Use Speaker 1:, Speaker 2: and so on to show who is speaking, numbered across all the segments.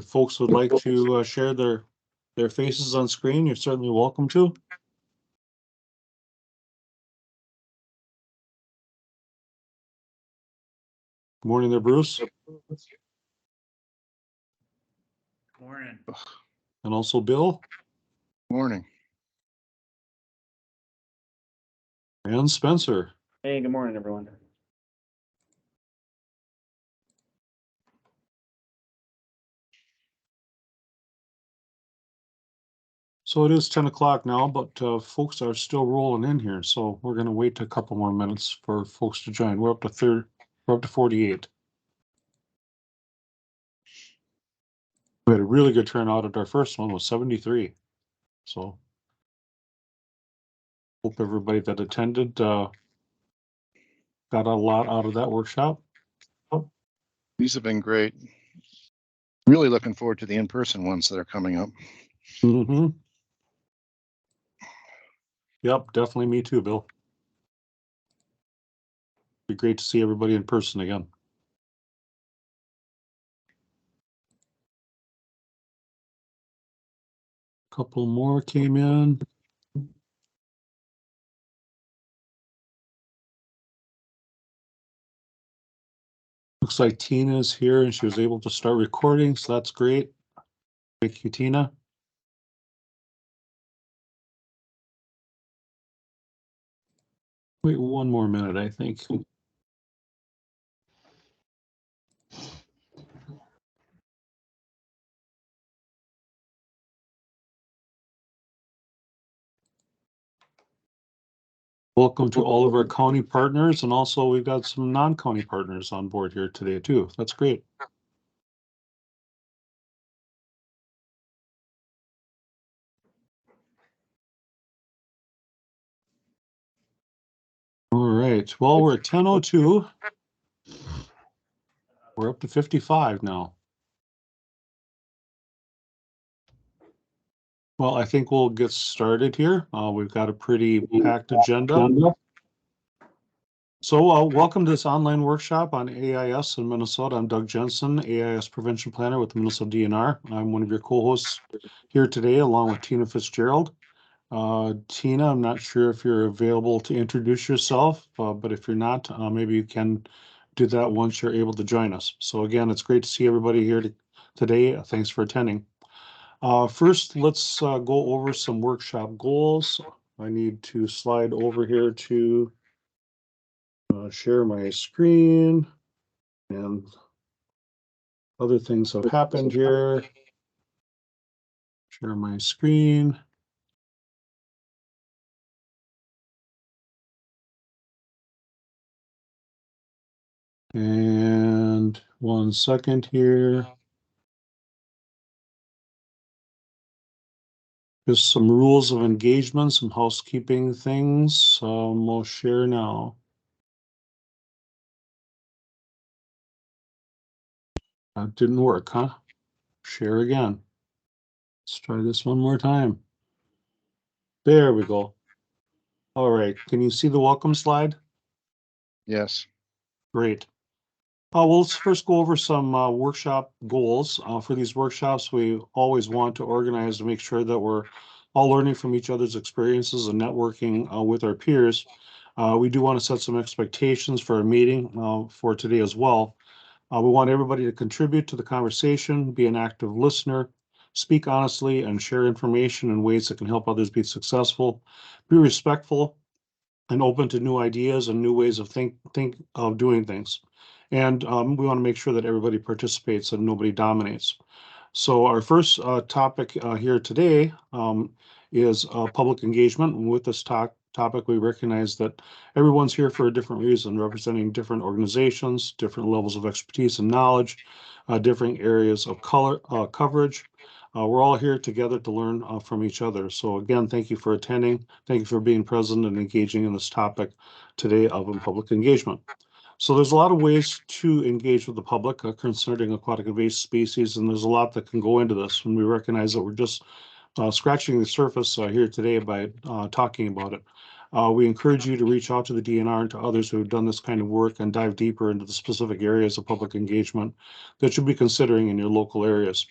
Speaker 1: folks would like to share their faces on screen, you're certainly welcome to. Good morning there, Bruce.
Speaker 2: Good morning.
Speaker 1: And also Bill.
Speaker 3: Morning.
Speaker 1: And Spencer.
Speaker 4: Hey, good morning, everyone.
Speaker 1: So it is 10 o'clock now, but folks are still rolling in here. So we're going to wait a couple more minutes for folks to join. We're up to 48. We had a really good turnout at our first one, was 73. So hope everybody that attended got a lot out of that workshop.
Speaker 3: These have been great. Really looking forward to the in-person ones that are coming up.
Speaker 1: Mm-hmm. Yep, definitely me too, Bill. Be great to see everybody in person again. Couple more came in. Looks like Tina's here and she was able to start recording, so that's great. Thank you, Tina. Wait one more minute, I think. Welcome to all of our county partners, and also we've got some non-county partners on board here today too. That's great. All right, well, we're at 10:02. We're up to 55 now. Well, I think we'll get started here. We've got a pretty packed agenda. So welcome to this online workshop on AIS in Minnesota. I'm Doug Jensen, AIS Prevention Planner with the Minnesota DNR. I'm one of your co-hosts here today, along with Tina Fitzgerald. Tina, I'm not sure if you're available to introduce yourself, but if you're not, maybe you can do that once you're able to join us. So again, it's great to see everybody here today. Thanks for attending. First, let's go over some workshop goals. I need to slide over here to share my screen, and other things have happened here. Share my screen. And 1 second here. Just some rules of engagement, some housekeeping things. We'll share now. That didn't work, huh? Share again. Let's try this one more time. There we go. All right, can you see the welcome slide?
Speaker 3: Yes.
Speaker 1: Great. Well, let's first go over some workshop goals. For these workshops, we always want to organize to make sure that we're all learning from each other's experiences and networking with our peers. We do want to set some expectations for our meeting for today as well. We want everybody to contribute to the conversation, be an active listener, speak honestly, and share information in ways that can help others be successful. Be respectful and open to new ideas and new ways of think of doing things. And we want to make sure that everybody participates and nobody dominates. So our first topic here today is public engagement. And with this topic, we recognize that everyone's here for a different reason, representing different organizations, different levels of expertise and knowledge, different areas of coverage. We're all here together to learn from each other. So again, thank you for attending. Thank you for being present and engaging in this topic today of public engagement. So there's a lot of ways to engage with the public concerning aquatic invasive species, and there's a lot that can go into this. And we recognize that we're just scratching the surface here today by talking about it. We encourage you to reach out to the DNR and to others who have done this kind of work and dive deeper into the specific areas of public engagement that you'll be considering in your local areas.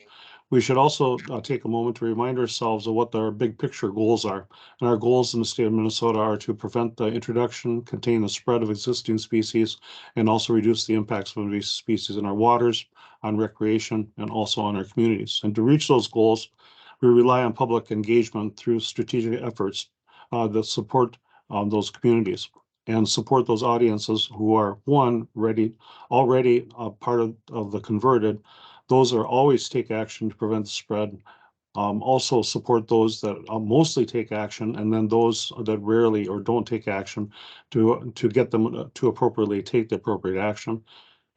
Speaker 1: We should also take a moment to remind ourselves of what our big picture goals are. And our goals in the state of Minnesota are to prevent the introduction, contain the spread of existing species, and also reduce the impacts of invasive species in our waters, on recreation, and also on our communities. And to reach those goals, we rely on public engagement through strategic efforts that support those communities and support those audiences who are already part of the converted. Those are always take action to prevent the spread. Also support those that mostly take action, and then those that rarely or don't take action to get them to appropriately take the appropriate action.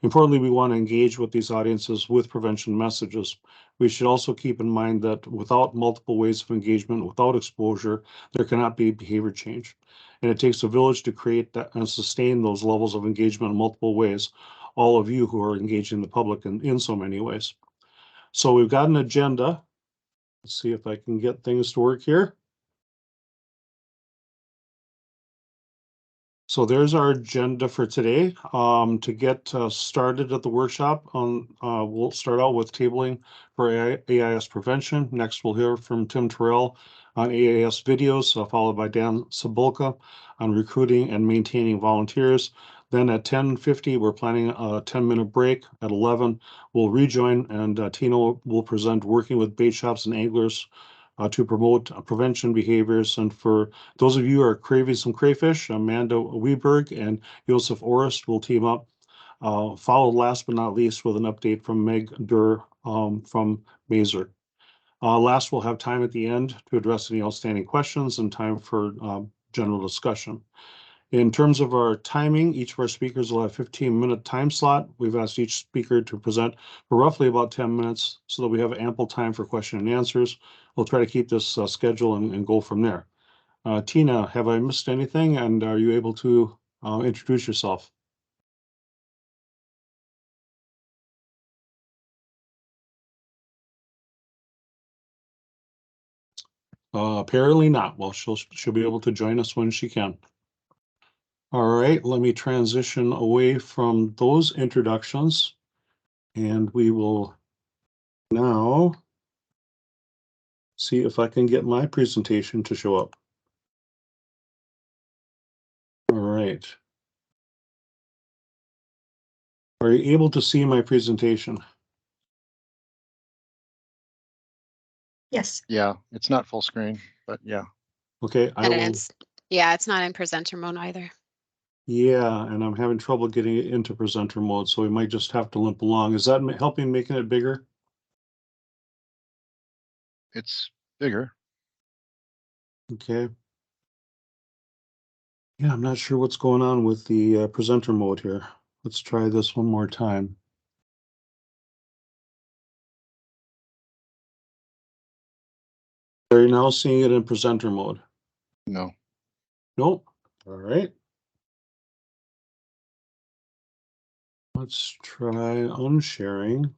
Speaker 1: Importantly, we want to engage with these audiences with prevention messages. We should also keep in mind that without multiple ways of engagement, without exposure, there cannot be behavior change. And it takes a village to create that and sustain those levels of engagement in multiple ways. All of you who are engaging the public in so many ways. So we've got an agenda. Let's see if I can get things to work here. So there's our agenda for today. To get started at the workshop, we'll start out with tabling for AIS prevention. Next, we'll hear from Tim Terrell on AIS videos, followed by Dan Sabulka on recruiting and maintaining volunteers. Then at 10:50, we're planning a 10-minute break. At 11, we'll rejoin, and Tino will present working with bait shops and anglers to promote prevention behaviors. And for those of you who are craving some crayfish, Amanda Weberg and Josef Orest will team up. Followed last but not least with an update from Meg Durr from Mazer. Last, we'll have time at the end to address any outstanding questions and time for general discussion. In terms of our timing, each of our speakers will have a 15-minute time slot. We've asked each speaker to present for roughly about 10 minutes so that we have ample time for question and answers. We'll try to keep this schedule and go from there. Tina, have I missed anything? And are you able to introduce yourself? Apparently not. Well, she'll be able to join us when she can. All right, let me transition away from those introductions, and we will now see if I can get my presentation to show up. All right. Are you able to see my presentation?
Speaker 2: Yes.
Speaker 3: Yeah, it's not full screen, but yeah.
Speaker 1: Okay, I
Speaker 4: And
Speaker 1: will.
Speaker 4: it's not in presenter mode either.
Speaker 1: Yeah, and I'm having trouble getting it into presenter mode, so we might just have to limp along. Is that helping making it bigger?
Speaker 3: It's bigger.
Speaker 1: Okay. Yeah, I'm not sure what's going on with the presenter mode here. Let's try this one more time. Are you now seeing it in presenter mode?
Speaker 3: No.
Speaker 1: Nope. All right. Let's try unsharing.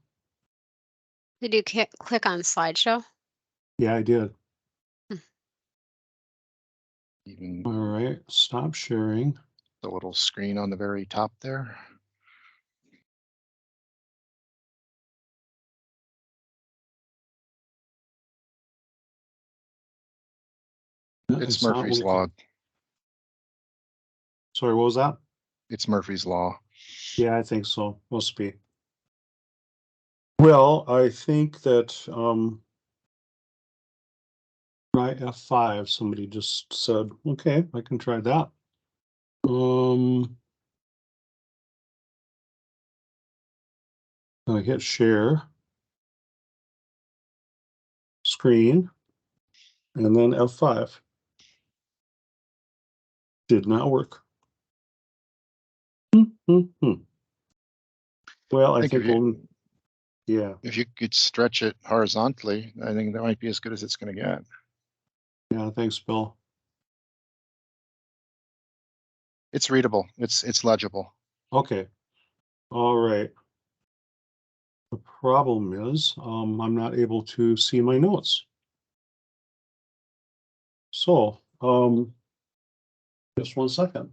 Speaker 4: Did you click on slideshow?
Speaker 1: Yeah, I did.
Speaker 3: Even
Speaker 1: All right, stop sharing.
Speaker 3: the little screen on the very top there. It's
Speaker 1: not
Speaker 3: Murphy's
Speaker 1: working.
Speaker 3: Law.
Speaker 1: Sorry, what was that?
Speaker 3: It's Murphy's Law.
Speaker 1: Yeah, I think so. Must be. Well, I think that try F5. Somebody just said, okay, I can try that. I hit share screen and then F5. Did not work. Well, I think yeah.
Speaker 3: If you could stretch it horizontally, I think that might be as good as it's going to get.
Speaker 1: Yeah, thanks, Bill.
Speaker 3: It's readable. It's legible.
Speaker 1: Okay. All right. The problem is I'm not able to see my notes. So just 1 second.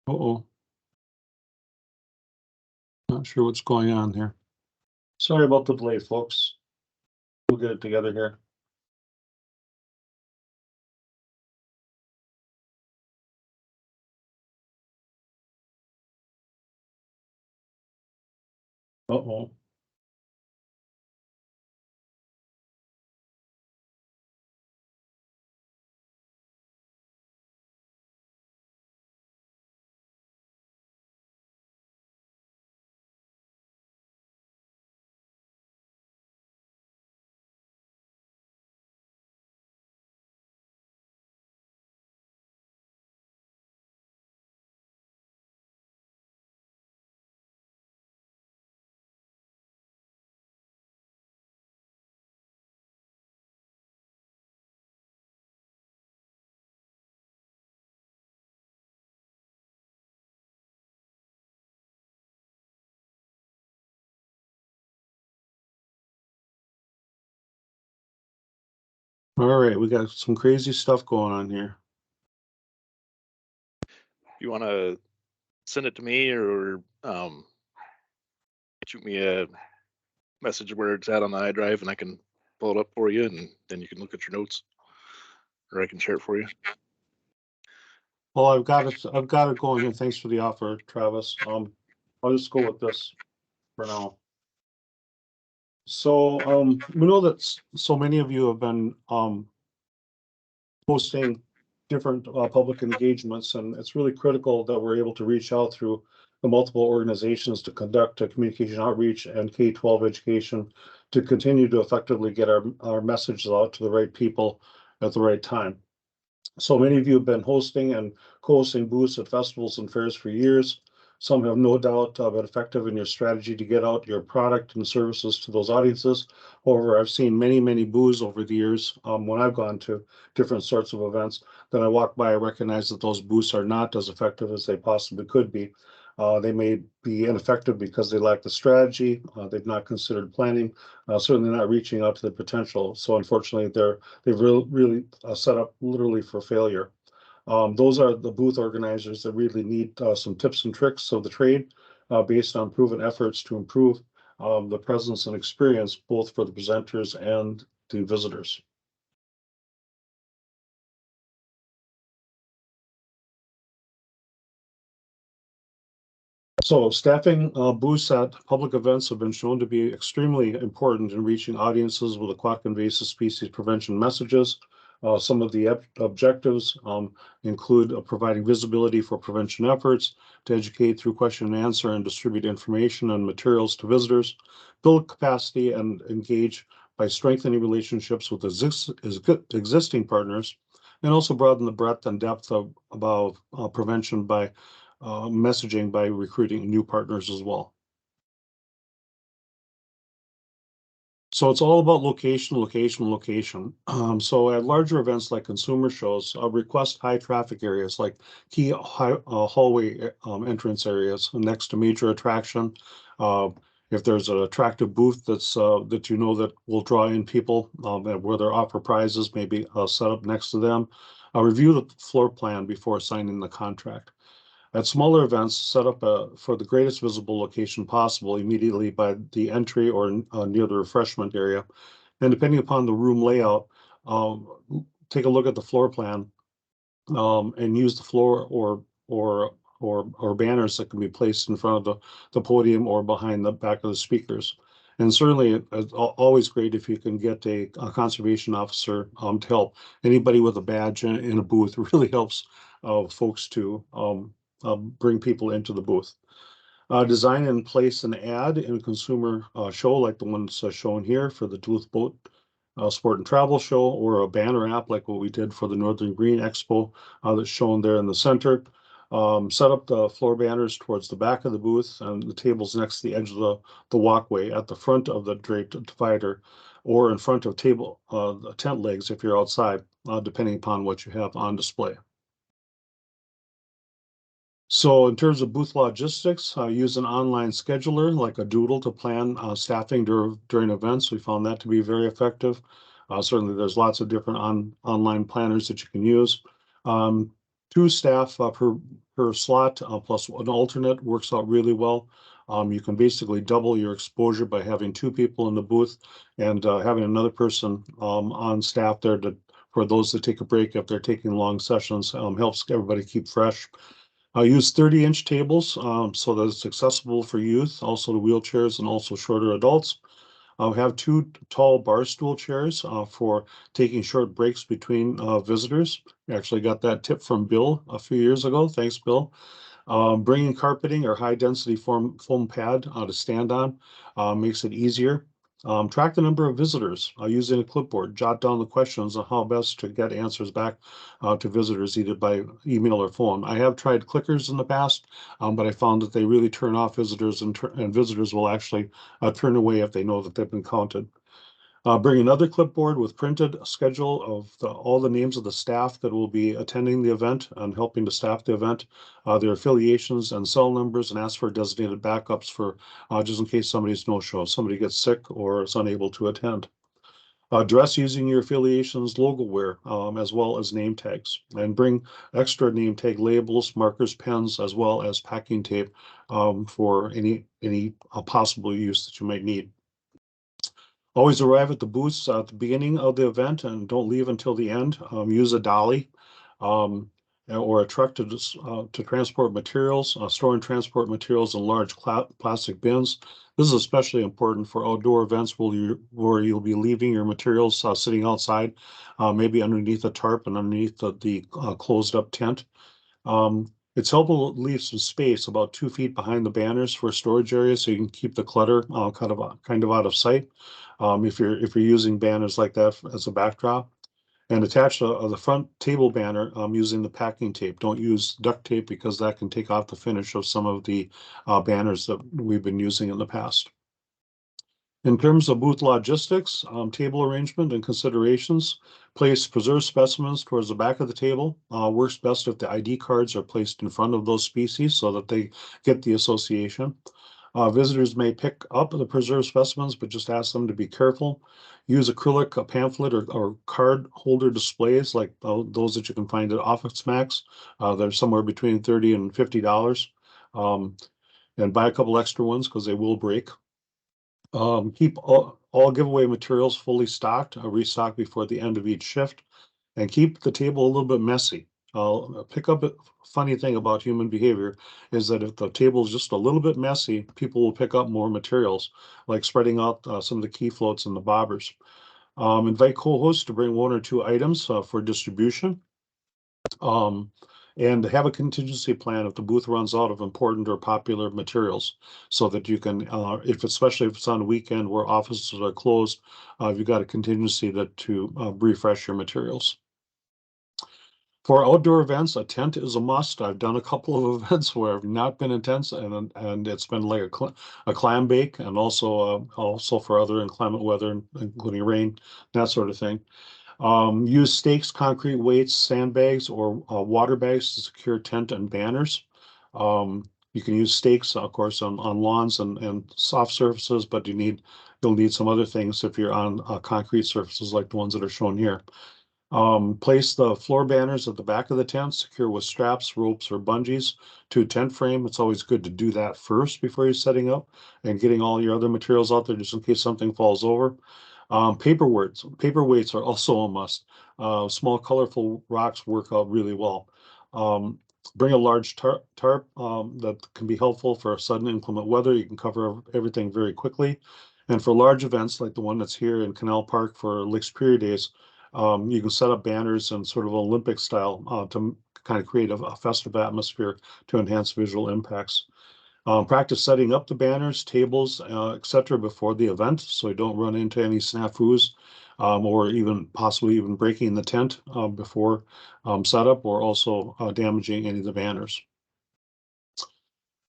Speaker 1: Uh-oh. Not sure what's going on here. Sorry about the delay, folks. We'll get it together here. Uh-oh. All right, we got some crazy stuff going on here.
Speaker 2: You want to send it to me or shoot me a message where it's at on the iDrive and I can pull it up for you and then you can look at your notes, or I can share it for you.
Speaker 1: Well, I've got it going here. Thanks for the offer, Travis. I'll just go with this for now. So, we know that so many of you have been, hosting different, public engagements, and it's really critical that we're able to reach out through the multiple organizations to conduct a communication outreach and K-12 education to continue to effectively get our messages out to the right people at the right time. So many of you have been hosting and co-hosting booths at festivals and fairs for years. Some have no doubt been effective in your strategy to get out your product and services to those audiences. However, I've seen many, many booths over the years when I've gone to different sorts of events. Then I walk by, I recognize that those booths are not as effective as they possibly could be. They may be ineffective because they lack the strategy. They've not considered planning, certainly not reaching out to the potential. So unfortunately, they've really set up literally for failure. Those are the booth organizers that really need some tips and tricks of the trade based on proven efforts to improve the presence and experience both for the presenters and the visitors. So staffing booths at public events have been shown to be extremely important in reaching audiences with aquatic invasive species prevention messages. Some of the objectives include providing visibility for prevention efforts, to educate through question and answer and distribute information and materials to visitors, build capacity and engage by strengthening relationships with existing partners, and also broaden the breadth and depth of about prevention by messaging by recruiting new partners as well. So it's all about location, location, location. So at larger events like consumer shows, request high traffic areas like key hallway entrance areas next to major attraction. If there's an attractive booth that's that you know that will draw in people, where they offer prizes, maybe set up next to them. Review the floor plan before signing the contract. At smaller events, set up for the greatest visible location possible immediately by the entry or near the refreshment area. And depending upon the room layout, take a look at the floor plan and use the floor or banners that can be placed in front of the podium or behind the back of the speakers. And certainly, it's always great if you can get a conservation officer to help. Anybody with a badge in a booth really helps folks to bring people into the booth. Design and place an ad in a consumer show like the ones shown here for the Duluth Boat Sport and Travel Show, or a banner app like what we did for the Northern Green Expo that's shown there in the center. Set up the floor banners towards the back of the booth and the tables next to the edge of the walkway at the front of the draped divider, or in front of the tent legs if you're outside, depending upon what you have on display. So in terms of booth logistics, use an online scheduler like a Doodle to plan staffing during events. We found that to be very effective. Certainly, there's lots of different online planners that you can use. 2 staff per per slot, plus an alternate works out really well. You can basically double your exposure by having two people in the booth and having another person on staff there for those that take a break if they're taking long sessions, helps everybody keep fresh. I use 30-inch tables so that it's accessible for youth, also to wheelchairs and also shorter adults. I'll have two tall bar stool chairs for taking short breaks between visitors. I actually got that tip from Bill a few years ago. Thanks, Bill. Bringing carpeting or high-density foam pad to stand on makes it easier. Track the number of visitors using a clipboard. Jot down the questions on how best to get answers back to visitors, either by email or phone. I have tried clickers in the past, but I found that they really turn off visitors, and visitors will actually turn away if they know that they've been counted. Bring another clipboard with printed schedule of all the names of the staff that will be attending the event and helping to staff the event, their affiliations and cell numbers, and ask for designated backups for just in case somebody's no-show, somebody gets sick or is unable to attend. Dress using your affiliation's logo wear, as well as name tags, and bring extra name tag labels, markers, pens, as well as packing tape for any possible use that you might need. Always arrive at the booths at the beginning of the event and don't leave until the end. Use a dolly or a truck to transport materials, store and transport materials in large plastic bins. This is especially important for outdoor events where you'll be leaving your materials sitting outside, maybe underneath a tarp and underneath the closed up tent. It's helpful to leave some space about 2 feet behind the banners for storage areas so you can keep the clutter kind of out of sight. If you're using banners like that as a backdrop, and attach the front table banner using the packing tape. Don't use duct tape because that can take off the finish of some of the banners that we've been using in the past. In terms of booth logistics, table arrangement and considerations, place preserved specimens towards the back of the table. Works best if the ID cards are placed in front of those species so that they get the association. Visitors may pick up the preserved specimens, but just ask them to be careful. Use acrylic, a pamphlet, or card holder displays like those that you can find at Office Max. They're somewhere between $30 and $50. And buy a couple extra ones because they will break. Keep all giveaway materials fully stocked, restock before the end of each shift, and keep the table a little bit messy. Pick up a funny thing about human behavior is that if the table is just a little bit messy, people will pick up more materials, like spreading out some of the key floats and the bobbers. Invite co-hosts to bring 1 or 2 items for distribution. And have a contingency plan if the booth runs out of important or popular materials so that you can, especially if it's on a weekend where offices are closed, you've got a contingency to refresh your materials. For outdoor events, a tent is a must. I've done a couple of events where I've not been in tents, and it's been like a clam bake, and also for other inclement weather, including rain, that sort of thing. Use stakes, concrete weights, sandbags, or water bags to secure tent and banners. You can use stakes, of course, on lawns and soft surfaces, but you'll need some other things if you're on concrete surfaces like the ones that are shown here. Place the floor banners at the back of the tent, secure with straps, ropes, or bungees to a tent frame. It's always good to do that first before you're setting up and getting all your other materials out there just in case something falls over. Paperweights are also a must. Small colorful rocks work out really well. Bring a large tarp that can be helpful for sudden inclement weather. You can cover everything very quickly. And for large events like the one that's here in Canal Park for Lake Superior Days, you can set up banners in sort of Olympic style to kind of create a festive atmosphere to enhance visual impacts. Practice setting up the banners, tables, etc. before the event so you don't run into any snafus or possibly even breaking the tent before setup, or also damaging any of the banners.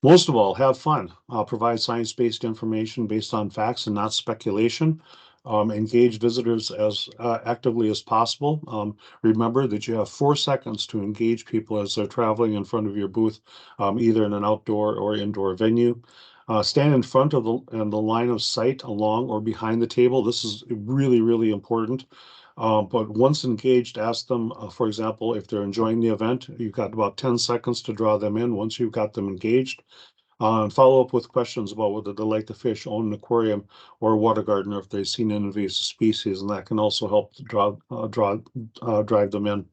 Speaker 1: Most of all, have fun. Provide science-based information based on facts and not speculation. Engage visitors as actively as possible. Remember that you have 4 seconds to engage people as they're traveling in front of your booth, either in an outdoor or indoor venue. Stand in front of the line of sight along or behind the table. This is really, really important. But once engaged, ask them, for example, if they're enjoying the event, you've got about 10 seconds to draw them in once you've got them engaged. And follow up with questions about whether they like the fish, own an aquarium or a water garden, or if they've seen an invasive species, and that can also help to drive them in.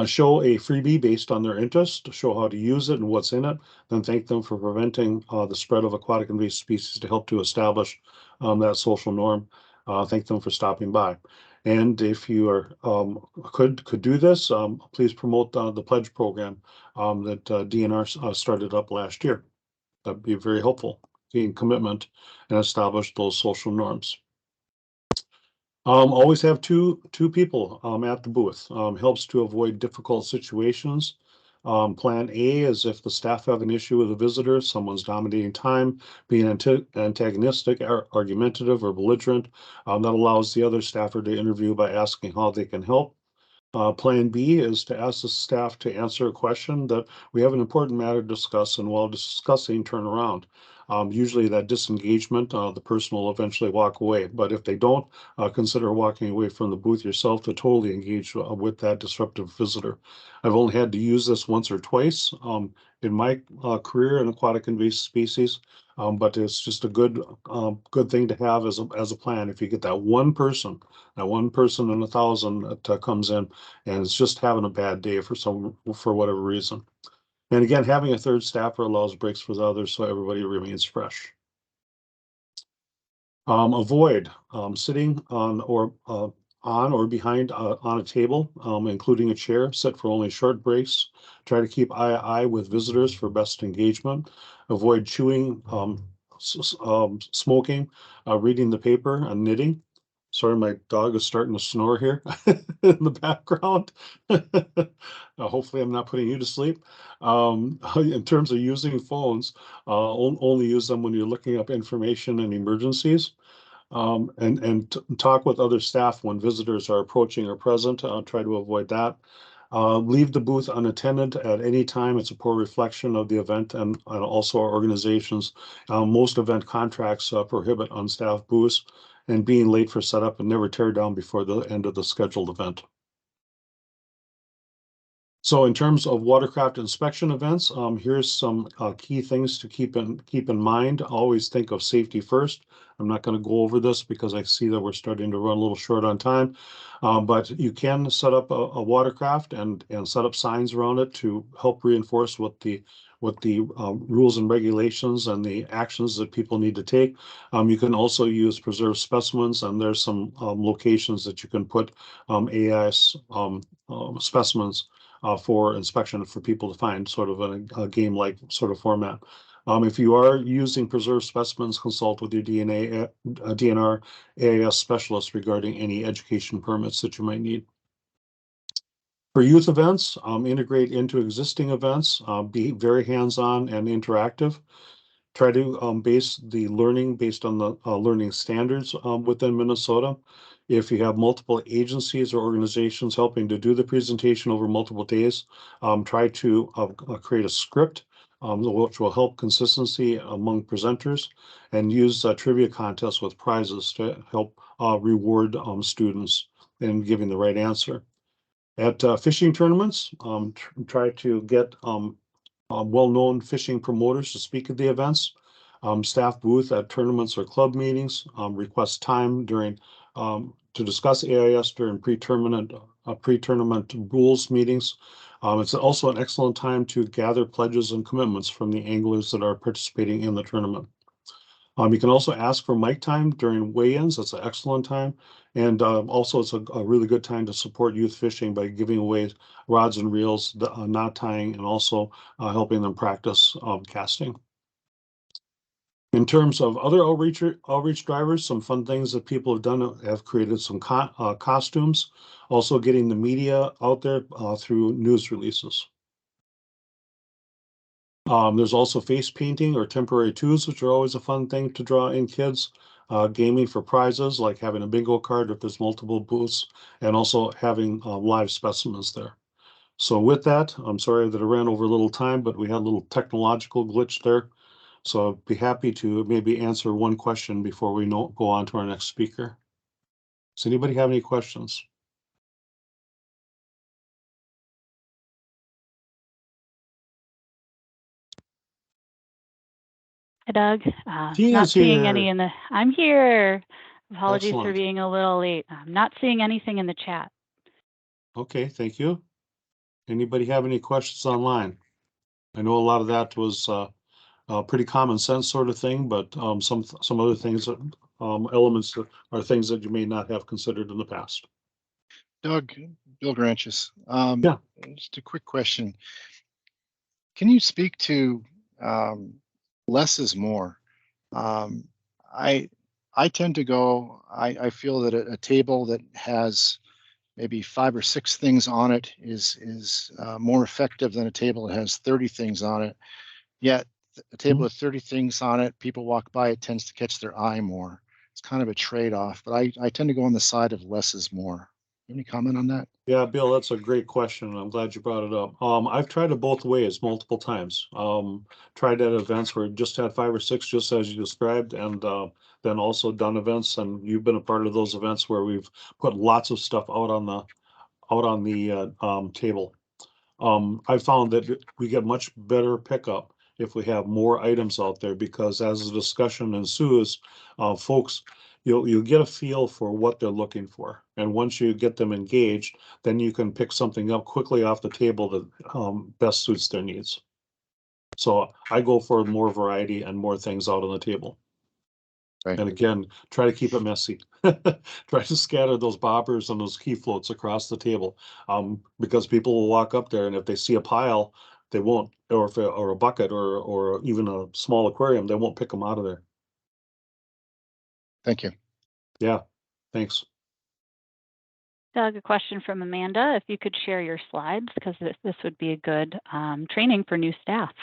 Speaker 1: Show a freebie based on their interest, show how to use it and what's in it, then thank them for preventing the spread of aquatic invasive species to help to establish that social norm. Thank them for stopping by. And if you are could do this, please promote the pledge program that DNR started up last year. That'd be very helpful, gain commitment and establish those social norms. Always have two people at the booth. Helps to avoid difficult situations. Plan A is if the staff have an issue with a visitor, someone's dominating time, being antagonistic, argumentative, or belligerent. That allows the other staffer to interview by asking how they can help. Plan B is to ask the staff to answer a question that we have an important matter to discuss, and while discussing, turn around. Usually that disengagement, the person will eventually walk away. But if they don't, consider walking away from the booth yourself to totally engage with that disruptive visitor. I've only had to use this once or twice in my career in aquatic invasive species, but it's just a good thing to have as a plan. If you get that one person in 1,000 that comes in and it's just having a bad day for whatever reason. And again, having a third staffer allows breaks for the others so everybody remains fresh. Avoid sitting on or behind on a table, including a chair. Sit for only short breaks. Try to keep eye to eye with visitors for best engagement. Avoid chewing, smoking, reading the paper, and knitting. Sorry, my dog is starting to snore here in the background. Hopefully, I'm not putting you to sleep. In terms of using phones, only use them when you're looking up information and emergencies. And talk with other staff when visitors are approaching or present. Try to avoid that. Leave the booth unattended at any time. It's a poor reflection of the event and also our organizations. Most event contracts prohibit unstaffed booths and being late for setup, and never tear down before the end of the scheduled event. So in terms of watercraft inspection events, here's some key things to keep in mind. Always think of safety first. I'm not going to go over this because I see that we're starting to run a little short on time. But you can set up a watercraft and set up signs around it to help reinforce what the rules and regulations and the actions that people need to take. You can also use preserved specimens, and there's some locations that you can put AIS specimens for inspection for people to find, sort of a game-like sort of format. If you are using preserved specimens, consult with your DNR AIS specialist regarding any education permits that you might need. For youth events, integrate into existing events, be very hands-on and interactive. Try to base the learning based on the learning standards within Minnesota. If you have multiple agencies or organizations helping to do the presentation over multiple days, try to create a script which will help consistency among presenters, and use trivia contests with prizes to help reward students in giving the right answer. At fishing tournaments, try to get well-known fishing promoters to speak at the events. Staff booth at tournaments or club meetings. Request time during to discuss AIS during pre-tournament rules meetings. It's also an excellent time to gather pledges and commitments from the anglers that are participating in the tournament. You can also ask for mic time during weigh-ins. That's an excellent time. And also it's a really good time to support youth fishing by giving away rods and reels, knot tying, and also helping them practice casting. In terms of other outreach drivers, some fun things that people have done have created some costumes, also getting the media out there through news releases. There's also face painting or temporary twos, which are always a fun thing to draw in kids. Gaming for prizes, like having a bingo card if there's multiple booths, and also having live specimens there. So with that, I'm sorry that I ran over a little time, but we had a little technological glitch there. So I'd be happy to maybe answer one question before we go on to our next speaker. Does anybody have any questions?
Speaker 5: Hi, Doug.
Speaker 1: Tina's
Speaker 5: Not seeing any
Speaker 1: here.
Speaker 5: in the, I'm here. Apologies for
Speaker 1: Excellent.
Speaker 5: being a little late. I'm not seeing anything in the chat.
Speaker 1: Okay, thank you. Anybody have any questions online? I know a lot of that was pretty common sense sort of thing, but some other things, elements that are things that you may not have considered in the past.
Speaker 3: Doug, Bill Granches.
Speaker 1: Yeah.
Speaker 3: Just a quick question. Can you speak to less is more? Um, I tend to go, I feel that a table that has maybe 5 or 6 things on it is more effective than a table that has 30 things on it. Yet a table with 30 things on it, people walk by, it tends to catch their eye more. It's kind of a trade-off, but I tend to go on the side of less is more. Any comment on that?
Speaker 1: Yeah, Bill, that's a great question. I'm glad you brought it up. I've tried it both ways multiple times. Tried at events where it just had 5 or 6, just as you described, and then also done events, and you've been a part of those events where we've put lots of stuff out on the table. I found that we get much better pickup if we have more items out there, because as the discussion ensues, folks, you'll get a feel for what they're looking for. And once you get them engaged, then you can pick something up quickly off the table that best suits their needs. So I go for more variety and more things out on the table.
Speaker 3: Right.
Speaker 1: And again, try to keep it messy. Try to scatter those bobbers and those key floats across the table, because people will walk up there, and if they see a pile, they won't, or a bucket, or even a small aquarium, they won't pick them out of there.
Speaker 3: Thank you.
Speaker 1: Yeah, thanks.
Speaker 5: Doug, a question from Amanda. If you could share your slides, because this would be a good training for new staff.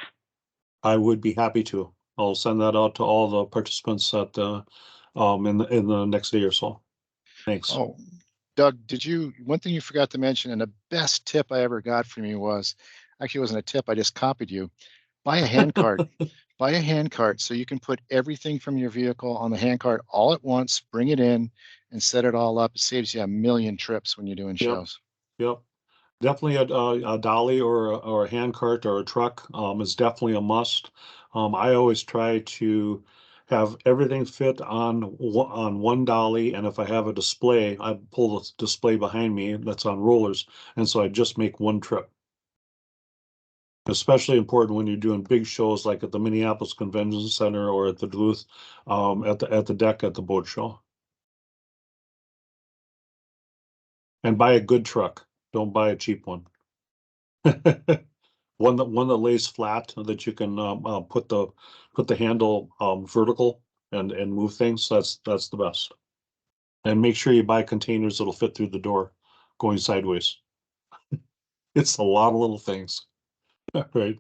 Speaker 1: I would be happy to. I'll send that out to all the participants in the next day or so. Thanks.
Speaker 3: Oh, Doug, one thing you forgot to mention, and the best tip I ever got from you was, actually it wasn't a tip, I just copied you. Buy a hand cart. Buy a hand cart so you can put everything from your vehicle on the hand cart all at once, bring it in and set it all up. It saves you a million trips when you're doing shows.
Speaker 1: Yep. Definitely a dolly or a hand cart or a truck is definitely a must. I always try to have everything fit on one dolly, and if I have a display, I pull the display behind me that's on rollers, and so I just make one trip. Especially important when you're doing big shows like at the Minneapolis Convention Center or at the Duluth at the deck at the boat show. And buy a good truck. Don't buy a cheap one. One that lays flat, that you can put the handle vertical and move things. That's the best. And make sure you buy containers that'll fit through the door going sideways. It's a lot of little things. Right.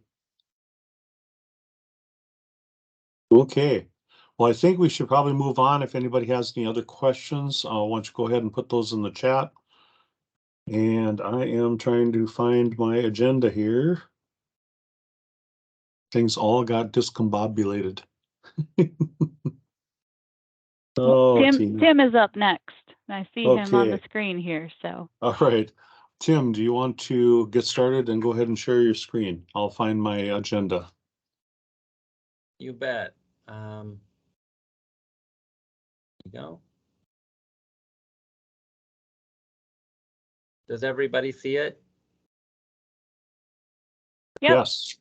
Speaker 1: Okay. Well, I think we should probably move on. If anybody has any other questions, why don't you go ahead and put those in the chat. And I am trying to find my agenda here. Things all got discombobulated. Oh, Tina.
Speaker 5: Tim is up next. I see him on the
Speaker 1: Okay.
Speaker 5: screen here. So
Speaker 1: All right. Tim, do you want to get started and go ahead and share your screen? I'll find my agenda.
Speaker 6: You bet. There you go. Does everybody see it?
Speaker 5: yep.
Speaker 1: Yes.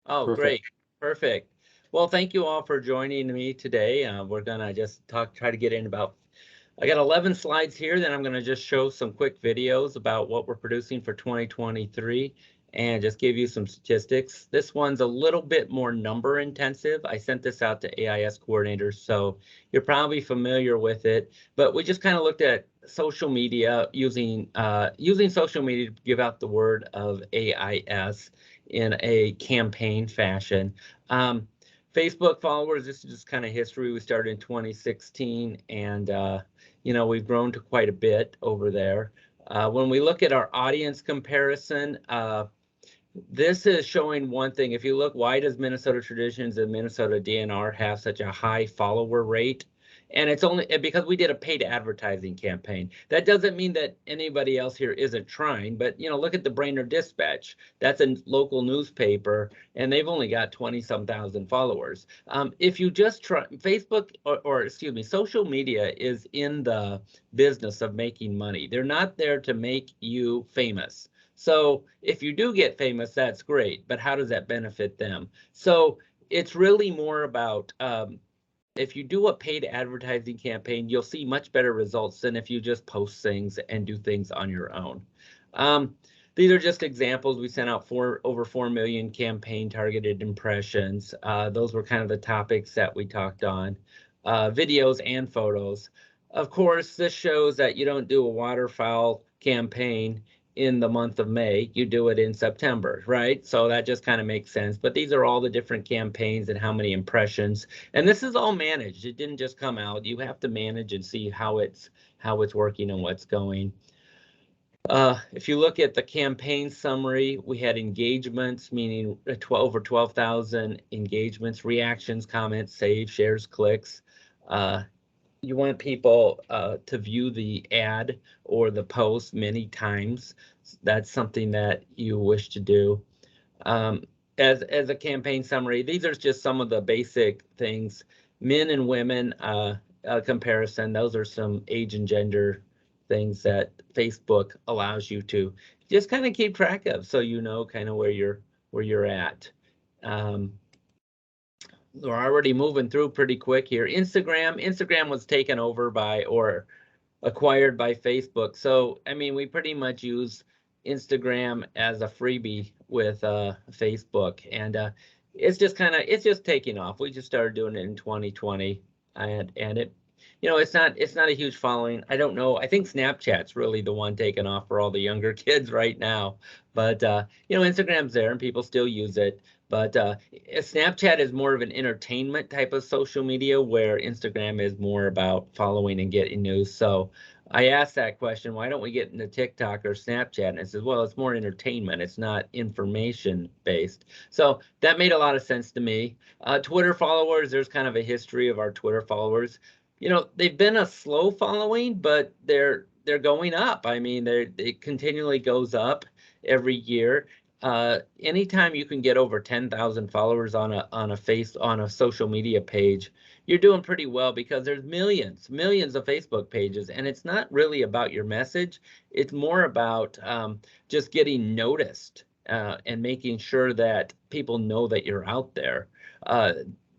Speaker 6: Oh,
Speaker 1: Perfect.
Speaker 6: great. Perfect. Well, thank you all for joining me today. We're gonna just try to get in about, I got 11 slides here, then I'm gonna just show some quick videos about what we're producing for 2023 and just give you some statistics. This one's a little bit more number intensive. I sent this out to AIS coordinators, so you're probably familiar with it, but we just kind of looked at social media, using social media to give out the word of AIS in a campaign fashion. Facebook followers, this is just kind of history. We started in 2016, and we've grown to quite a bit over there. When we look at our audience comparison, this is showing one thing. If you look, why does Minnesota Traditions and Minnesota DNR have such a high follower rate? And it's only because we did a paid advertising campaign. That doesn't mean that anybody else here isn't trying, but look at the Brainerd Dispatch. That's a local newspaper, and they've only got 20-some thousand followers. If you just try, Facebook or excuse me, social media is in the business of making money. They're not there to make you famous. So if you do get famous, that's great, but how does that benefit them? So it's really more about if you do a paid advertising campaign, you'll see much better results than if you just post things and do things on your own. These are just examples. We sent out over 4 million campaign targeted impressions. Those were kind of the topics that we talked on, videos and photos. Of course, this shows that you don't do a waterfowl campaign in the month of May, you do it in September, right? So that just kind of makes sense. But these are all the different campaigns and how many impressions. And this is all managed. It didn't just come out. You have to manage and see how it's working and what's going. If you look at the campaign summary, we had engagements, meaning over 12,000 engagements, reactions, comments, saves, shares, clicks. You want people to view the ad or the post many times. That's something that you wish to do. As a campaign summary, these are just some of the basic things. Men and women comparison. Those are some age and gender things that Facebook allows you to just kind of keep track of, so you know kind of where you're at. We're already moving through pretty quick here. Instagram was taken over by or acquired by Facebook. So, I mean, we pretty much use Instagram as a freebie with Facebook, and it's just taking off. We just started doing it in 2020, and it, it's not a huge following. I don't know. I think Snapchat's really the one taking off for all the younger kids right now. But Instagram's there and people still use it. But Snapchat is more of an entertainment type of social media, where Instagram is more about following and getting news. So I asked that question, why don't we get into TikTok or Snapchat? And it says, well, it's more entertainment. It's not information based. So that made a lot of sense to me. Twitter followers, there's kind of a history of our Twitter followers. They've been a slow following, but they're going up. I mean, it continually goes up every year. Anytime you can get over 10,000 followers on a social media page, you're doing pretty well, because there's millions of Facebook pages, and it's not really about your message. It's more about just getting noticed and making sure that people know that you're out there.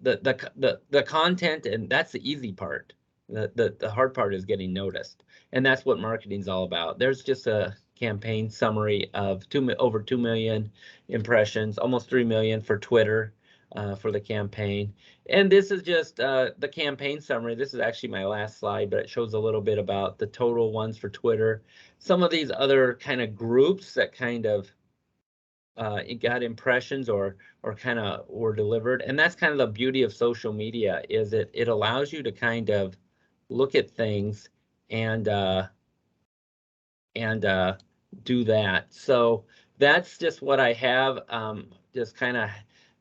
Speaker 6: The content, and that's the easy part. The hard part is getting noticed, and that's what marketing's all about. There's just a campaign summary of over 2 million impressions, almost 3 million for Twitter for the campaign. And this is just the campaign summary. This is actually my last slide, but it shows a little bit about the total ones for Twitter. Some of these other kind of groups that kind of it got impressions or kind of were delivered. And that's kind of the beauty of social media, is it allows you to kind of look at things and do that. So that's just what I have. Just kind of,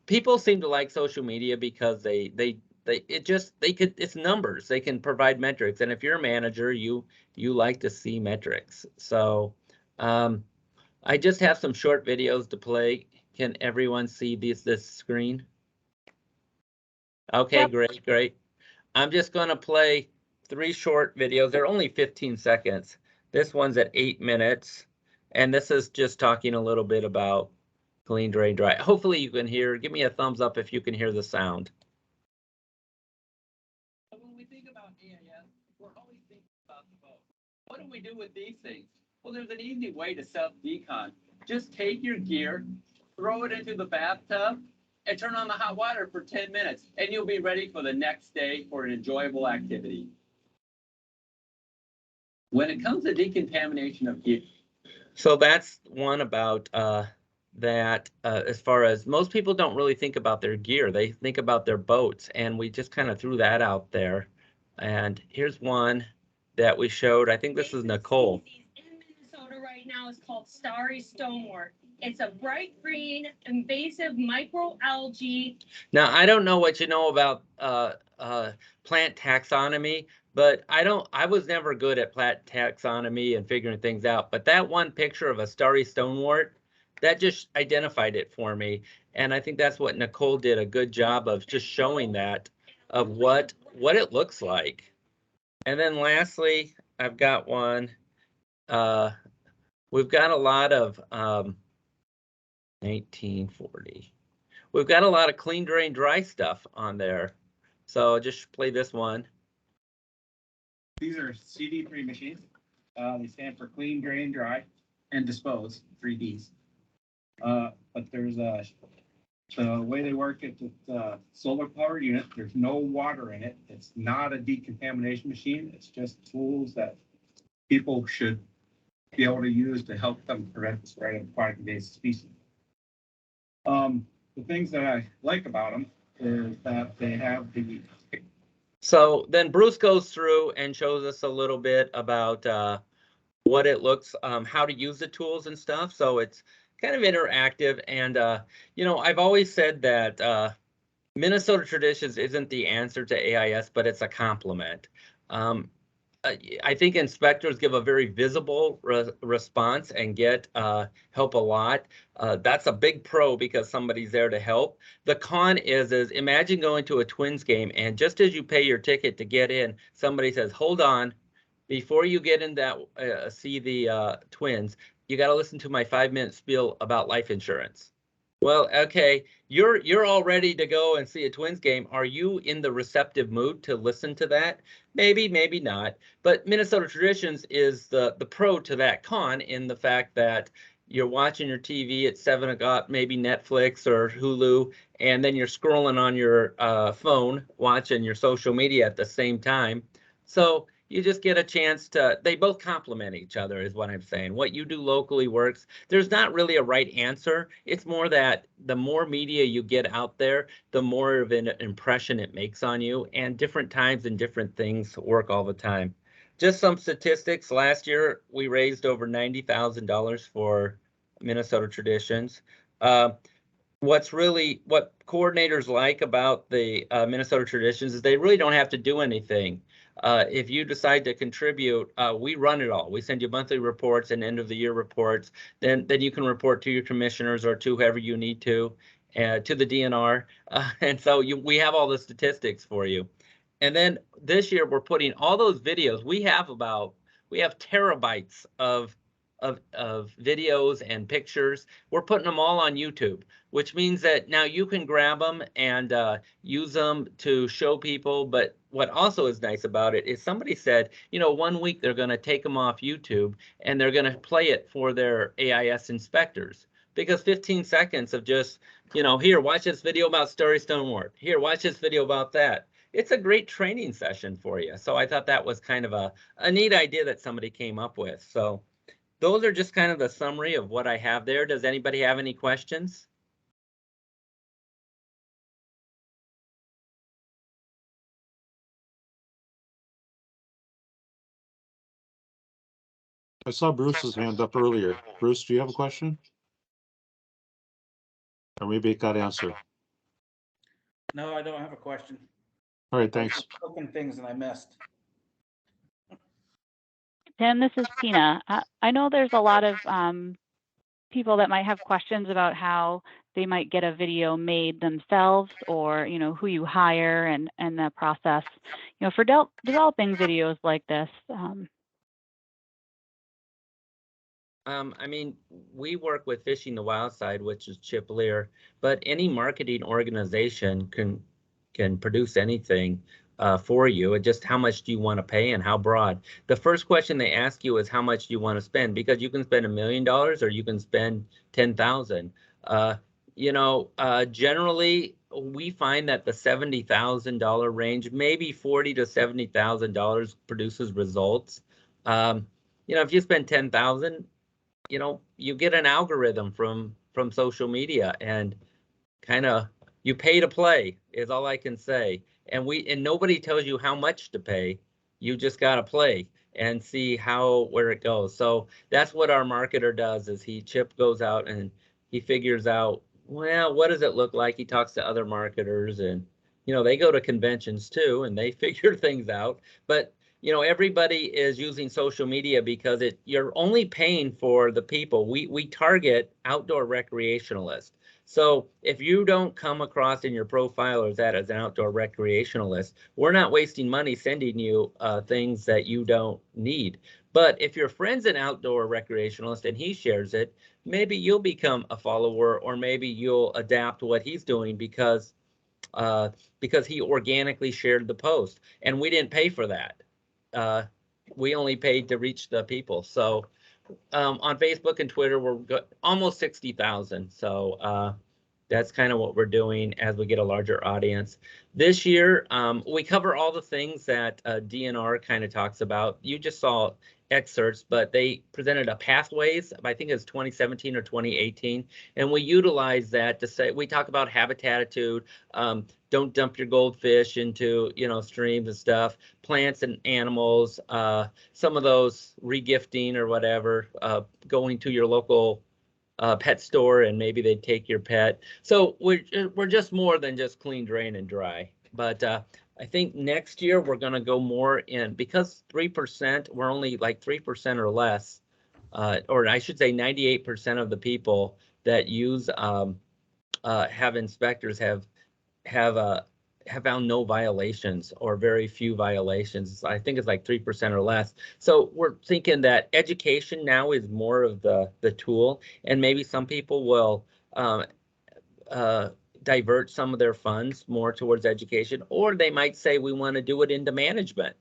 Speaker 6: people seem to like social media because it's numbers. They can provide metrics, and if you're a manager, you like to see metrics. So I just have some short videos to play. Can everyone see this screen? Okay, yep. Great. I'm just going to play 3 short videos. They're only 15 seconds. This one's at 8 minutes. And this is just talking a little bit about clean, drain, dry. Hopefully you can hear. Give me a thumbs up if you can hear the sound. When we think about AIS, we're always thinking about the boat. What do we do with these things? Well, there's an easy way to self-decon. Just take your gear, throw it into the bathtub, and turn on the hot water for 10 minutes, and you'll be ready for the next day for an enjoyable activity. When it comes to decontamination of gear. So that's one about that as far as most people don't really think about their gear. They think about their boats, and we just kind of threw that out there. And here's one that we showed. I think this is Nicole.
Speaker 7: In Minnesota right now is called starry stonewort. It's a bright green invasive microalgae.
Speaker 6: Now, I don't know what you know about plant taxonomy, but I was never good at plant taxonomy and figuring things out. But that one picture of a starry stonewort, that just identified it for me. And I think that's what Nicole did a good job of, just showing that, of what it looks like. And then lastly, I've got one. We've got a lot of 1940. We've got a lot of clean drain dry stuff on there. So just play this one.
Speaker 8: These are CD3 machines. They stand for clean, drain, dry, and dispose, 3Ds. But there's the way they work, it's a solar powered unit. There's no water in it. It's not a decontamination machine. It's just tools that people should be able to use to help them prevent the spread of aquatic invasive species. The things that I like about them is that they have the.
Speaker 6: So then Bruce goes through and shows us a little bit about what it looks, how to use the tools and stuff. So it's kind of interactive. And, you know, I've always said that Minnesota Traditions isn't the answer to AIS, but it's a complement. I think inspectors give a very visible response and get help a lot. That's a big pro because somebody's there to help. The con is imagine going to a Twins game and just as you pay your ticket to get in, somebody says, hold on, before you get in that see the Twins, you got to listen to my 5-minute spiel about life insurance. Well, okay, you're all ready to go and see a Twins game. Are you in the receptive mood to listen to that? Maybe, maybe not. But Minnesota Traditions is the pro to that con in the fact that you're watching your TV at 7 o'clock, maybe Netflix or Hulu, and then you're scrolling on your phone, watching your social media at the same time. So you just get a chance to, they both complement each other is what I'm saying. What you do locally works. There's not really a right answer. It's more that the more media you get out there, the more of an impression it makes on you, and different times and different things work all the time. Just some statistics. Last year, we raised over $90,000 for Minnesota Traditions. What coordinators like about the Minnesota Traditions is they really don't have to do anything. If you decide to contribute, we run it all. We send you monthly reports and end of the year reports. Then you can report to your commissioners or to whoever you need to the DNR. And so we have all the statistics for you. And then this year we're putting all those videos. We have terabytes of videos and pictures. We're putting them all on YouTube, which means that now you can grab them and use them to show people. But what also is nice about it is somebody said, you know, 1 week they're going to take them off YouTube and they're going to play it for their AIS inspectors. Because 15 seconds of just, you know, here, watch this video about starry stonewort. Here, watch this video about that. It's a great training session for you. So I thought that was kind of a neat idea that somebody came up with. So those are just kind of the summary of what I have there. Does anybody have any questions?
Speaker 1: I saw Bruce's hand up earlier. Bruce, do you have a question? Or maybe it got answered.
Speaker 8: No, I don't have a question.
Speaker 1: All right, thanks.
Speaker 8: Open things that I missed.
Speaker 5: Tim, this is Tina. I know there's a lot of people that might have questions about how they might get a video made themselves, or you know, who you hire and the process, you know, for developing videos like this.
Speaker 6: I mean, we work with Fishing the Wild Side, which is Chip Lear, but any marketing organization can produce anything for you. And just how much do you want to pay and how broad? The first question they ask you is how much do you want to spend, because you can spend $1 million or you can spend 10,000. You know, generally we find that the $70,000 range, maybe $40,000 to $70,000 produces results. You know, if you spend 10,000, you know, you get an algorithm from social media and kind of you pay to play is all I can say. And nobody tells you how much to pay. You just got to play. and see where it goes. So that's what our marketer does, is Chip goes out and he figures out, well, what does it look like? He talks to other marketers, and they go to conventions too, and they figure things out. But everybody is using social media because you're only paying for the people. We target outdoor recreationalists. So if you don't come across in your profile as an outdoor recreationalist, we're not wasting money sending you things that you don't need. But if your friend's an outdoor recreationalist and he shares it, maybe you'll become a follower, or maybe you'll adapt what he's doing because he organically shared the post, and we didn't pay for that. We only paid to reach the people. So on Facebook and Twitter, we're almost 60,000. So that's kind of what we're doing as we get a larger audience. This year, we cover all the things that DNR kind of talks about. You just saw excerpts, but they presented a pathways, I think it's 2017 or 2018, and we utilize that to say, we talk about habitattitude, don't dump your goldfish into streams and stuff, plants and animals, some of those regifting or whatever, going to your local pet store and maybe they'd take your pet. So we're just more than just clean, drain, and dry. But I think next year we're going to go more in, because 3%, we're only like 3% or less, or I should say 98% of the people that use have inspectors have found no violations or very few violations. I think it's like 3% or less. So we're thinking that education now is more of the tool, and maybe some people will divert some of their funds more towards education, or they might say we want to do it into management.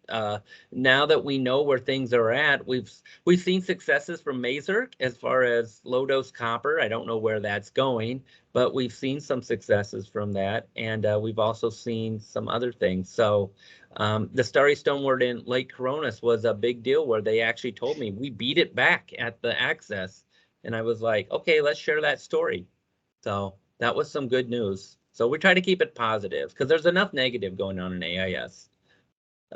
Speaker 6: Now that we know where things are at, we've seen successes from Mazurk as far as low dose copper. I don't know where that's going, but we've seen some successes from that, and we've also seen some other things. So the Starry Stonewort in Lake Coronis was a big deal, where they actually told me we beat it back at the access, and I was like, okay, let's share that story. So that was some good news. So we try to keep it positive because there's enough negative going on in AIS.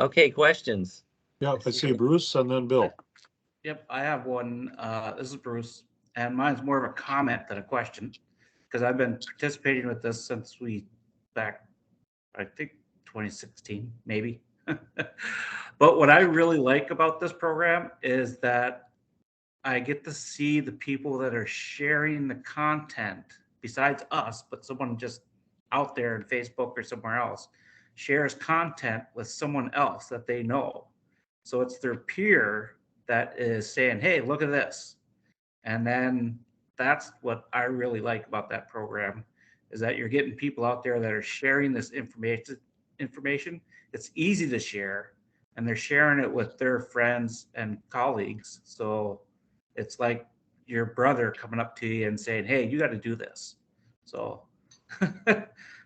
Speaker 6: Okay, questions?
Speaker 1: Yeah, I see Bruce and then Bill.
Speaker 8: Yep, I have one. This is Bruce, and mine's more of a comment than a question, because I've been participating with this since back, I think 2016, maybe. But what I really like about this program is that I get to see the people that are sharing the content besides us, but someone just out there in Facebook or somewhere else shares content with someone else that they know. So it's their peer that is saying, hey, look at this. And then that's what I really like about that program, is that you're getting people out there that are sharing this information. It's easy to share, and they're sharing it with their friends and colleagues. So it's like your brother coming up to you and saying, hey, you got to do this. So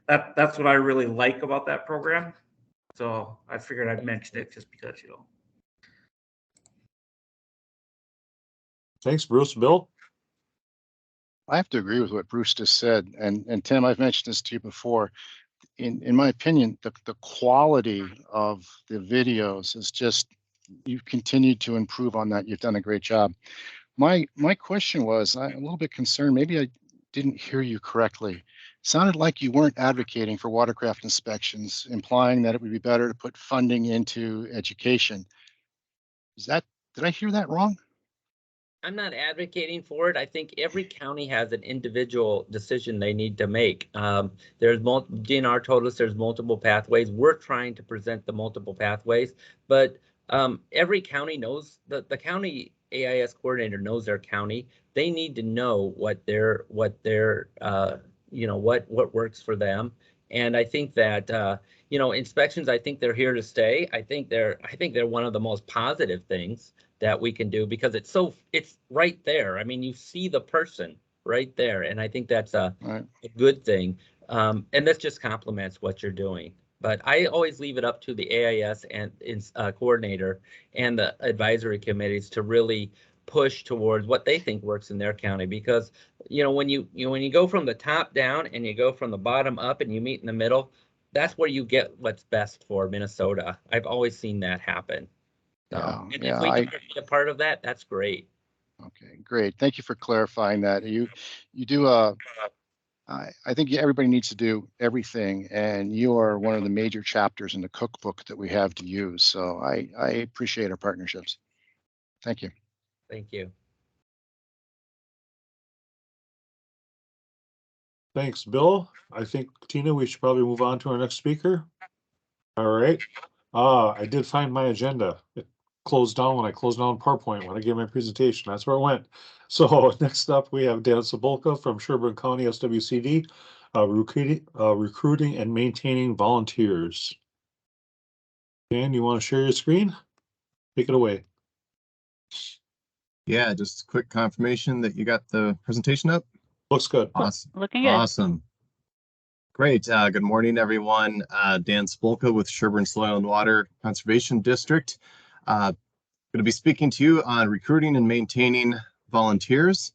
Speaker 8: that's what I really like about that program. So I figured I'd mention it just because,
Speaker 1: Thanks, Bruce. Bill?
Speaker 3: I have to agree with what Bruce just said. And Tim, I've mentioned this to you before. In my opinion, the quality of the videos is just, you've continued to improve on that. You've done a great job. My question was, I'm a little bit concerned, maybe I didn't hear you correctly. It sounded like you weren't advocating for watercraft inspections, implying that it would be better to put funding into education. Did I hear that wrong?
Speaker 6: I'm not advocating for it. I think every county has an individual decision they need to make. DNR told us there's multiple pathways. We're trying to present the multiple pathways, but every county knows, the county AIS coordinator knows their county. They need to know what works for them. And I think that inspections, I think they're here to stay. I think they're one of the most positive things that we can do, because it's right there. I mean, you see the person right there, and I think that's a good thing. And this just complements what you're doing. But I always leave it up to the AIS and coordinator and the advisory committees to really push towards what they think works in their county, because when you go from the top down and you go from the bottom up and you meet in the middle, that's where you get what's best for Minnesota. I've always seen that happen. So,
Speaker 3: Yeah,
Speaker 6: and
Speaker 3: yeah,
Speaker 6: if we can be a part of that, that's great.
Speaker 3: Okay, great. Thank you for clarifying that. You do I think everybody needs to do everything, and you are one of the major chapters in the cookbook that we have to use. So I appreciate our partnerships. Thank you.
Speaker 6: Thank you.
Speaker 1: Thanks, Bill. I think, Tina, we should probably move on to our next speaker. All right. I did find my agenda. It closed down when I closed down PowerPoint when I gave my presentation. That's where it went. So next up, we have Dan Sabolka from Sherburne County SWCD, recruiting and maintaining volunteers. Dan, you want to share your screen? Take it away.
Speaker 9: Yeah, just quick confirmation that you got the presentation up.
Speaker 1: Looks good.
Speaker 9: Awesome.
Speaker 5: Looking good.
Speaker 9: Awesome. Great. Good morning, everyone. Dan Spolka with Sherburne Soil and Water Conservation District. Going to be speaking to you on recruiting and maintaining volunteers.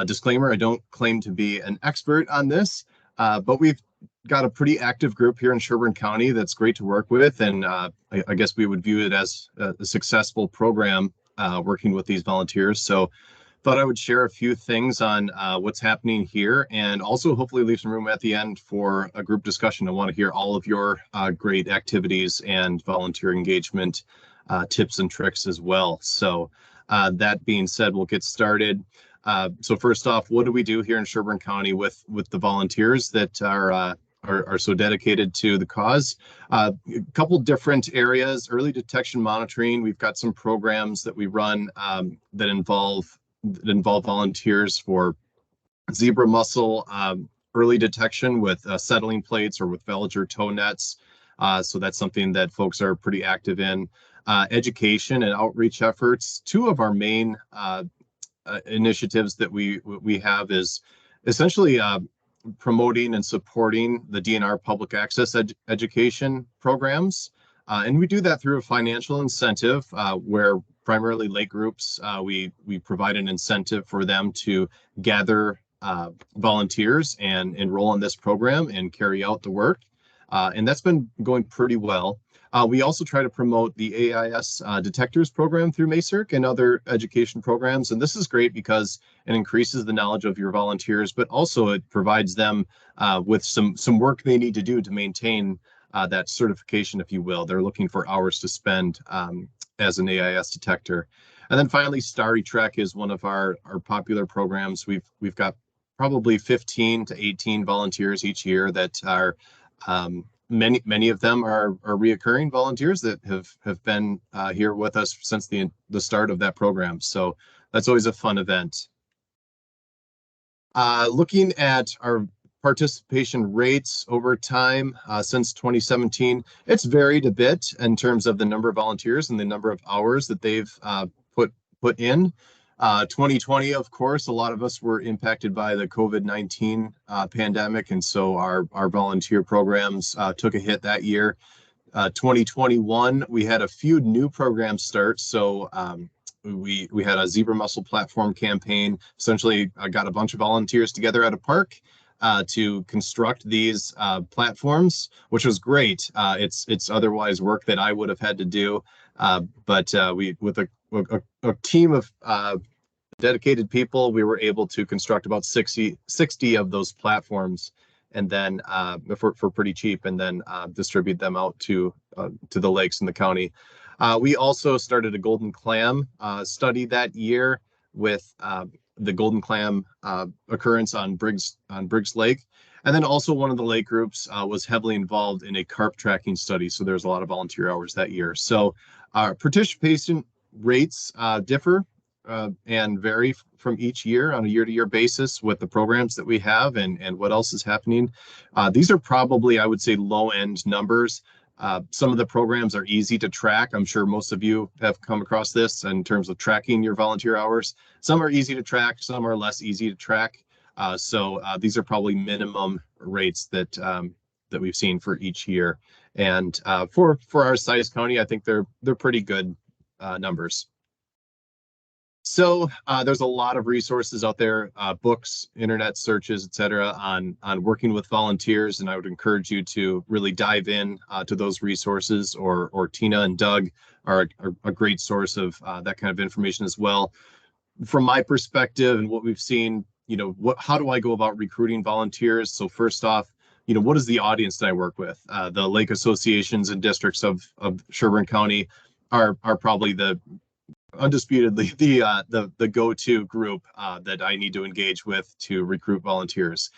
Speaker 9: Disclaimer, I don't claim to be an expert on this, but we've got a pretty active group here in Sherburne County that's great to work with, and I guess we would view it as a successful program working with these volunteers. So thought I would share a few things on what's happening here, and also hopefully leave some room at the end for a group discussion. I want to hear all of your great activities and volunteer engagement tips and tricks as well. So that being said, we'll get started. So first off, what do we do here in Sherburne County with the volunteers that are so dedicated to the cause? A couple different areas. Early detection monitoring. We've got some programs that we run that involve volunteers for zebra mussel early detection with settling plates or with Veloger tow nets. So that's something that folks are pretty active in. Education and outreach efforts. Two of our main initiatives that we have is essentially promoting and supporting the DNR public access education programs. And we do that through a financial incentive where primarily lake groups, we provide an incentive for them to gather volunteers and enroll in this program and carry out the work. And that's been going pretty well. We also try to promote the AIS detectors program through MACERC and other education programs. And this is great because it increases the knowledge of your volunteers, but also it provides them with some work they need to do to maintain that certification, if you will. They're looking for hours to spend as an AIS detector. And then finally, Starry Trek is one of our popular programs. We've got probably 15 to 18 volunteers each year that are many of them are reoccurring volunteers that have been here with us since the start of that program. So that's always a fun event. Looking at our participation rates over time since 2017, it's varied a bit in terms of the number of volunteers and the number of hours that they've put in. 2020, of course, a lot of us were impacted by the COVID-19 pandemic, and so our volunteer programs took a hit that year. 2021, we had a few new programs start. So we had a zebra mussel platform campaign. Essentially, I got a bunch of volunteers together at a park to construct these platforms, which was great. It's otherwise work that I would have had to do, but we with a team of dedicated people, we were able to construct about 60 of those platforms, and then for pretty cheap, and then distribute them out to the lakes in the county. We also started a golden clam study that year with the golden clam occurrence on Briggs Lake. And then also one of the lake groups was heavily involved in a carp tracking study. So there's a lot of volunteer hours that year. So our participation rates differ and vary from each year on a year-to-year basis with the programs that we have and what else is happening. These are probably, I would say, low-end numbers. Some of the programs are easy to track. I'm sure most of you have come across this in terms of tracking your volunteer hours. Some are easy to track, some are less easy to track. So these are probably minimum rates that we've seen for each year. And for our size county, I think they're pretty good numbers. So there's a lot of resources out there, books, internet searches, etc., on working with volunteers, and I would encourage you to really dive in to those resources. Or Tina and Doug are a great source of that kind of information as well. From my perspective and what we've seen, how do I go about recruiting volunteers? So first off, what is the audience that I work with? The lake associations and districts of Sherburne County are probably undisputedly the go-to group that I need to engage with to recruit volunteers.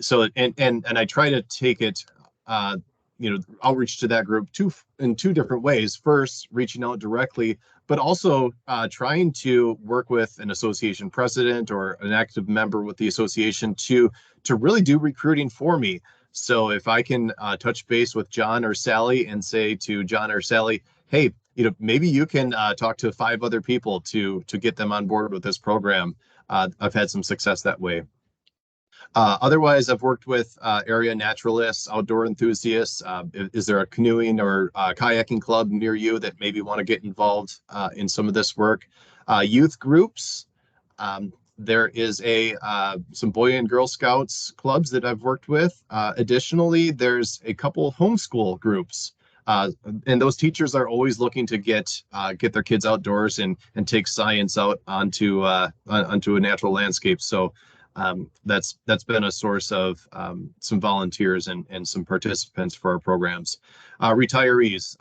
Speaker 9: So I try to take it, outreach to that group in two different ways. First, reaching out directly, but also trying to work with an association president or an active member with the association to really do recruiting for me. So if I can touch base with John or Sally and say to John or Sally, hey, maybe you can talk to 5 other people to get them on board with this program. I've had some success that way. Otherwise, I've worked with area naturalists, outdoor enthusiasts. Is there a canoeing or kayaking club near you that maybe want to get involved in some of this work? Youth groups. There is some Boy and Girl Scouts clubs that I've worked with. Additionally, there's a couple homeschool groups. And those teachers are always looking to get their kids outdoors and take science out onto a natural landscape. So that's been a source of some volunteers and some participants for our programs. Retirees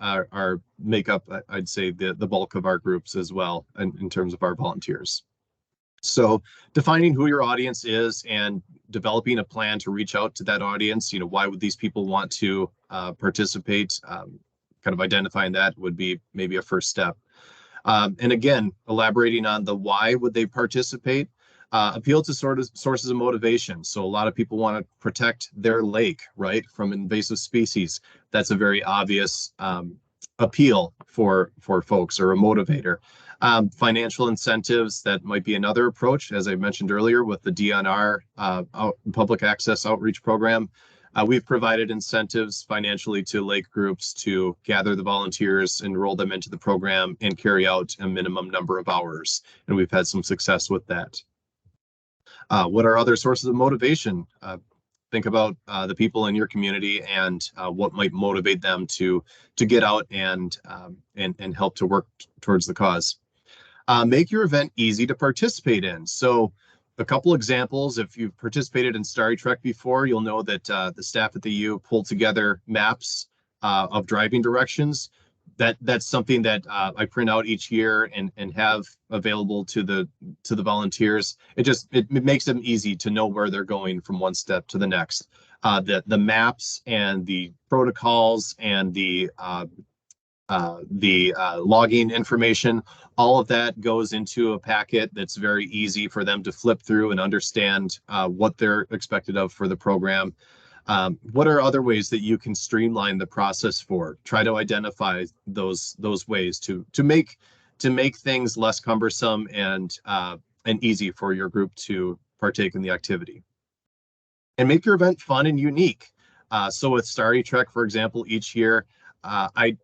Speaker 9: make up, I'd say, the bulk of our groups as well in terms of our volunteers. So defining who your audience is and developing a plan to reach out to that audience, why would these people want to participate? Kind of identifying that would be maybe a first step. And again, elaborating on the why would they participate? Appeal to sources of motivation. So a lot of people want to protect their lake, right, from invasive species. That's a very obvious appeal for folks, or a motivator. Financial incentives, that might be another approach, as I mentioned earlier with the DNR public access outreach program. We've provided incentives financially to lake groups to gather the volunteers, enroll them into the program, and carry out a minimum number of hours. And we've had some success with that. What are other sources of motivation? Think about the people in your community and what might motivate them to get out and help to work towards the cause. Make your event easy to participate in. So a couple examples: if you've participated in Starry Trek before, you'll know that the staff at the U pulled together maps of driving directions. That's something that I print out each year and have available to the volunteers. It makes them easy to know where they're going from one step to the next. The maps and the protocols and the logging information, all of that goes into a packet that's very easy for them to flip through and understand what they're expected of for the program. What are other ways that you can streamline the process for? Try to identify those ways to make things less cumbersome and easy for your group to partake in the activity. And make your event fun and unique. So with Starry Trek, for example, each year, I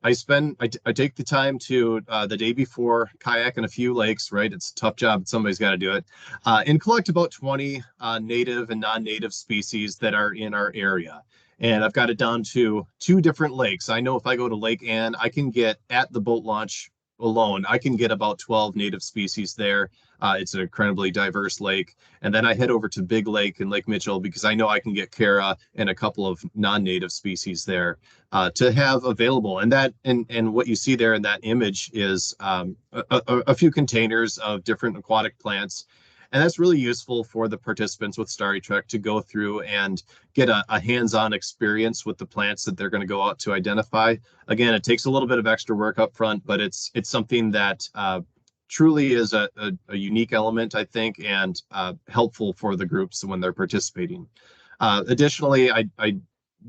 Speaker 9: take the time to the day before kayak in a few lakes, right? It's a tough job, somebody's got to do it, and collect about 20 native and non-native species that are in our area. And I've got it down to 2 different lakes. I know if I go to Lake Ann, I can get, at the boat launch alone, I can get about 12 native species there. It's an incredibly diverse lake. And then I head over to Big Lake and Lake Mitchell because I know I can get Cara and a couple of non-native species there to have available. And what you see there in that image is a few containers of different aquatic plants. And that's really useful for the participants with Starry Trek to go through and get a hands-on experience with the plants that they're going to go out to identify. Again, it takes a little bit of extra work up front, but it's something that truly is a unique element, I think, and helpful for the groups when they're participating. Additionally, I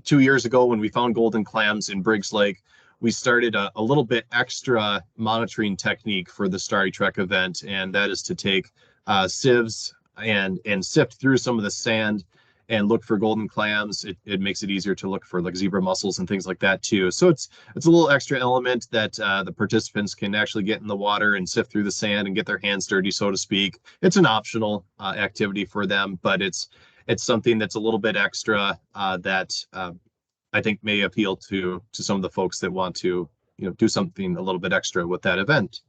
Speaker 9: 2 years ago, when we found golden clams in Briggs Lake, we started a little bit extra monitoring technique for the Starry Trek event, and that is to take sieves and sift through some of the sand and look for golden clams. It makes it easier to look for like zebra mussels and things like that too. So it's a little extra element that the participants can actually get in the water and sift through the sand and get their hands dirty, so to speak. It's an optional activity for them, but it's something that's a little bit extra that I think may appeal to some of the folks that want to do something a little bit extra with that event.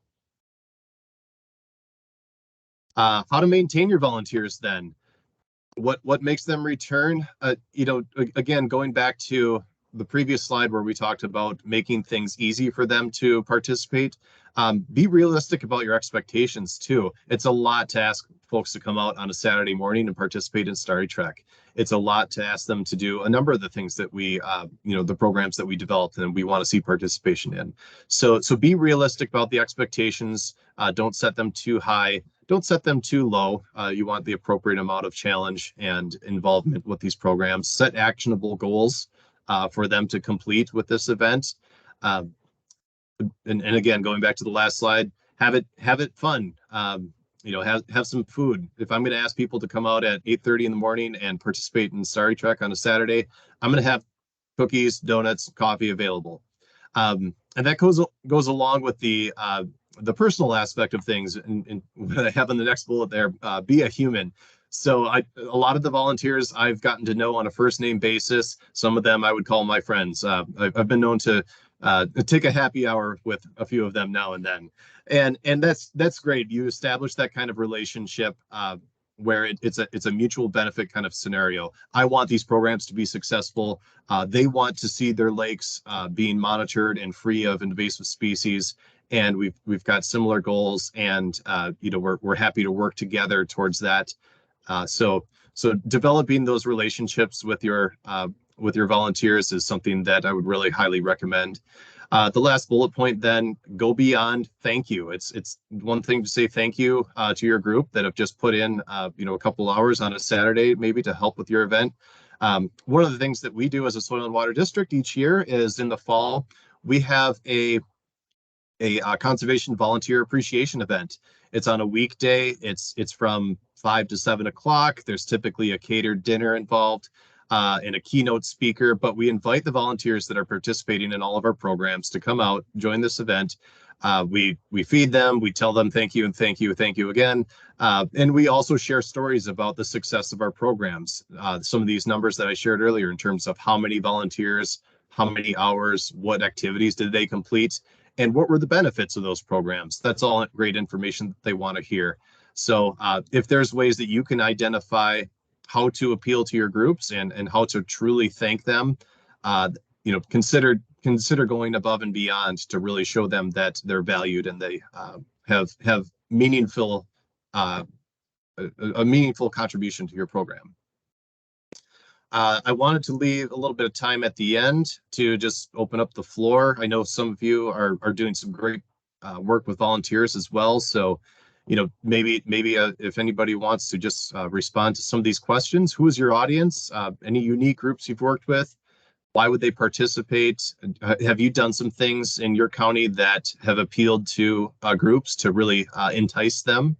Speaker 9: How to maintain your volunteers then? What makes them return? Again, going back to the previous slide where we talked about making things easy for them to participate, be realistic about your expectations too. It's a lot to ask folks to come out on a Saturday morning and participate in Starry Trek. It's a lot to ask them to do a number of the things that we, the programs that we developed and we want to see participation in. So be realistic about the expectations. Don't set them too high. Don't set them too low. You want the appropriate amount of challenge and involvement with these programs. Set actionable goals for them to complete with this event. And again, going back to the last slide, have it fun. Have some food. If I'm going to ask people to come out at 8:30 in the morning and participate in Starry Trek on a Saturday, I'm going to have cookies, donuts, coffee available. And that goes along with the personal aspect of things. And what I have on the next bullet there, be a human. So a lot of the volunteers I've gotten to know on a first name basis. Some of them I would call my friends. I've been known to take a happy hour with a few of them now and then. And that's great. You establish that kind of relationship where it's a mutual benefit kind of scenario. I want these programs to be successful. They want to see their lakes being monitored and free of invasive species. And we've got similar goals, and we're happy to work together towards that. So developing those relationships with your volunteers is something that I would really highly recommend. The last bullet point, then, go beyond thank you. It's one thing to say thank you to your group that have just put in a couple hours on a Saturday maybe to help with your event. One of the things that we do as a Soil and Water District each year is in the fall we have a conservation volunteer appreciation event. It's on a weekday. It's from 5 to 7 o'clock. There's typically a catered dinner involved and a keynote speaker, but we invite the volunteers that are participating in all of our programs to come out, join this event. We feed them, we tell them thank you and thank you again. And we also share stories about the success of our programs. Some of these numbers that I shared earlier in terms of how many volunteers, how many hours, what activities did they complete, and what were the benefits of those programs. That's all great information that they want to hear. So if there's ways that you can identify how to appeal to your groups and how to truly thank them, consider going above and beyond to really show them that they're valued and they have meaningful a meaningful contribution to your program. I wanted to leave a little bit of time at the end to just open up the floor. I know some of you are doing some great work with volunteers as well. So, maybe if anybody wants to just respond to some of these questions. Who is your audience? Any unique groups you've worked with? Why would they participate? Have you done some things in your county that have appealed to groups to really entice them?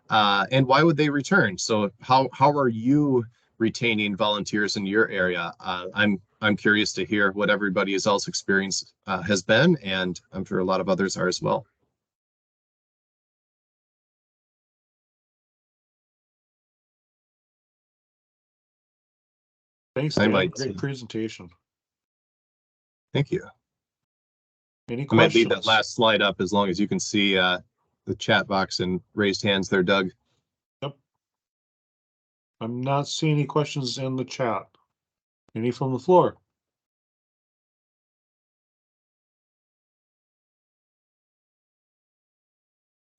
Speaker 9: And why would they return? So how are you retaining volunteers in your area? I'm curious to hear what everybody else's experience has been, and I'm sure a lot of others are as well.
Speaker 1: Thanks, Dan. Great presentation.
Speaker 9: Thank you.
Speaker 1: Any
Speaker 9: I
Speaker 1: questions?
Speaker 9: might leave that last slide up as long as you can see the chat box and raised hands there, Doug.
Speaker 1: Yep. I'm not seeing any questions in the chat. Any from the floor?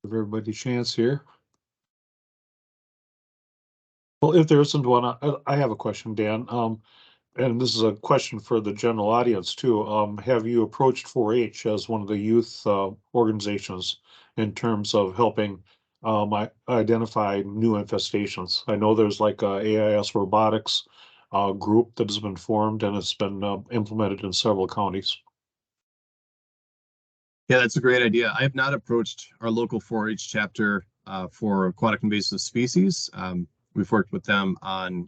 Speaker 1: Give everybody a chance here. Well, if there isn't one, I have a question, Dan. And this is a question for the general audience too. Have you approached 4-H as one of the youth organizations in terms of helping identify new infestations? I know there's like a AIS robotics group that has been formed and it's been implemented in several counties.
Speaker 9: Yeah, that's a great idea. I have not approached our local 4-H chapter for aquatic invasive species. We've worked with them on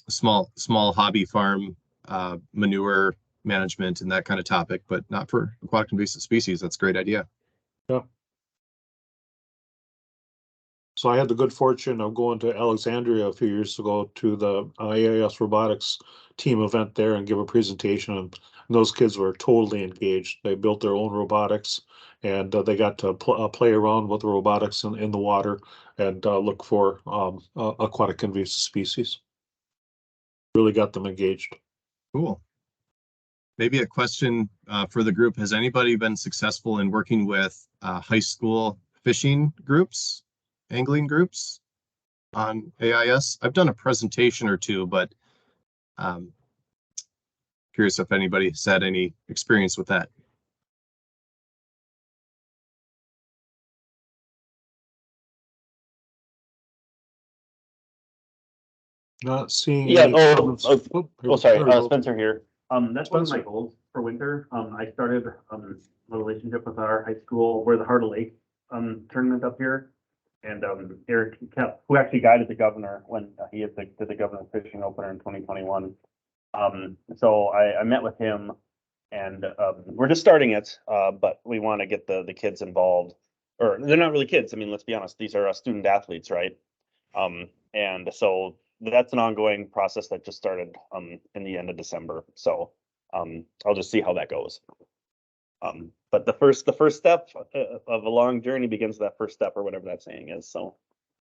Speaker 9: small hobby farm, manure management and that kind of topic, but not for aquatic invasive species. That's a great idea.
Speaker 1: Yeah. So I had the good fortune of going to Alexandria a few years ago to the AIS robotics team event there and give a presentation. And those kids were totally engaged. They built their own robotics, and they got to play around with the robotics in the water and look for aquatic invasive species. Really got them engaged.
Speaker 9: Cool. Maybe a question for the group. Has anybody been successful in working with high school fishing groups, angling groups on AIS? I've done a presentation or two, but curious if anybody's had any experience with that.
Speaker 1: Not seeing
Speaker 10: Yeah,
Speaker 1: any comments.
Speaker 10: sorry, Spencer here. That's one of my goals for winter. I started a relationship with our high school. We're the Heart of Lake tournament up here. And Eric Kemp, who actually guided the governor when he did the governor's fishing opener in 2021. So I met with him, and we're just starting it, but we want to get the kids involved. Or they're not really kids. I mean, let's be honest, these are student athletes, right? And so that's an ongoing process that just started in the end of December. So I'll just see how that goes. But the first step of a long journey begins with that first step, or whatever that saying is. So,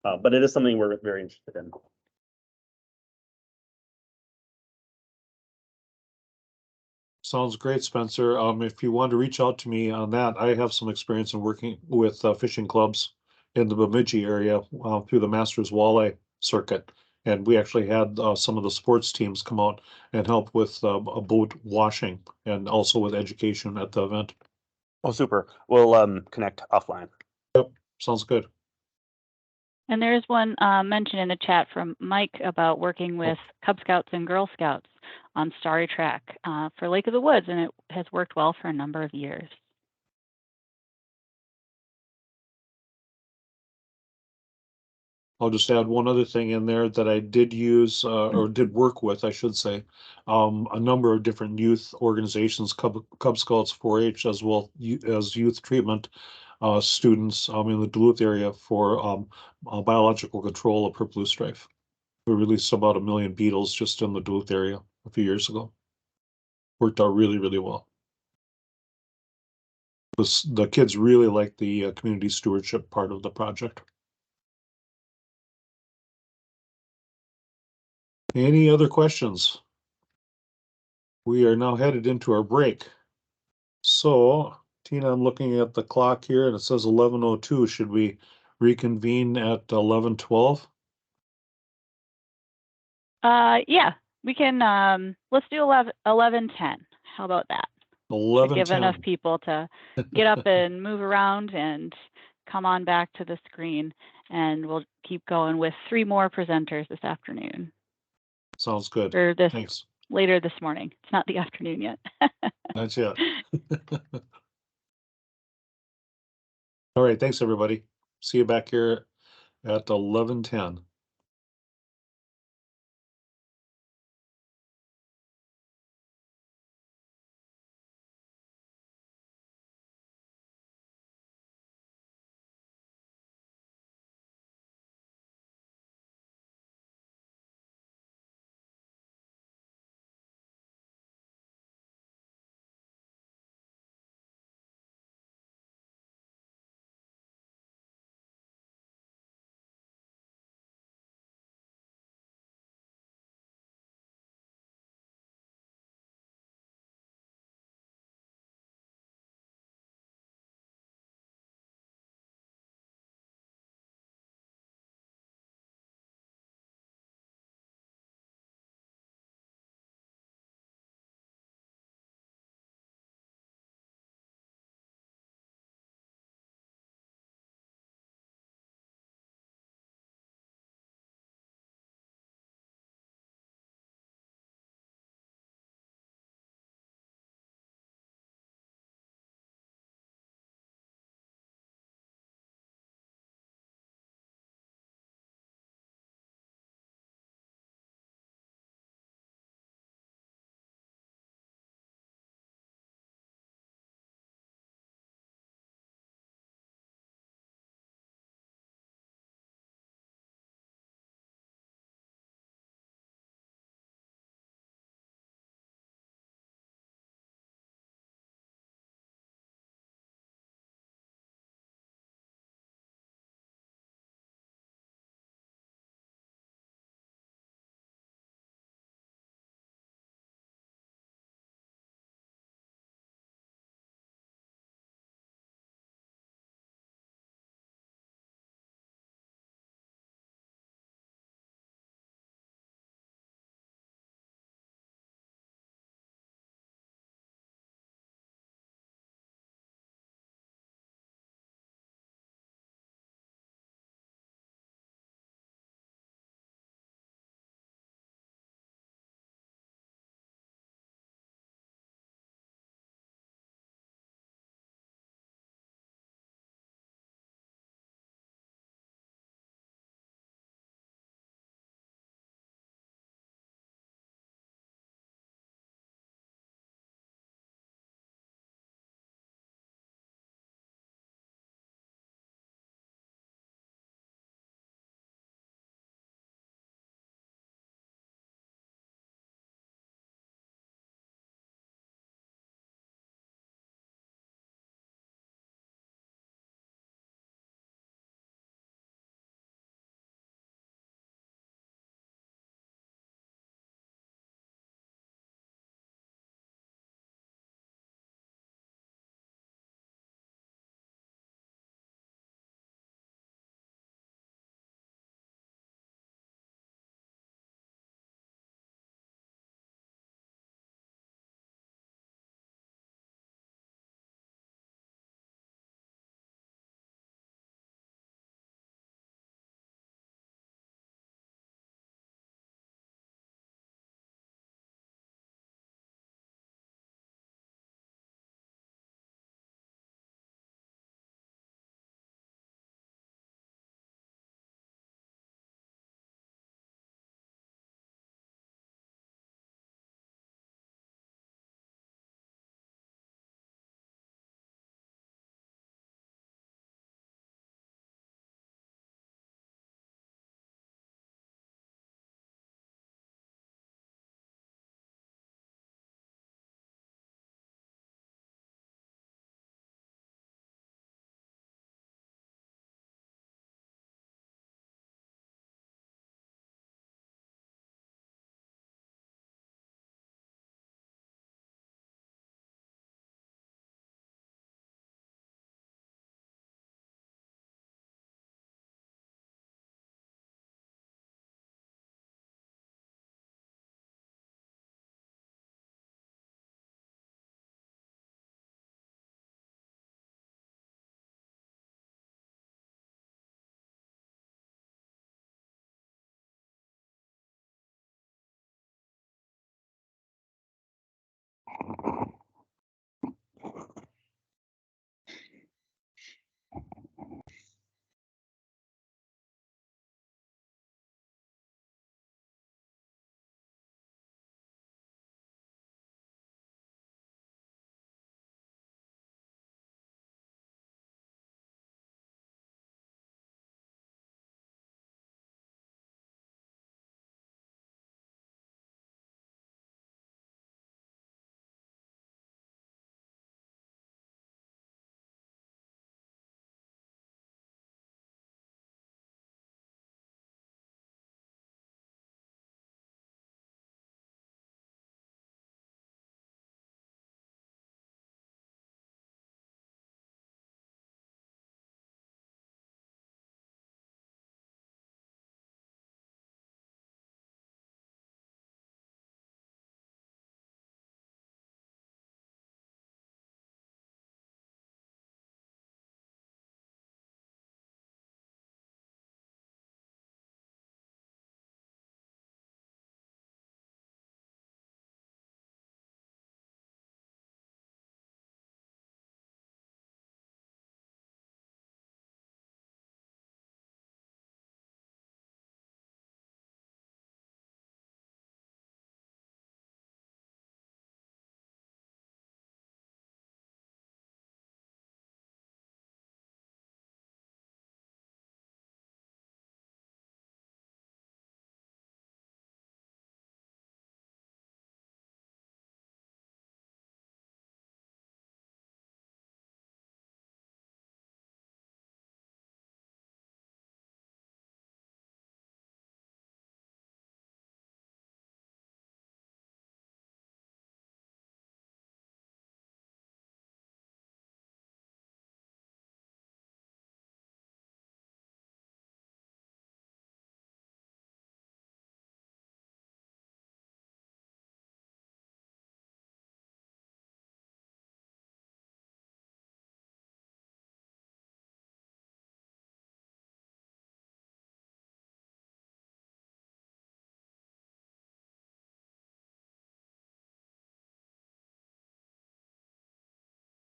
Speaker 10: but it is something we're very interested in.
Speaker 1: Sounds great, Spencer. If you want to reach out to me on that, I have some experience in working with fishing clubs in the Bemidji area through the Masters Walleye circuit. And we actually had some of the sports teams come out and help with a boat washing and also with education at the event.
Speaker 10: Oh, super. We'll connect offline.
Speaker 1: Sounds good.
Speaker 5: And there's one mention in the chat from Mike about working with Cub Scouts and Girl Scouts on Starry Track for Lake of the Woods, and it has worked well for a number of years.
Speaker 1: I'll just add one other thing in there that I did use or did work with, I should say, a number of different youth organizations, Cub Scouts 4-H, as well as youth treatment students in the Duluth area for biological control of purple strife. We released about 1 million beetles just in the Duluth area a few years ago. Worked out really, really well. The kids really liked the community stewardship part of the project. Any other questions? We are now headed into our break. So, Tina, I'm looking at the clock here and it says 11:02. Should we reconvene at 11:12?
Speaker 5: Yeah, we can, let's do 11:10. How about that? To
Speaker 1: 11:10.
Speaker 5: give enough people to get up and move around and come on back to the screen, and we'll keep going with 3 more presenters this afternoon.
Speaker 1: Sounds good.
Speaker 5: Or
Speaker 1: Thanks.
Speaker 5: later this morning. It's not the afternoon yet.
Speaker 1: That's it. All right. Thanks, everybody. See you back here at 11:10.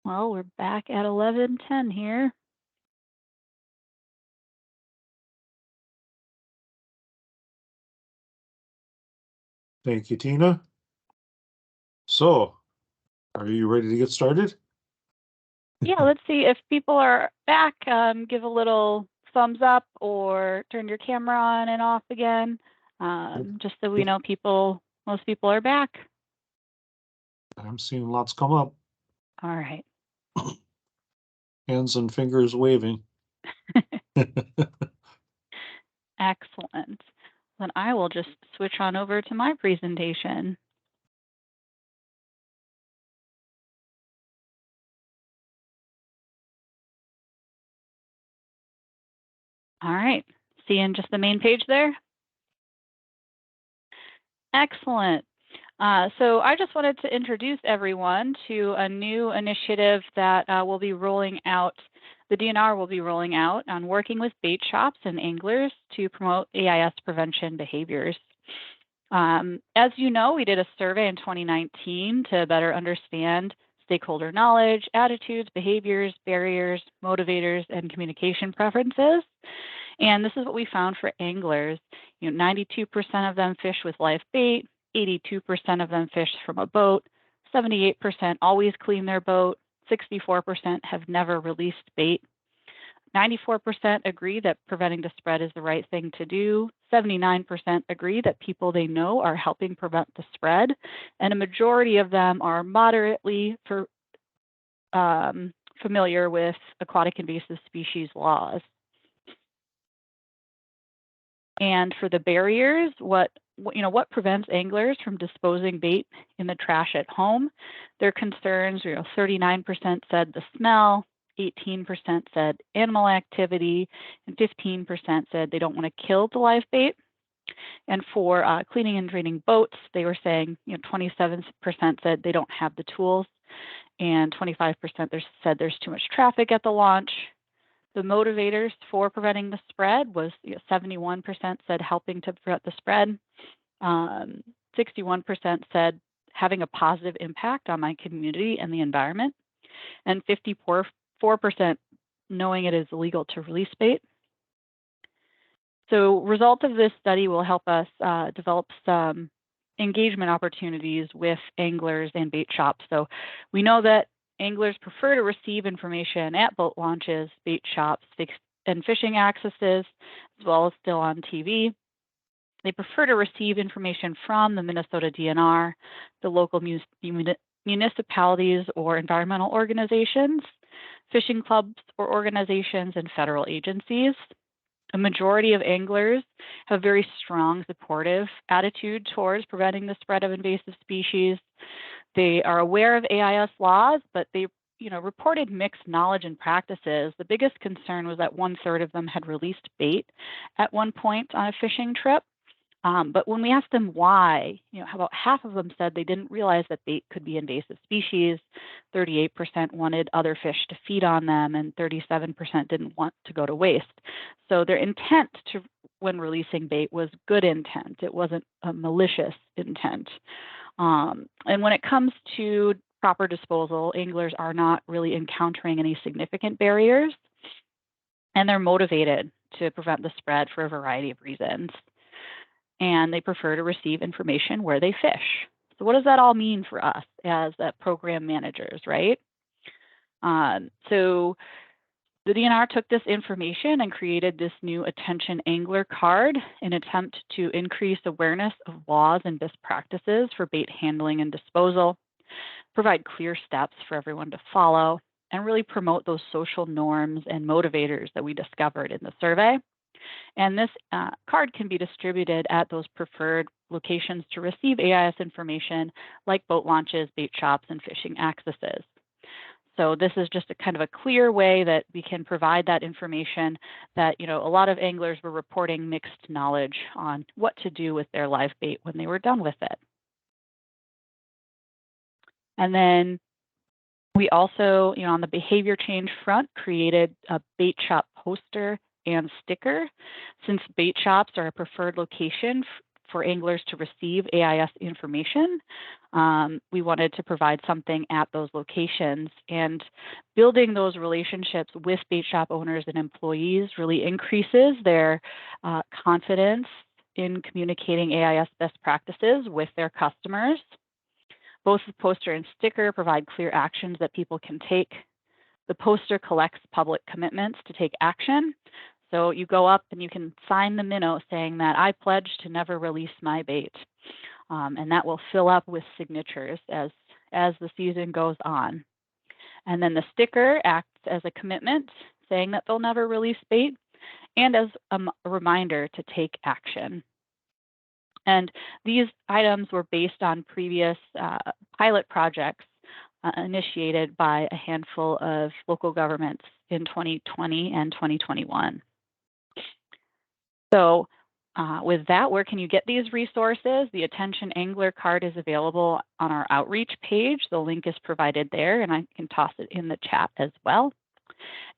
Speaker 5: Well, we're back at 11:10 here.
Speaker 1: Thank you, Tina. So, are you ready to get started?
Speaker 5: Yeah, let's see if people are back. Give a little thumbs up or turn your camera on and off again, just so we know most people are back.
Speaker 1: I'm seeing lots come up.
Speaker 5: All right.
Speaker 1: Hands and fingers waving.
Speaker 5: Excellent. Then I will just switch on over to my presentation. All right. Seeing just the main page there? Excellent. So I just wanted to introduce everyone to a new initiative that will be rolling out, the DNR will be rolling out on working with bait shops and anglers to promote AIS prevention behaviors. As you know, we did a survey in 2019 to better understand stakeholder knowledge, attitudes, behaviors, barriers, motivators, and communication preferences. And this is what we found for anglers. 92% of them fish with live bait, 82% of them fish from a boat, 78% always clean their boat, 64% have never released bait, 94% agree that preventing the spread is the right thing to do, 79% agree that people they know are helping prevent the spread, and a majority of them are moderately familiar with aquatic invasive species laws. And for the barriers, what prevents anglers from disposing bait in the trash at home? Their concerns, 39% said the smell, 18% said animal activity, and 15% said they don't want to kill the live bait. And for cleaning and draining boats, they were saying, 27% said they don't have the tools, and 25% said there's too much traffic at the launch. The motivators for preventing the spread was 71% said helping to prevent the spread. 61% said having a positive impact on my community and the environment. And 54% knowing it is illegal to release bait. So results of this study will help us develop some engagement opportunities with anglers and bait shops. So we know that anglers prefer to receive information at boat launches, bait shops, and fishing accesses, as well as still on TV. They prefer to receive information from the Minnesota DNR, the local municipalities or environmental organizations, fishing clubs or organizations, and federal agencies. A majority of anglers have a very strong supportive attitude towards preventing the spread of invasive species. They are aware of AIS laws, but they reported mixed knowledge and practices. The biggest concern was that 1/3 of them had released bait at one point on a fishing trip. But when we asked them why, about half of them said they didn't realize that bait could be invasive species. 38% wanted other fish to feed on them, and 37% didn't want to go to waste. So their intent when releasing bait was good intent. It wasn't a malicious intent. And when it comes to proper disposal, anglers are not really encountering any significant barriers, and they're motivated to prevent the spread for a variety of reasons. And they prefer to receive information where they fish. So what does that all mean for us as program managers, right? So the DNR took this information and created this new Attention Angler card in an attempt to increase awareness of laws and best practices for bait handling and disposal, provide clear steps for everyone to follow, and really promote those social norms and motivators that we discovered in the survey. And this card can be distributed at those preferred locations to receive AIS information like boat launches, bait shops, and fishing accesses. So this is just a kind of a clear way that we can provide that information that, a lot of anglers were reporting mixed knowledge on what to do with their live bait when they were done with it. And then we also, on the behavior change front, created a bait shop poster and sticker. Since bait shops are a preferred location for anglers to receive AIS information, we wanted to provide something at those locations, and building those relationships with bait shop owners and employees really increases their confidence in communicating AIS best practices with their customers. Both the poster and sticker provide clear actions that people can take. The poster collects public commitments to take action. So you go up and you can sign the minnow saying that I pledge to never release my bait. And that will fill up with signatures as the season goes on. And then the sticker acts as a commitment saying that they'll never release bait and as a reminder to take action. And these items were based on previous pilot projects initiated by a handful of local governments in 2020 and 2021. So with that, where can you get these resources? The Attention Angler card is available on our outreach page. The link is provided there, and I can toss it in the chat as well.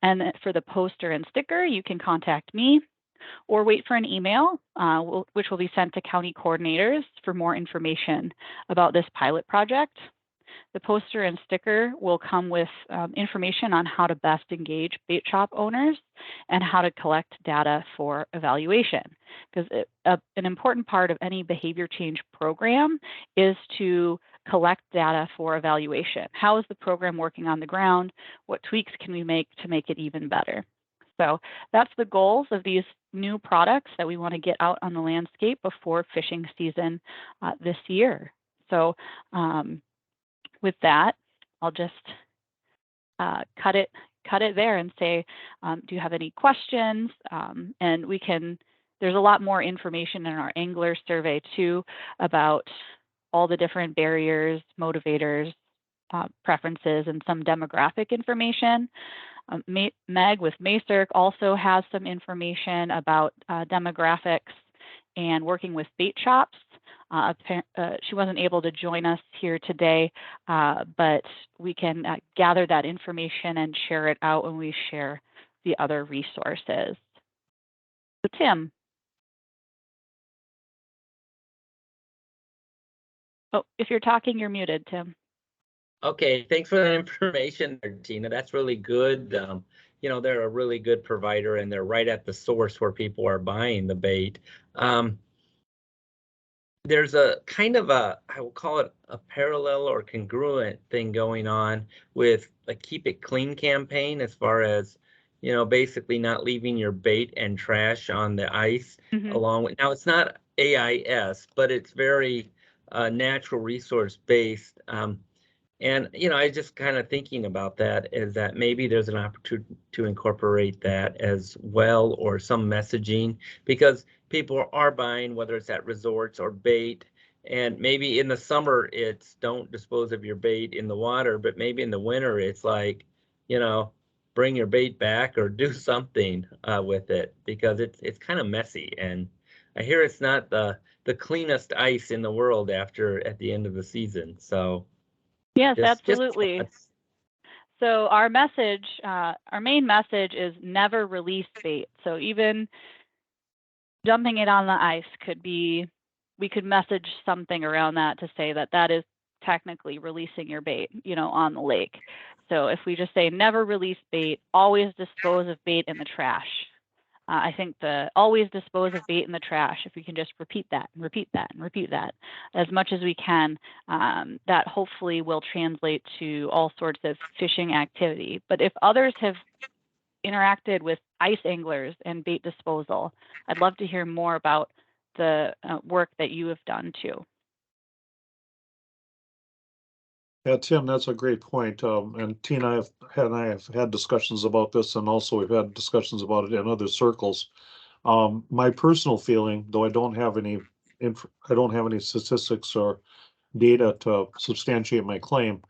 Speaker 5: And for the poster and sticker, you can contact me or wait for an email, which will be sent to county coordinators for more information about this pilot project. The poster and sticker will come with information on how to best engage bait shop owners and how to collect data for evaluation. Because an important part of any behavior change program is to collect data for evaluation. How is the program working on the ground? What tweaks can we make to make it even better? So that's the goals of these new products that we want to get out on the landscape before fishing season this year. So with that, I'll just cut it there and say, do you have any questions? And we can, there's a lot more information in our angler survey too about all the different barriers, motivators, preferences, and some demographic information. Meg with MACERC also has some information about demographics and working with bait shops. She wasn't able to join us here today, but we can gather that information and share it out when we share the other resources. So Tim. Oh, if you're talking, you're muted, Tim.
Speaker 6: Okay, thanks for that information, Tina. That's really good. You know, they're a really good provider, and they're right at the source where people are buying the bait. There's a kind of a, I will call it a parallel or congruent thing going on with a Keep It Clean campaign, as far as, you know, basically not leaving your bait and trash on the ice. Along with, now it's not AIS, but it's very natural resource based. And, you know, I just kind of thinking about that is that maybe there's an opportunity to incorporate that as well, or some messaging, because people are buying, whether it's at resorts or bait. And maybe in the summer, it's don't dispose of your bait in the water, but maybe in the winter, it's like, you know, bring your bait back or do something with it, because it's kind of messy. And I hear it's not the cleanest ice in the world at the end of the season. So.
Speaker 5: Yes, absolutely. So our message, our main message is never release bait. So even dumping it on the ice could be, we could message something around that to say that that is technically releasing your bait, you know, on the lake. So if we just say never release bait, always dispose of bait in the trash. I think the always dispose of bait in the trash, if we can just repeat that and repeat that and repeat that as much as we can, that hopefully will translate to all sorts of fishing activity. But if others have interacted with ice anglers and bait disposal, I'd love to hear more about the work that you have done too.
Speaker 1: Yeah, Tim, that's a great point. And Tina and I have had discussions about this, and also we've had discussions about it in other circles. My personal feeling, though I don't have any statistics or data to substantiate my claim.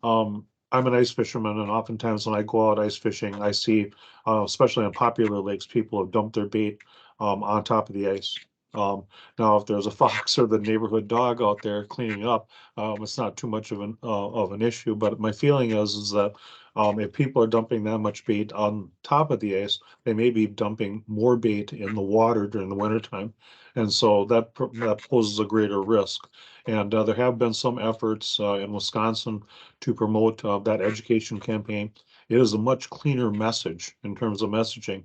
Speaker 1: I'm an ice fisherman, and oftentimes when I go out ice fishing, I see, especially on popular lakes, people have dumped their bait on top of the ice. Now, if there's a fox or the neighborhood dog out there cleaning up, it's not too much of an issue. But my feeling is that If people are dumping that much bait on top of the ice, they may be dumping more bait in the water during the wintertime. And so that poses a greater risk. And there have been some efforts in Wisconsin to promote that education campaign. It is a much cleaner message in terms of messaging.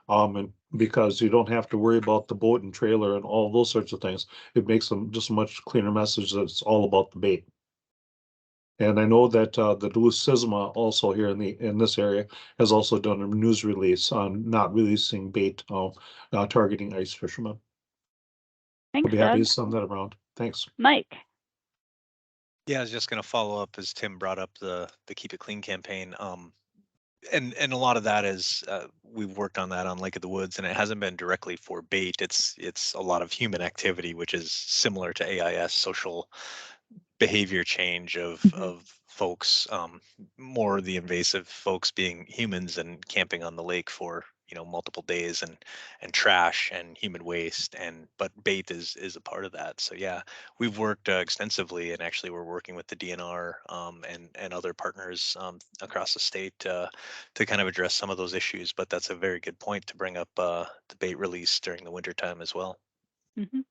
Speaker 1: And because you don't have to worry about the boat and trailer and all those sorts of things, it makes them just a much cleaner message that it's all about the bait. And I know that the Duluth SISMA also here in this area has also done a news release on not releasing bait targeting ice fishermen. I'll
Speaker 5: Thanks,
Speaker 1: be happy
Speaker 5: Doug.
Speaker 1: to send that around. Thanks.
Speaker 5: Mike.
Speaker 11: Yeah, I was just going to follow up as Tim brought up the Keep It Clean campaign. And a lot of that is we've worked on that on Lake of the Woods, and it hasn't been directly for bait. It's a lot of human activity, which is similar to AIS, social behavior change of folks, more the invasive folks being humans and camping on the lake for multiple days and trash and human waste, but bait is a part of that. So yeah, we've worked extensively, and actually we're working with the DNR and other partners across the state to kind of address some of those issues. But that's a very good point to bring up the bait release during the winter time as well.
Speaker 5: Mm-hmm.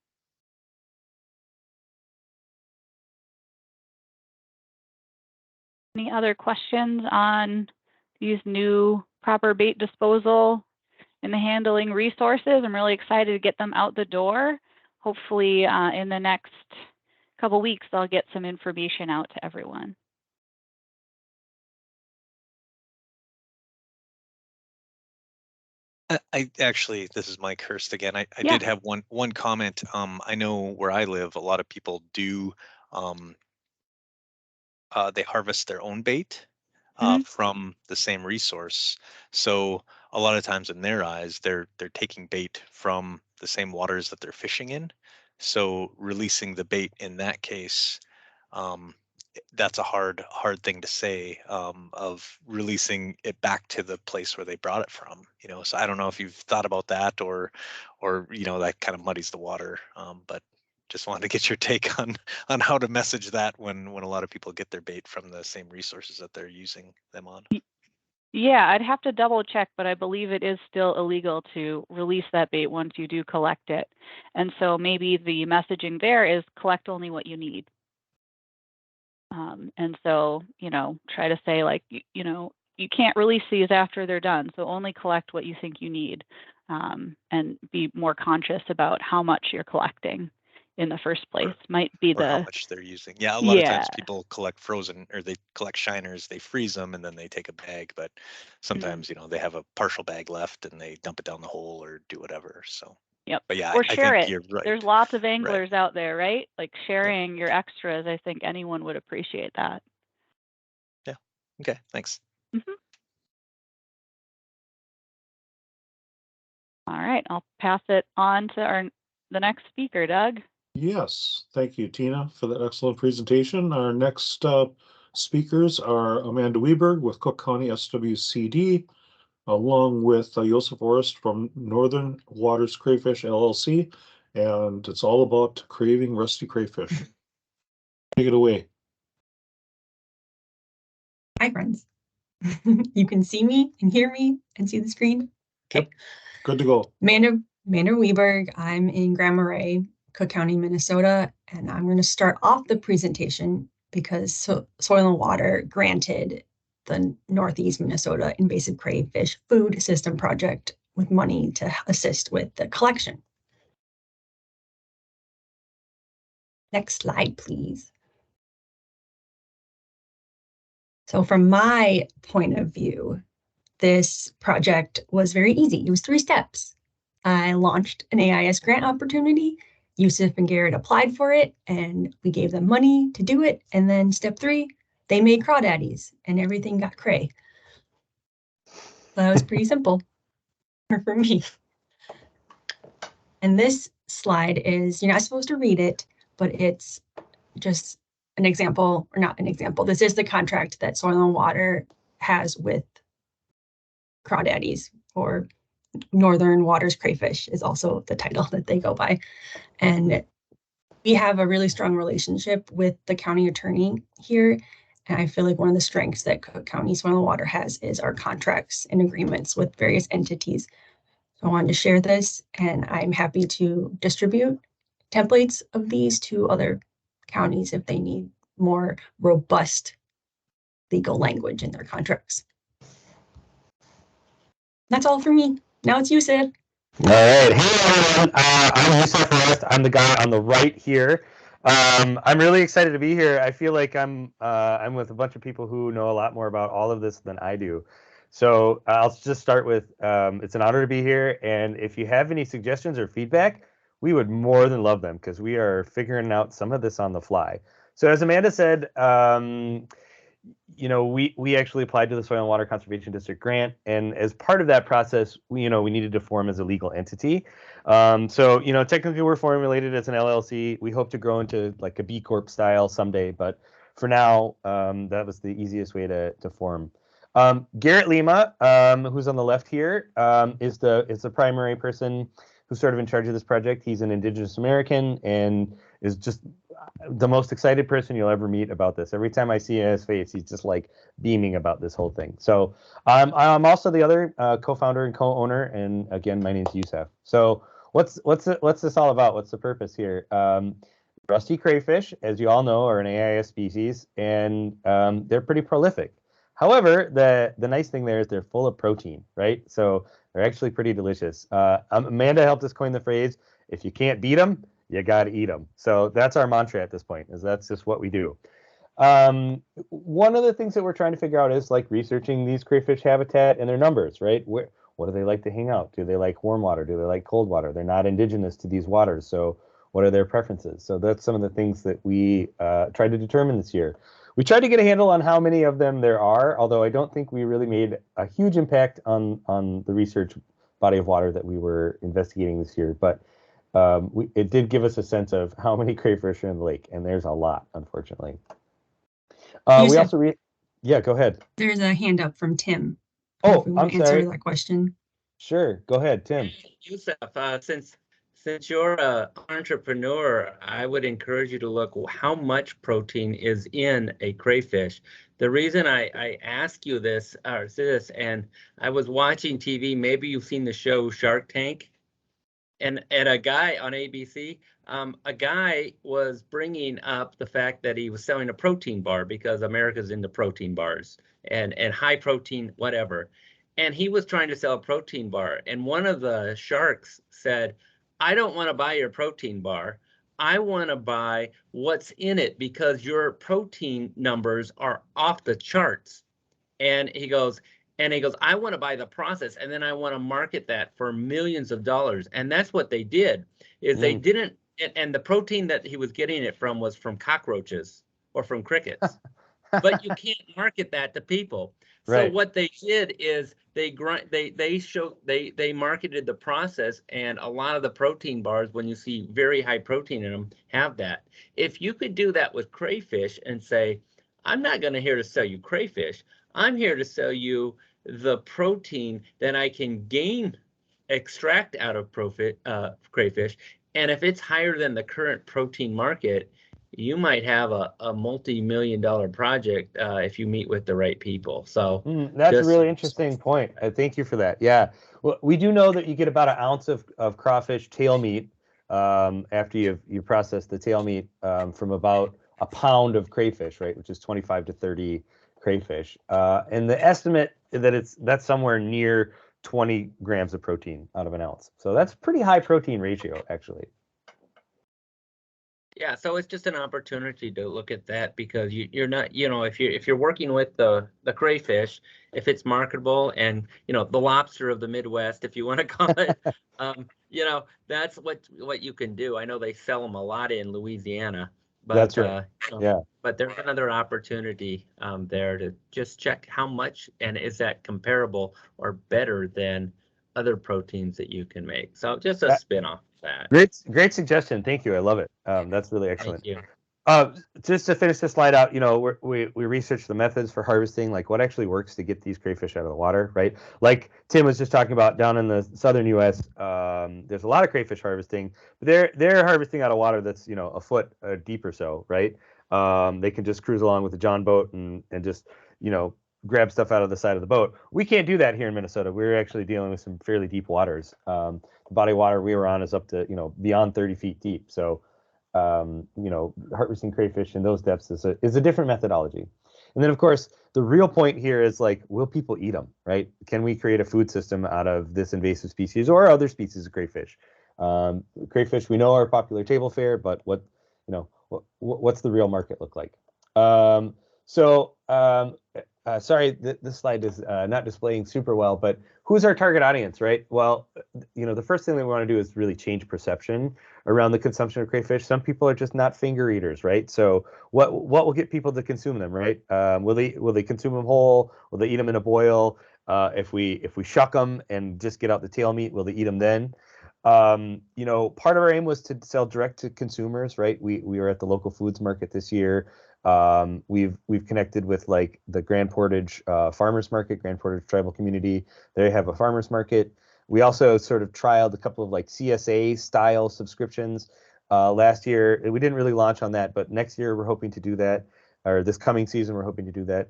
Speaker 5: Any other questions on these new proper bait disposal and the handling resources? I'm really excited to get them out the door. Hopefully in the next couple weeks, I'll get some information out to everyone.
Speaker 11: I actually, this is Mike Hurst again. I
Speaker 5: Yeah.
Speaker 11: did have one comment. I know where I live, a lot of people do they harvest their own bait from the same resource. So a lot of times in their eyes, they're taking bait from the same waters that they're fishing in. So releasing the bait in that case, that's a hard thing to say, of releasing it back to the place where they brought it from. So I don't know if you've thought about that, or that kind of muddies the water. But just wanted to get your take on how to message that when a lot of people get their bait from the same resources that they're using them on.
Speaker 5: Yeah, I'd have to double check, but I believe it is still illegal to release that bait once you do collect it. And so maybe the messaging there is collect only what you need. And so, try to say like, you can't release these after they're done. So only collect what you think you need, and be more conscious about how much you're collecting in the first place. Might be
Speaker 11: or how much they're using. Yeah, a lot of times people collect frozen, or they collect shiners, they freeze them and then they take a bag. But sometimes, they have a partial bag left and they dump it down the hole or do whatever. So.
Speaker 5: Yep.
Speaker 11: But yeah,
Speaker 5: Or
Speaker 11: I
Speaker 5: share
Speaker 11: think
Speaker 5: it.
Speaker 11: you're right.
Speaker 5: There's lots of anglers out there, right? Like sharing your extras. I think anyone would appreciate that.
Speaker 11: Yeah. Okay. Thanks.
Speaker 5: Mm-hmm. All right. I'll pass it on to the next speaker, Doug.
Speaker 1: Yes, thank you, Tina, for that excellent presentation. Our next speakers are Amanda Weberg with Cook County SWCD, along with Joseph Orest from Northern Waters Crayfish LLC, and it's all about craving rusty crayfish. Take it away.
Speaker 12: Hi, friends. You can see me and hear me and see the screen. Okay.
Speaker 1: Yep. Good to go.
Speaker 12: Amanda Weberg. I'm in Grand Marais, Cook County, Minnesota, and I'm going to start off the presentation because Soil and Water granted the Northeast Minnesota Invasive Crayfish Food System Project with money to assist with the collection. Next slide, please. So from my point of view, this project was very easy. It was 3 steps. I launched an AIS grant opportunity. Yusuf and Garrett applied for it, and we gave them money to do it. And then step 3, they made crawdaddies, and everything got cray. That was pretty simple for me. And this slide is, you're not supposed to read it, but it's just an example, or not an example. This is the contract that Soil and Water has with crawdaddies, or Northern Waters Crayfish is also the title that they go by. And we have a really strong relationship with the county attorney here. And I feel like one of the strengths that Cook County Soil and Water has is our contracts and agreements with various entities. So I wanted to share this, and I'm happy to distribute templates of these to other counties if they need more robust legal language in their contracts. That's all for me. Now it's you, Sid.
Speaker 13: All right. Hey, everyone. I'm Yusuf Forrest. I'm the guy on the right here. I'm really excited to be here. I feel like I'm with a bunch of people who know a lot more about all of this than I do. So I'll just start with it's an honor to be here. And if you have any suggestions or feedback, we would more than love them because we are figuring out some of this on the fly. So as Amanda said, we actually applied to the Soil and Water Conservation District grant, and as part of that process, we needed to form as a legal entity. So technically we're formulated as an LLC. We hope to grow into like a B Corp style someday, but for now, that was the easiest way to form. Garrett Lima, who's on the left here, is the primary person who's sort of in charge of this project. He's an Indigenous American and is just the most excited person you'll ever meet about this. Every time I see his face, he's just like beaming about this whole thing. So I'm also the other co-founder and co-owner, and again, my name's Yusuf. So what's this all about? What's the purpose here? Rusty crayfish, as you all know, are an AIS species, and they're pretty prolific. However, the nice thing there is they're full of protein, right? So they're actually pretty delicious. Amanda helped us coin the phrase, if you can't beat them, you got to eat them. So that's our mantra at this point, is that's just what we do. One of the things that we're trying to figure out is like researching these crayfish habitat and their numbers, right? What do they like to hang out? Do they like warm water? Do they like cold water? They're not indigenous to these waters. So what are their preferences? So that's some of the things that we tried to determine this year. We tried to get a handle on how many of them there are, although I don't think we really made a huge impact on the research body of water that we were investigating this year. But it did give us a sense of how many crayfish are in the lake, and there's a lot, unfortunately. We also yeah, go ahead.
Speaker 12: There's a hand up from Tim.
Speaker 13: Oh,
Speaker 12: if we want
Speaker 13: I'm
Speaker 12: to answer
Speaker 13: sorry.
Speaker 12: that question.
Speaker 13: Sure, go ahead, Tim.
Speaker 6: Yusuf, since you're an entrepreneur, I would encourage you to look how much protein is in a crayfish. The reason I ask you this is this, and I was watching TV, maybe you've seen the show Shark Tank, and a guy on ABC, a guy was bringing up the fact that he was selling a protein bar because America's into protein bars and high protein, whatever. And he was trying to sell a protein bar. And one of the sharks said, I don't want to buy your protein bar. I want to buy what's in it because your protein numbers are off the charts. And he goes, I want to buy the process, and then I want to market that for millions of dollars. And that's what they did, is they didn't, and the protein that he was getting it from was from cockroaches or from crickets. But you can't market that to people. So what they did is they marketed the process, and a lot of the protein bars, when you see very high protein in them, have that. If you could do that with crayfish and say, I'm not going to here to sell you crayfish. I'm here to sell you the protein that I can extract out of crayfish. And if it's higher than the current protein market, you might have a multi-million-dollar project if you meet with the right people. So
Speaker 13: that's a really interesting point. Thank you for that. Yeah, well, we do know that you get about an ounce of crawfish tail meat after you process the tail meat from about a pound of crayfish, right, which is 25 to 30 crayfish. And the estimate that's somewhere near 20 grams of protein out of an ounce. So that's pretty high protein ratio, actually.
Speaker 6: Yeah, so it's just an opportunity to look at that because you're not, if you're working with the crayfish, if it's marketable, and the lobster of the Midwest, if you want to call it, that's what you can do. I know they sell them a lot in Louisiana, but
Speaker 13: that's right. Yeah.
Speaker 6: But there's another opportunity there to just check how much, and is that comparable or better than other proteins that you can make. So just a spin-off. That.
Speaker 13: Great suggestion. Thank you. I love it. That's really excellent.
Speaker 6: Thank you.
Speaker 13: Just to finish this slide out, we researched the methods for harvesting, like what actually works to get these crayfish out of the water, right? Like Tim was just talking about down in the southern U.S., there's a lot of crayfish harvesting, but they're harvesting out of water that's a foot deep or so, right? They can just cruise along with the John boat and just, grab stuff out of the side of the boat. We can't do that here in Minnesota. We're actually dealing with some fairly deep waters. The body of water we were on is up to, beyond 30 feet deep. So, harvesting crayfish in those depths is a different methodology. And then, of course, the real point here is like, will people eat them, right? Can we create a food system out of this invasive species or other species of crayfish? Crayfish we know are popular table fare, but what's the real market look like? Sorry, this slide is not displaying super well, but who's our target audience, right? Well, the first thing that we want to do is really change perception around the consumption of crayfish. Some people are just not finger eaters, right? So what will get people to consume them, right? Will they consume them whole? Will they eat them in a boil? If we shuck them and just get out the tail meat, will they eat them then? Part of our aim was to sell direct to consumers, right? We were at the local foods market this year. We've connected with like the Grand Portage farmers market, Grand Portage tribal community. They have a farmers market. We also sort of trialed a couple of like CSA style subscriptions last year. We didn't really launch on that, but next year we're hoping to do that, or this coming season we're hoping to do that.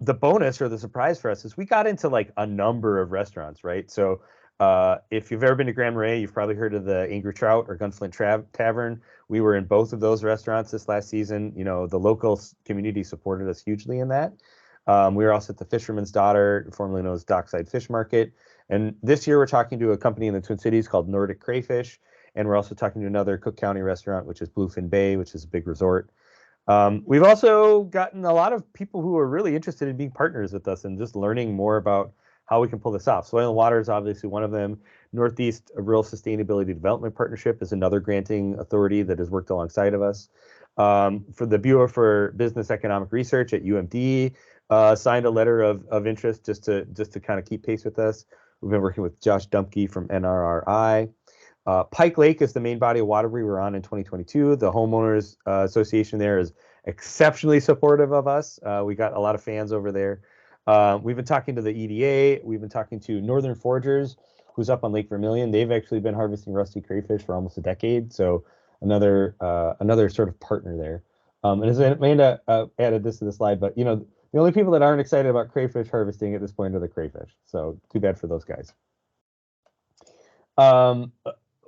Speaker 13: The bonus or the surprise for us is we got into like a number of restaurants, right? So if you've ever been to Grand Marais, you've probably heard of the Angry Trout or Gunflint Tavern. We were in both of those restaurants this last season. The local community supported us hugely in that. We were also at the Fisherman's Daughter, formerly known as Dockside Fish Market. And this year we're talking to a company in the Twin Cities called Nordic Crayfish. And we're also talking to another Cook County restaurant, which is Bluefin Bay, which is a big resort. We've also gotten a lot of people who are really interested in being partners with us and just learning more about how we can pull this off. Soil and Water is obviously one of them. Northeast Rural Sustainability Development Partnership is another granting authority that has worked alongside of us. For the Bureau for Business Economic Research at UMD, signed a letter of interest just to kind of keep pace with us. We've been working with Josh Dumpke from NRRI. Pike Lake is the main body of water we were on in 2022. The homeowners association there is exceptionally supportive of us. We got a lot of fans over there. We've been talking to the EDA. We've been talking to Northern Foragers, who's up on Lake Vermilion. They've actually been harvesting rusty crayfish for almost a decade. So another sort of partner there. And as Amanda added this to the slide, but the only people that aren't excited about crayfish harvesting at this point are the crayfish. So too bad for those guys.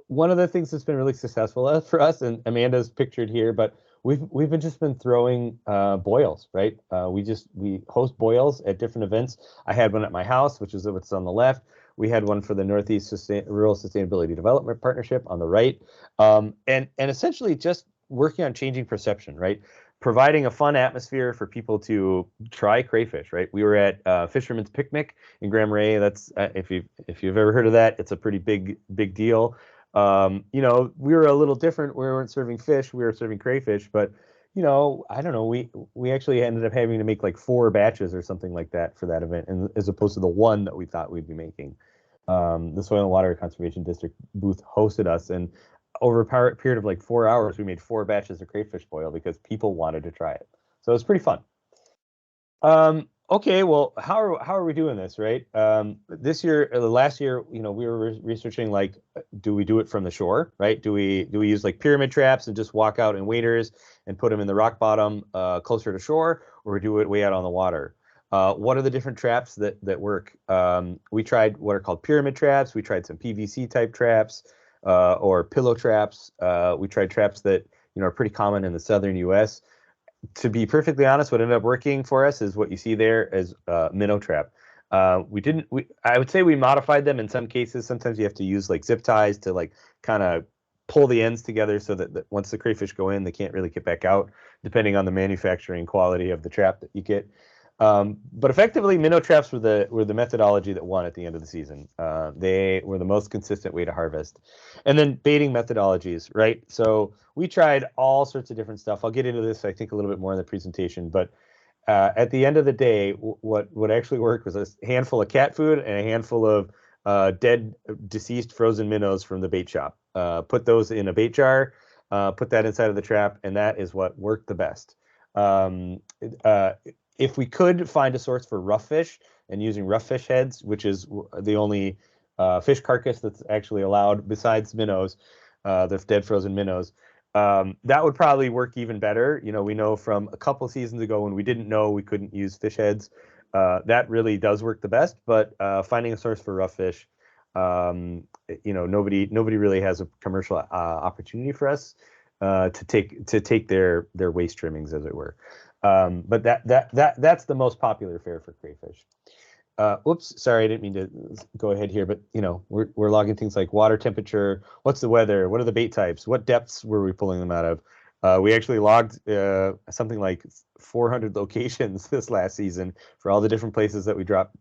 Speaker 13: One of the things that's been really successful for us, and Amanda's pictured here, but we've just been throwing boils, right? We host boils at different events. I had one at my house, which is what's on the left. We had one for the Northeast Rural Sustainability Development Partnership on the right, and essentially just working on changing perception, right? Providing a fun atmosphere for people to try crayfish, right? We were at Fisherman's Picnic in Grand Marais. That's if you've ever heard of that, it's a pretty big deal. We were a little different. We weren't serving fish. We were serving crayfish, but I don't know. We actually ended up having to make like 4 batches or something like that for that event, and as opposed to the one that we thought we'd be making. The Soil and Water Conservation District booth hosted us, and over a period of like 4 hours, we made 4 batches of crayfish boil because people wanted to try it. So it was pretty fun. Okay, well, how are we doing this, right? This year, last year, we were researching like, do we do it from the shore, right? Do we use like pyramid traps and just walk out in waders and put them in the rock bottom closer to shore, or do it way out on the water? What are the different traps that work? We tried what are called pyramid traps. We tried some PVC type traps or pillow traps. We tried traps that are pretty common in the southern U.S. To be perfectly honest, what ended up working for us is what you see there as minnow trap. I would say we modified them in some cases. Sometimes you have to use like zip ties to like kind of pull the ends together so that once the crayfish go in, they can't really get back out, depending on the manufacturing quality of the trap that you get. But effectively, minnow traps were the methodology that won at the end of the season. They were the most consistent way to harvest. And then baiting methodologies, right? So we tried all sorts of different stuff. I'll get into this, I think, a little bit more in the presentation. But at the end of the day, what actually worked was a handful of cat food and a handful of dead, deceased frozen minnows from the bait shop. Put those in a bait jar, put that inside of the trap, and that is what worked the best. If we could find a source for rough fish and using rough fish heads, which is the only fish carcass that's actually allowed besides minnows, the dead frozen minnows, That would probably work even better. You know, we know from a couple seasons ago when we didn't know we couldn't use fish heads, that really does work the best. But finding a source for rough fish, you know, nobody really has a commercial opportunity for us to take their waste trimmings, as it were. But that's the most popular fare for crayfish. Whoops, sorry, I didn't mean to go ahead here, but you know, we're logging things like water temperature, what's the weather, what are the bait types, what depths were we pulling them out of. We actually logged something like 400 locations this last season for all the different places that we dropped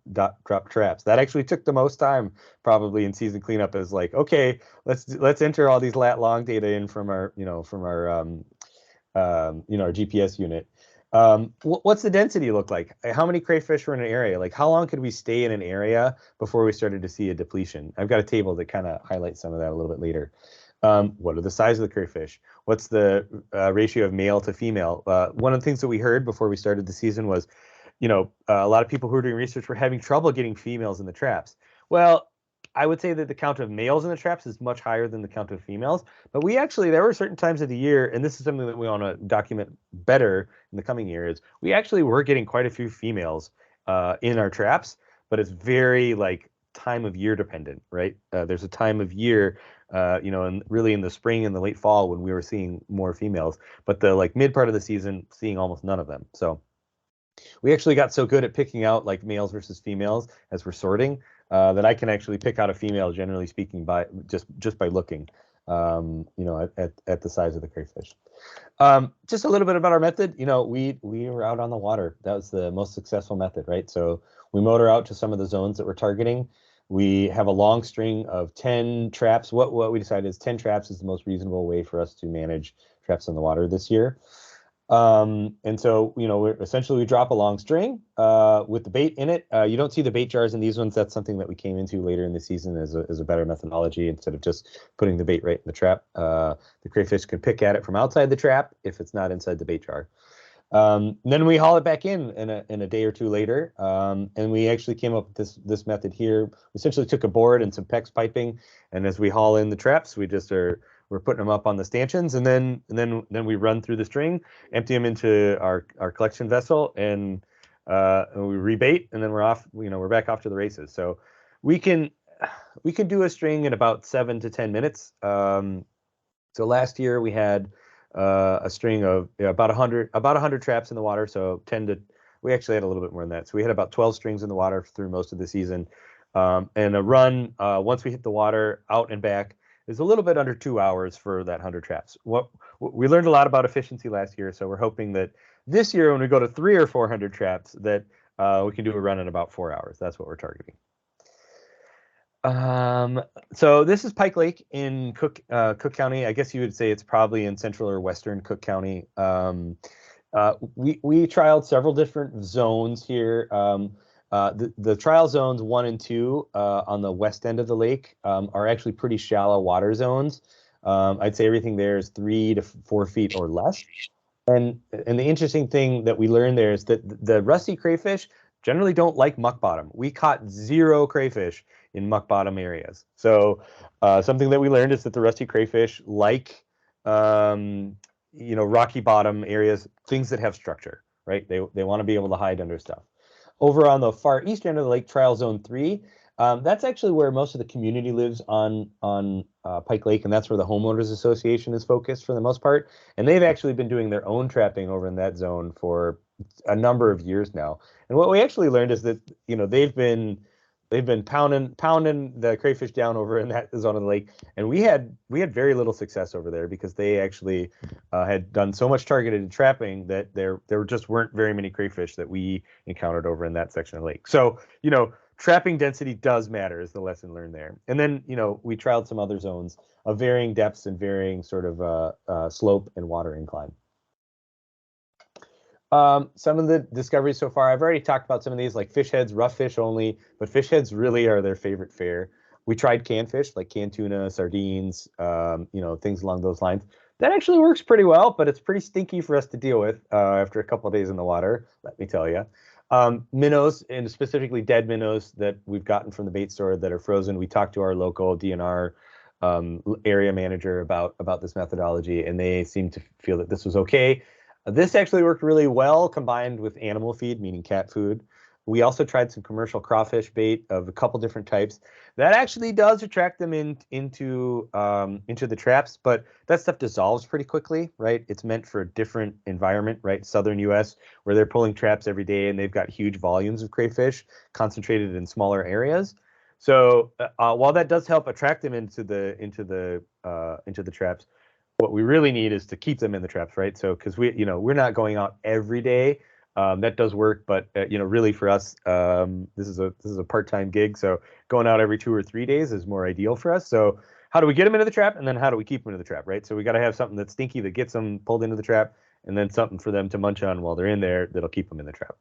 Speaker 13: traps. That actually took the most time probably in season cleanup. Is like, okay, let's enter all these lat long data in from our our GPS unit. What's the density look like? How many crayfish were in an area? Like, how long could we stay in an area before we started to see a depletion? I've got a table that kind of highlights some of that a little bit later. What are the size of the crayfish? What's the ratio of male to female? One of the things that we heard before we started the season was, you know, a lot of people who were doing research were having trouble getting females in the traps. Well, I would say that the count of males in the traps is much higher than the count of females. But we actually, there were certain times of the year, and this is something that we want to document better in the coming years. We actually were getting quite a few females in our traps, but it's very like time of year dependent, right? There's a time of year, you know, and really in the spring and the late fall when we were seeing more females, but the like mid part of the season, seeing almost none of them. So we actually got so good at picking out like males versus females as we're sorting that I can actually pick out a female, generally speaking, by just by looking, you know, at the size of the crayfish. Just a little bit about our method. You know, we were out on the water. That was the most successful method, right? So we motor out to some of the zones that we're targeting. We have a long string of 10 traps. What we decided is 10 traps is the most reasonable way for us to manage traps in the water this year. And so, you know, we drop a long string with the bait in it. You don't see the bait jars in these ones. That's something that we came into later in the season as a better methodology. Instead of just putting the bait right in the trap, the crayfish can pick at it from outside the trap if it's not inside the bait jar. Then we haul it back in a day or two later, and we actually came up with this method here. We essentially took a board and some PEX piping, and as we haul in the traps, we're putting them up on the stanchions, and then we run through the string, empty them into our collection vessel, and we rebait, and then we're off. You know, we're back off to the races. So we can do a string in about 7 to 10 minutes. So last year we had a string of about 100 traps in the water. So we actually had a little bit more than that. So we had about 12 strings in the water through most of the season, and a run once we hit the water out and back is a little bit under 2 hours for that 100 traps. We learned a lot about efficiency last year, so we're hoping that this year when we go to 300 or 400 traps that we can do a run in about 4 hours. That's what we're targeting. So this is Pike Lake in Cook County. I guess you would say it's probably in central or western Cook County. We trialed several different zones here. The trial zones 1 and 2 on the west end of the lake are actually pretty shallow water zones. I'd say everything there is 3 to 4 feet or less. And the interesting thing that we learned there is that the rusty crayfish generally don't like muck bottom. We caught 0 crayfish in muck bottom areas. So something that we learned is that the rusty crayfish like you know, rocky bottom areas, things that have structure, right? They want to be able to hide under stuff. Over on the far east end of the lake, trial zone 3, that's actually where most of the community lives on Pike Lake, and that's where the homeowners association is focused for the most part. And they've actually been doing their own trapping over in that zone for a number of years now. And what we actually learned is that, you know, they've been pounding the crayfish down over in that zone of the lake, and we had very little success over there because they actually had done so much targeted trapping that there just weren't very many crayfish that we encountered over in that section of the lake. So, you know, trapping density does matter is the lesson learned there. And then, you know, we trialed some other zones of varying depths and varying sort of slope and water incline. Some of the discoveries so far, I've already talked about some of these, like fish heads, rough fish only, but fish heads really are their favorite fare. We tried canned fish, like canned tuna, sardines, you know, things along those lines. That actually works pretty well, but it's pretty stinky for us to deal with after a couple of days in the water, let me tell you. Minnows, and specifically dead minnows that we've gotten from the bait store that are frozen. We talked to our local DNR area manager about this methodology, and they seemed to feel that this was okay. This actually worked really well combined with animal feed, meaning cat food. We also tried some commercial crawfish bait of a couple different types. That actually does attract them into the traps, but that stuff dissolves pretty quickly, right? It's meant for a different environment, right? Southern U.S., where they're pulling traps every day and they've got huge volumes of crayfish concentrated in smaller areas. So while that does help attract them into the traps, what we really need is to keep them in the traps, right? So because we're not going out every day. That does work, but really for us, this is a part-time gig, so going out every 2 or 3 days is more ideal for us. So how do we get them into the trap, and then how do we keep them into the trap, right? So we got to have something that's stinky that gets them pulled into the trap, and then something for them to munch on while they're in there that'll keep them in the trap.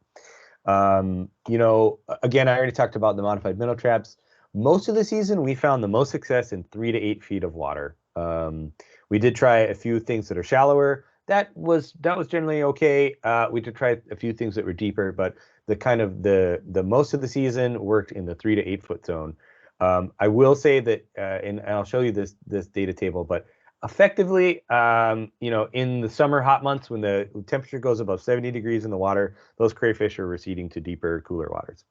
Speaker 13: Again, I already talked about the modified minnow traps. Most of the season, we found the most success in 3 to 8 feet of water. We did try a few things that are shallower. That was generally okay. We did try a few things that were deeper, but the most of the season worked in the 3 to 8 foot zone. I will say that, and I'll show you this data table, but effectively, in the summer hot months when the temperature goes above 70 degrees in the water, those crayfish are receding to deeper, cooler waters.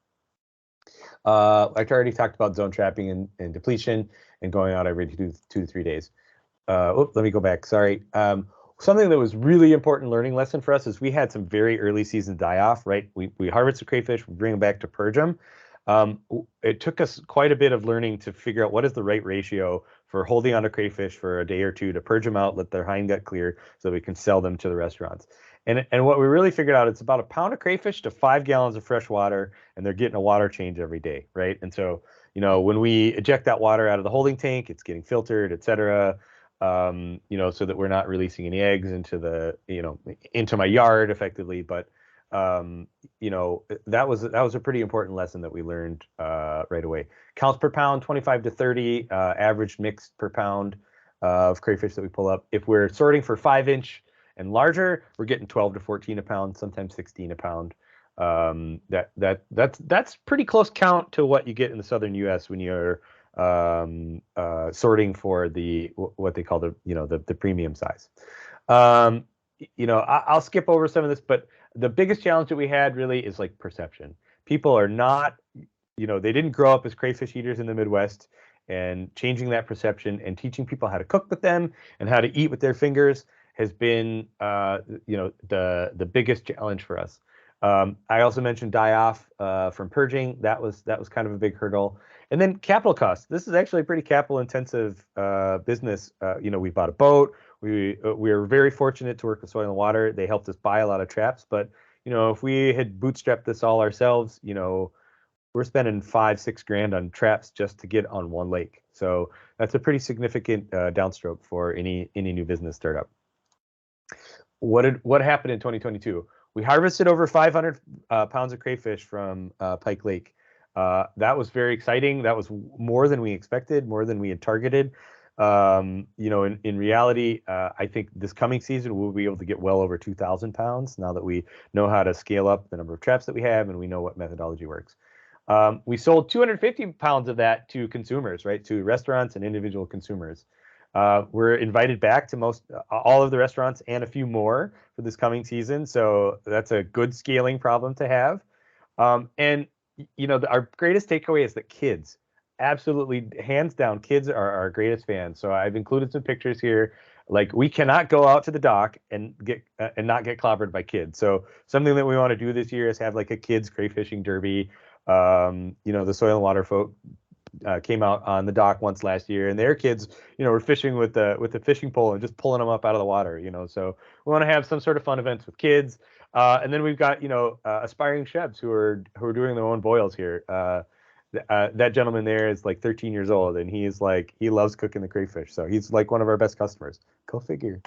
Speaker 13: I already talked about zone trapping and depletion and going out every 2 to 3 days. Let me go back. Sorry. Something that was really important learning lesson for us is we had some very early season die off, right? We harvest the crayfish, we bring them back to purge them. It took us quite a bit of learning to figure out what is the right ratio for holding on to crayfish for a day or two to purge them out, let their hind gut clear so we can sell them to the restaurants. And what we really figured out, it's about a pound of crayfish to 5 gallons of fresh water, and they're getting a water change every day, right? And so, when we eject that water out of the holding tank, it's getting filtered, et cetera. So that we're not releasing any eggs into my yard effectively. But, that was a pretty important lesson that we learned right away. Counts per pound, 25 to 30, average mix per pound of crayfish that we pull up. If we're sorting for 5-inch and larger, we're getting 12 to 14 a pound, sometimes 16 a pound. That's pretty close count to what you get in the southern U.S. when you're sorting for what they call the premium size. I'll skip over some of this, but the biggest challenge that we had really is like perception. People are not, they didn't grow up as crayfish eaters in the Midwest, and changing that perception and teaching people how to cook with them and how to eat with their fingers has been, the biggest challenge for us. I also mentioned die off from purging. That was kind of a big hurdle. And then capital costs. This is actually a pretty capital intensive business. We bought a boat. We were very fortunate to work with Soil and Water. They helped us buy a lot of traps. But if we had bootstrapped this all ourselves, we're spending $5-6 grand on traps just to get on one lake. So that's a pretty significant downstroke for any new business startup. What happened in 2022? We harvested over 500 pounds of crayfish from Pike Lake. That was very exciting. That was more than we expected, more than we had targeted. In reality, I think this coming season we'll be able to get well over 2,000 pounds now that we know how to scale up the number of traps that we have and we know what methodology works. We sold 250 pounds of that to consumers, right, to restaurants and individual consumers. We're invited back to all of the restaurants and a few more for this coming season. So that's a good scaling problem to have. Our greatest takeaway is that kids, absolutely, hands down, kids are our greatest fans. So I've included some pictures here. Like, we cannot go out to the dock and not get clobbered by kids. So something that we want to do this year is have like a kids crayfishing derby. The Soil and Water folk came out on the dock once last year, and their kids, were fishing with the fishing pole and just pulling them up out of the water. So we want to have some sort of fun events with kids. And then we've got aspiring chefs who are doing their own boils here. That gentleman there is like 13 years old, and he loves cooking the crayfish. So he's like one of our best customers. Go figure.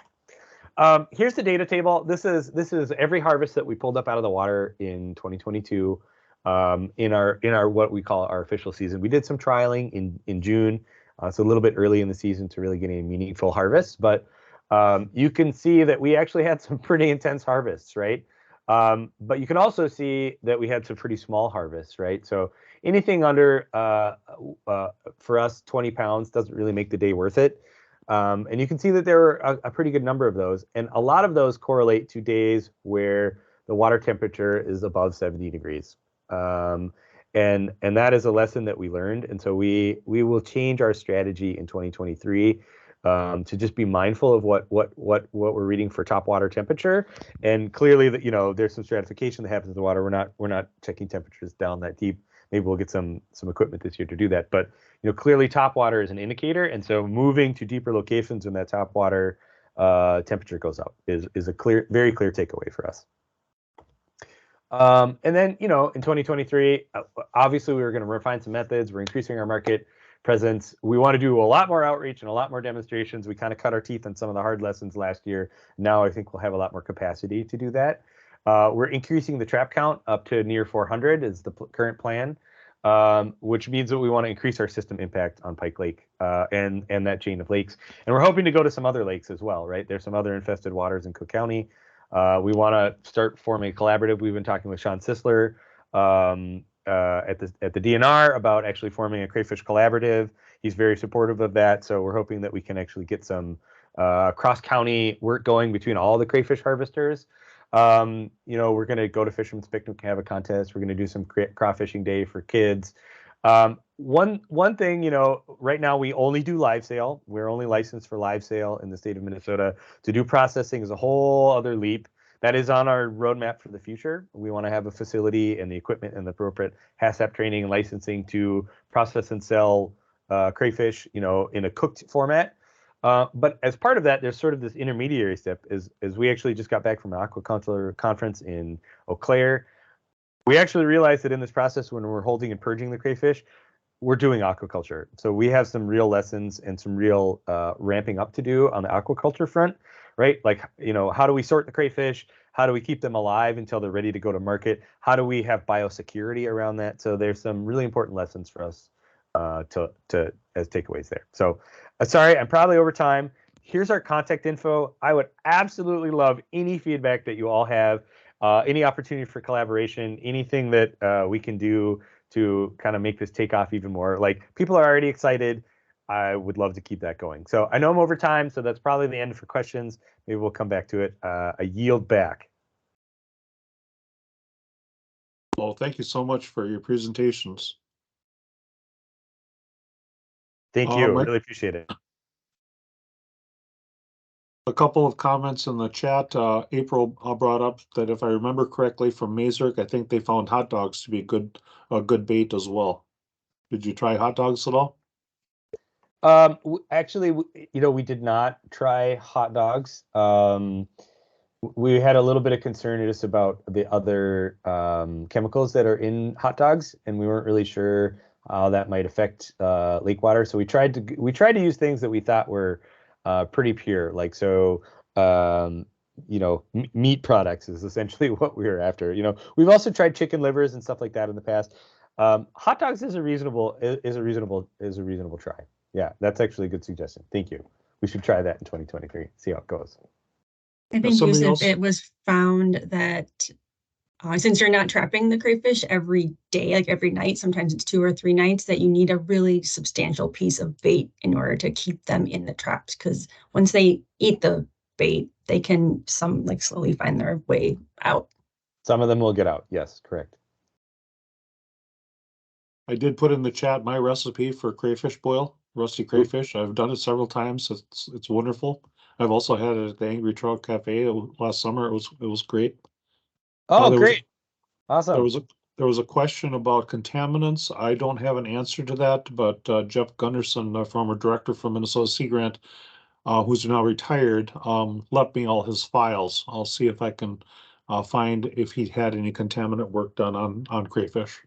Speaker 13: Here's the data table. This is every harvest that we pulled up out of the water in 2022. In our what we call our official season. We did some trialing in June. It's a little bit early in the season to really get a meaningful harvest, but you can see that we actually had some pretty intense harvests, right? But you can also see that we had some pretty small harvests, right? So anything under for us 20 pounds doesn't really make the day worth it. And you can see that there are a pretty good number of those, and a lot of those correlate to days where the water temperature is above 70 degrees. And that is a lesson that we learned, and so we will change our strategy in 2023 to just be mindful of what we're reading for top water temperature. And clearly that, you know, there's some stratification that happens in the water. We're not checking temperatures down that deep. Maybe we'll get some equipment this year to do that. But, you know, clearly top water is an indicator, and so moving to deeper locations when that top water temperature goes up is a very clear takeaway for us. And then, you know, in 2023, obviously we were going to refine some methods. We're increasing our market presence. We want to do a lot more outreach and a lot more demonstrations. We kind of cut our teeth on some of the hard lessons last year. Now I think we'll have a lot more capacity to do that. We're increasing the trap count up to near 400 is the current plan, which means that we want to increase our system impact on Pike Lake and that chain of lakes. And we're hoping to go to some other lakes as well, right? There's some other infested waters in Cook County. We want to start forming a collaborative. We've been talking with Sean Sisler at the DNR about actually forming a crayfish collaborative. He's very supportive of that. So we're hoping that we can actually get some cross-county work going between all the crayfish harvesters. You know, we're going to go to Fisherman's Picnic and have a contest. We're going to do some crawfishing day for kids. One thing, you know, right now we only do live sale. We're only licensed for live sale in the state of Minnesota. To do processing is a whole other leap. That is on our roadmap for the future. We want to have a facility and the equipment and the appropriate HACCP training and licensing to process and sell crayfish, you know, in a cooked format. But as part of that, there's sort of this intermediary step. Is we actually just got back from an aquaculture conference in Eau Claire. We actually realized that in this process, when we're holding and purging the crayfish, we're doing aquaculture. So we have some real lessons and some real ramping up to do on the aquaculture front, right? Like, you know, how do we sort the crayfish? How do we keep them alive until they're ready to go to market? How do we have biosecurity around that? So there's some really important lessons for us to as takeaways there. So sorry, I'm probably over time. Here's our contact info. I would absolutely love any feedback that you all have, any opportunity for collaboration, anything that we can do to kind of make this take off even more. Like, people are already excited. I would love to keep that going. So I know I'm over time, so that's probably the end for questions. Maybe we'll come back to it. I yield back.
Speaker 1: Well, thank you so much for your presentations.
Speaker 13: Thank you. Really appreciate it.
Speaker 1: A couple of comments in the chat. April brought up that if I remember correctly from Mazurk, I think they found hot dogs to be a good bait as well. Did you try hot dogs at all?
Speaker 13: Actually, you know, we did not try hot dogs. We had a little bit of concern just about the other chemicals that are in hot dogs, and we weren't really sure how that might affect lake water. So we tried to use things that we thought were pretty pure, like, so you know, meat products is essentially what we were after. You know, we've also tried chicken livers and stuff like that in the past. Hot dogs is a reasonable try. Yeah, that's actually a good suggestion. Thank you. We should try that in 2023. See how it goes.
Speaker 12: I think, Yusuf, it was found that since you're not trapping the crayfish every day, like every night, sometimes it's 2 or 3 nights, that you need a really substantial piece of bait in order to keep them in the traps. Because once they eat the bait, they can slowly find their way out.
Speaker 13: Some of them will get out. Yes, correct.
Speaker 1: I did put in the chat my recipe for crayfish boil, rusty crayfish. I've done it several times. It's wonderful. I've also had it at the Angry Trout Cafe last summer. It was great.
Speaker 13: Oh, great. Awesome.
Speaker 1: There was a question about contaminants. I don't have an answer to that, but Jeff Gunderson, former director from Minnesota Sea Grant, who's now retired, left me all his files. I'll see if I can find if he had any contaminant work done on crayfish.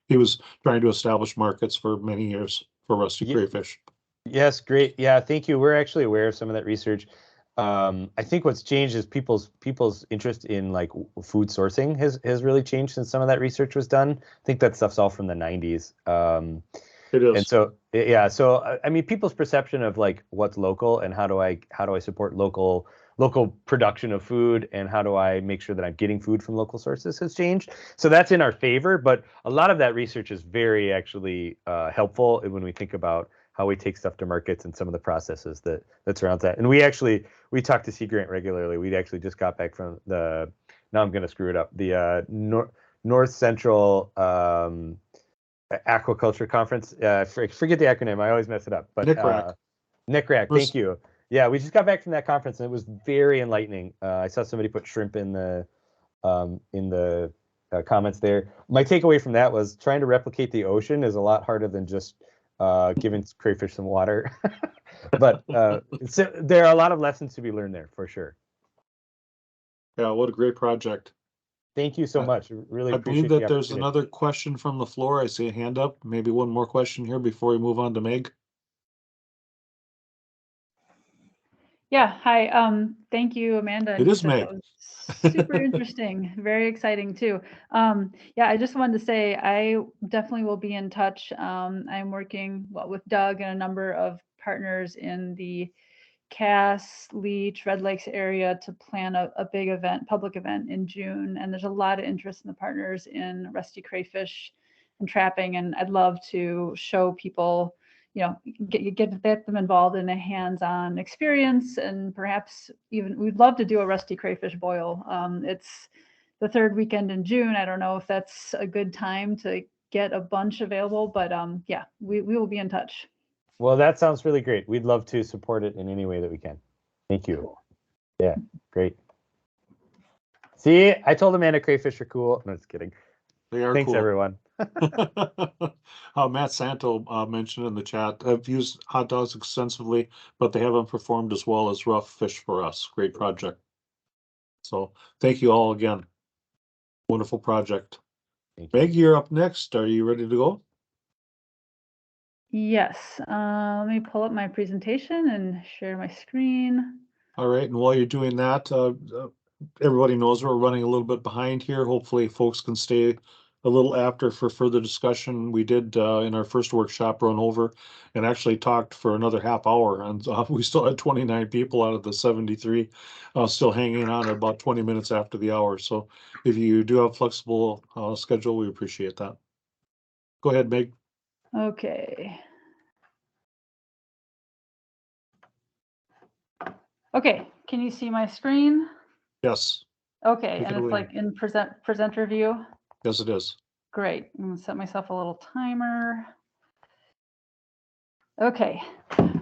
Speaker 1: He was trying to establish markets for many years for rusty crayfish.
Speaker 13: Yes, great. Yeah, thank you. We're actually aware of some of that research. I think what's changed is people's interest in like food sourcing has really changed since some of that research was done. I think that stuff's all from the 90s.
Speaker 1: It is.
Speaker 13: And so, yeah, so I mean, people's perception of like what's local and how do I support local local production of food and how do I make sure that I'm getting food from local sources has changed. So that's in our favor, but a lot of that research is very actually helpful when we think about how we take stuff to markets and some of the processes that surrounds that. And we talk to Sea Grant regularly. We actually just got back from now I'm going to screw it up, the North Central Aquaculture Conference. Forget the acronym. I always mess it up. But NICRAC, thank you. Yeah, we just got back from that conference and it was very enlightening. I saw somebody put shrimp in the comments there. My takeaway from that was trying to replicate the ocean is a lot harder than just giving crayfish some water. But so there are a lot of lessons to be learned there for sure.
Speaker 1: Yeah, what a great project.
Speaker 13: Thank you so much. Really
Speaker 1: I
Speaker 13: appreciate
Speaker 1: believe
Speaker 13: the
Speaker 1: that there's
Speaker 13: opportunity.
Speaker 1: another question from the floor. I see a hand up. Maybe one more question here before we move on to Meg.
Speaker 14: Yeah, hi. Thank you, Amanda.
Speaker 1: It is Meg.
Speaker 14: That was super interesting, very exciting too. Yeah, I just wanted to say I definitely will be in touch. I'm working with Doug and a number of partners in the Cass, Leech, Red Lakes area to plan a big event, public event in June. And there's a lot of interest in the partners in rusty crayfish and trapping. And I'd love to show people, get them involved in a hands-on experience, and perhaps even we'd love to do a rusty crayfish boil. It's the third weekend in June. I don't know if that's a good time to get a bunch available, but yeah, we will be in touch.
Speaker 13: Well, that sounds really great. We'd love to support it in any way that we can. Thank you. Cool. Yeah, great. See, I told Amanda crayfish are cool. No, just kidding.
Speaker 1: They are
Speaker 13: Thanks,
Speaker 1: cool.
Speaker 13: everyone.
Speaker 1: Matt Santo mentioned in the chat, I've used hot dogs extensively, but they haven't performed as well as rough fish for us. Great project. So thank you all again. Wonderful project. Meg, you're up next. Are you ready to go?
Speaker 14: Yes. Let me pull up my presentation and share my screen.
Speaker 1: All right. And while you're doing that, everybody knows we're running a little bit behind here. Hopefully folks can stay a little after for further discussion. We did in our first workshop run over and actually talked for another half hour, and we still had 29 people out of the 73 still hanging on at about 20 minutes after the hour. So if you do have flexible schedule, we appreciate that. Go ahead, Meg.
Speaker 14: Okay. Okay, can you see my screen?
Speaker 1: Yes.
Speaker 14: Okay, and it's like in presenter view?
Speaker 1: Yes, it is.
Speaker 14: Great. I'm gonna set myself a little timer. Okay,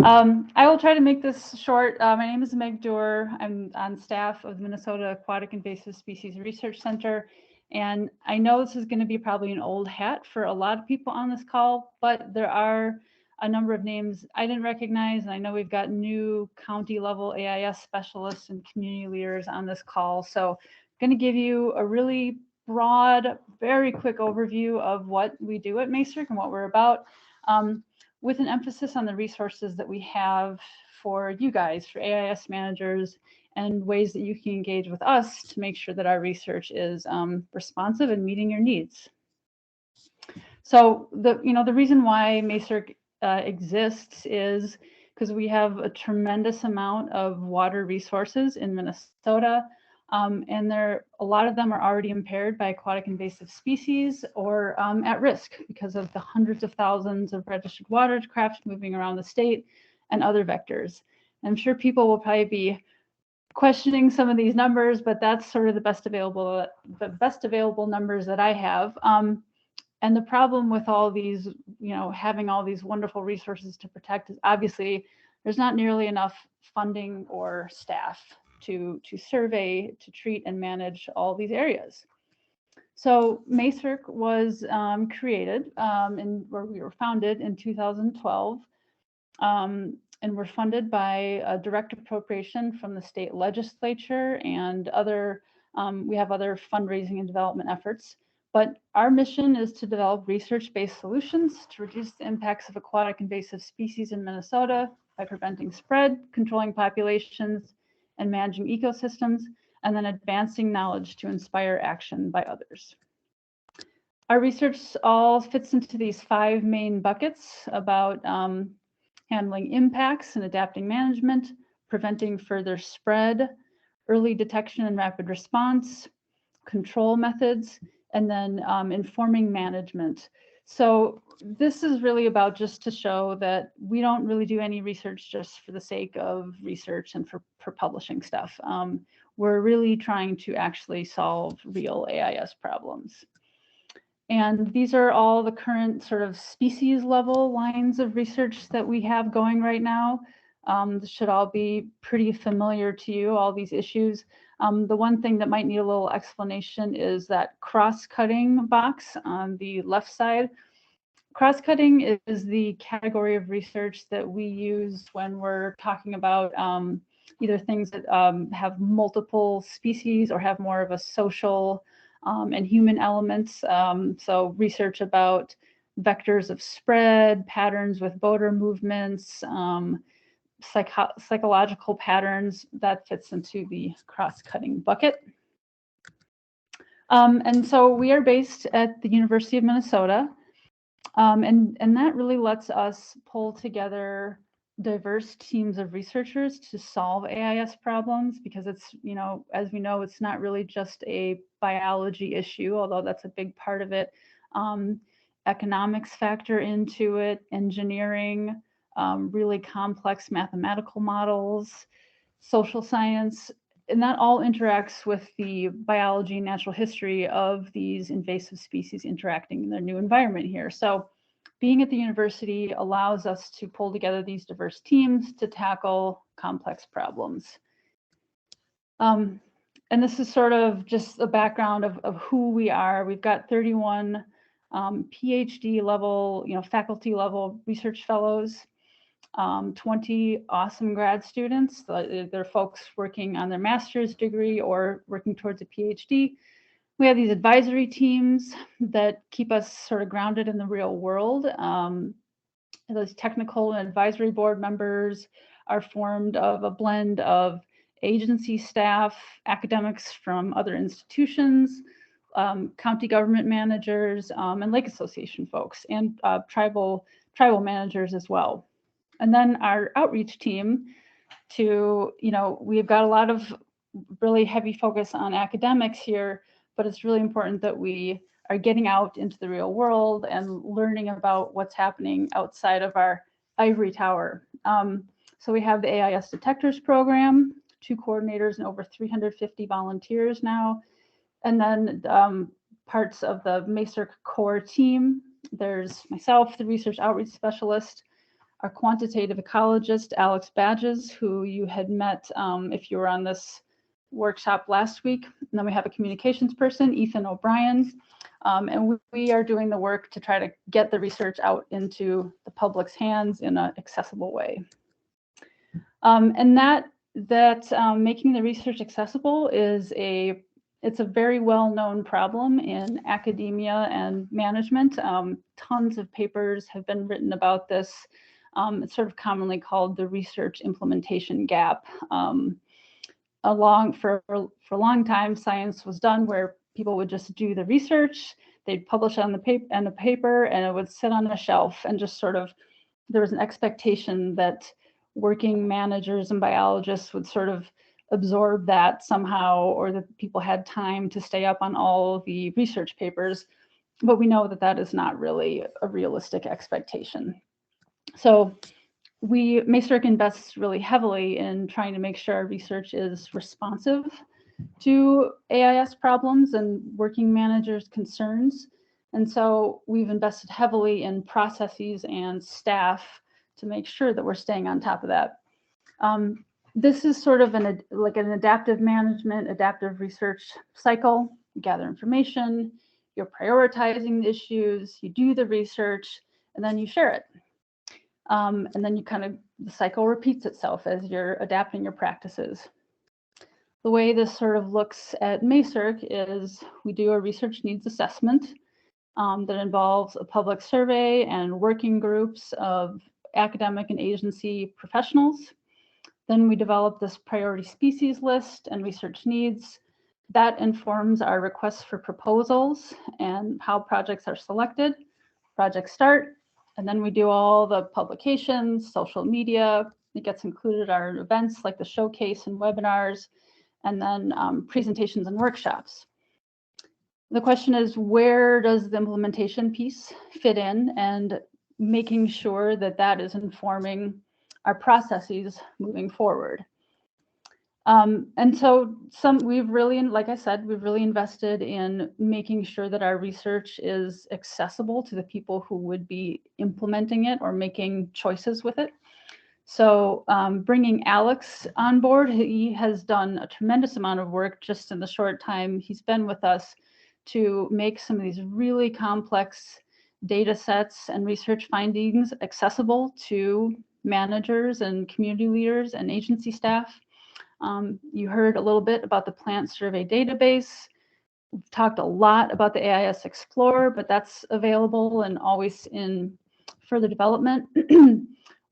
Speaker 14: I will try to make this short. My name is Meg Doerr. I'm on staff of the Minnesota Aquatic Invasive Species Research Center. And I know this is going to be probably an old hat for a lot of people on this call, but there are a number of names I didn't recognize. And I know we've got new county level AIS specialists and community leaders on this call. So I'm going to give you a really broad, very quick overview of what we do at MACERC and what we're about. With an emphasis on the resources that we have for you guys, for AIS managers, and ways that you can engage with us to make sure that our research is responsive and meeting your needs. So the reason why MACERC exists is because we have a tremendous amount of water resources in Minnesota. And a lot of them are already impaired by aquatic invasive species or at risk because of the hundreds of thousands of registered watercraft moving around the state and other vectors. I'm sure people will probably be questioning some of these numbers, but that's sort of the best available numbers that I have. And the problem with all these, having all these wonderful resources to protect is obviously there's not nearly enough funding or staff to survey, to treat and manage all these areas. So MACERC was created where we were founded in 2012. And we're funded by a direct appropriation from the state legislature and we have other fundraising and development efforts. But our mission is to develop research-based solutions to reduce the impacts of aquatic invasive species in Minnesota by preventing spread, controlling populations, and managing ecosystems, and then advancing knowledge to inspire action by others. Our research all fits into these 5 main buckets about handling impacts and adapting management, preventing further spread, early detection and rapid response, control methods, and then informing management. So this is really about just to show that we don't really do any research just for the sake of research and for publishing stuff. We're really trying to actually solve real AIS problems. And these are all the current sort of species level lines of research that we have going right now. This should all be pretty familiar to you, all these issues. The one thing that might need a little explanation is that cross-cutting box on the left side. Cross-cutting is the category of research that we use when we're talking about either things that have multiple species or have more of a social and human elements. So research about vectors of spread, patterns with voter movements, psychological patterns, that fits into the cross-cutting bucket. And so we are based at the University of Minnesota. And that really lets us pull together diverse teams of researchers to solve AIS problems, because it's, you know, as we know, it's not really just a biology issue, although that's a big part of it. Economics factor into it, engineering, really complex mathematical models, social science, and that all interacts with the biology and natural history of these invasive species interacting in their new environment here. So being at the university allows us to pull together these diverse teams to tackle complex problems. And this is sort of just the background of who we are. We've got 31 PhD level, faculty level research fellows, 20 awesome grad students. They're folks working on their master's degree or working towards a PhD. We have these advisory teams that keep us sort of grounded in the real world. Those technical and advisory board members are formed of a blend of agency staff, academics from other institutions, county government managers, and lake association folks, and tribal managers as well. And then our outreach team we've got a lot of really heavy focus on academics here, but it's really important that we are getting out into the real world and learning about what's happening outside of our ivory tower. So we have the AIS Detectors Program, 2 coordinators and over 350 volunteers now. And then parts of the MACERC core team. There's myself, the research outreach specialist, our quantitative ecologist, Alex Badges, who you had met if you were on this workshop last week. And then we have a communications person, Ethan O'Brien. And we are doing the work to try to get the research out into the public's hands in an accessible way. And that making the research accessible it's a very well-known problem in academia and management. Tons of papers have been written about this. It's sort of commonly called the research implementation gap. For a long time, science was done where people would just do the research, they'd publish on the paper, and it would sit on a shelf, and just sort of, there was an expectation that working managers and biologists would sort of absorb that somehow, or that people had time to stay up on all the research papers. But we know that that is not really a realistic expectation. So MACERC invests really heavily in trying to make sure our research is responsive to AIS problems and working managers' concerns. And so we've invested heavily in processes and staff to make sure that we're staying on top of that. This is sort of an adaptive management, adaptive research cycle. You gather information, you're prioritizing the issues, you do the research, and then you share it. And then the cycle repeats itself as you're adapting your practices. The way this sort of looks at MACERC is we do a research needs assessment that involves a public survey and working groups of academic and agency professionals. Then we develop this priority species list and research needs. That informs our requests for proposals and how projects are selected. Projects start, and then we do all the publications, social media, It gets included at our events like the showcase and webinars, and then presentations and workshops. The question is, where does the implementation piece fit in, and making sure that that is informing our processes moving forward. And so we've really, like I said, we've really invested in making sure that our research is accessible to the people who would be implementing it or making choices with it. So bringing Alex on board, he has done a tremendous amount of work just in the short time he's been with us to make some of these really complex data sets and research findings accessible to managers and community leaders and agency staff. You heard a little bit about the plant survey database. We've talked a lot about the AIS Explorer, but that's available and always in further development.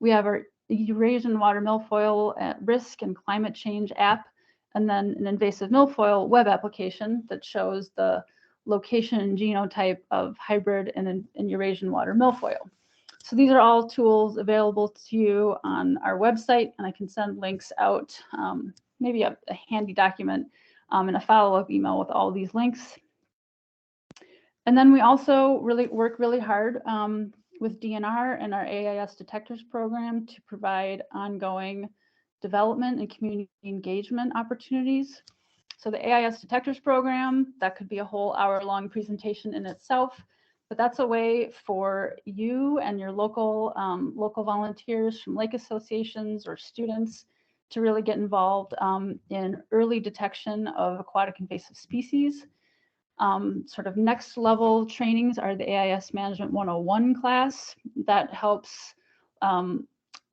Speaker 14: We have our Eurasian water milfoil at risk and climate change app, and then an invasive milfoil web application that shows the location and genotype of hybrid and Eurasian water milfoil. So these are all tools available to you on our website, and I can send links out, maybe a handy document and a follow-up email with all these links. And then we also work really hard with DNR and our AIS Detectors program to provide ongoing development and community engagement opportunities. So the AIS Detectors program, that could be a whole hour-long presentation in itself, but that's a way for you and your local volunteers from lake associations or students to really get involved in early detection of aquatic invasive species. Sort of next level trainings are the AIS Management 101 class that helps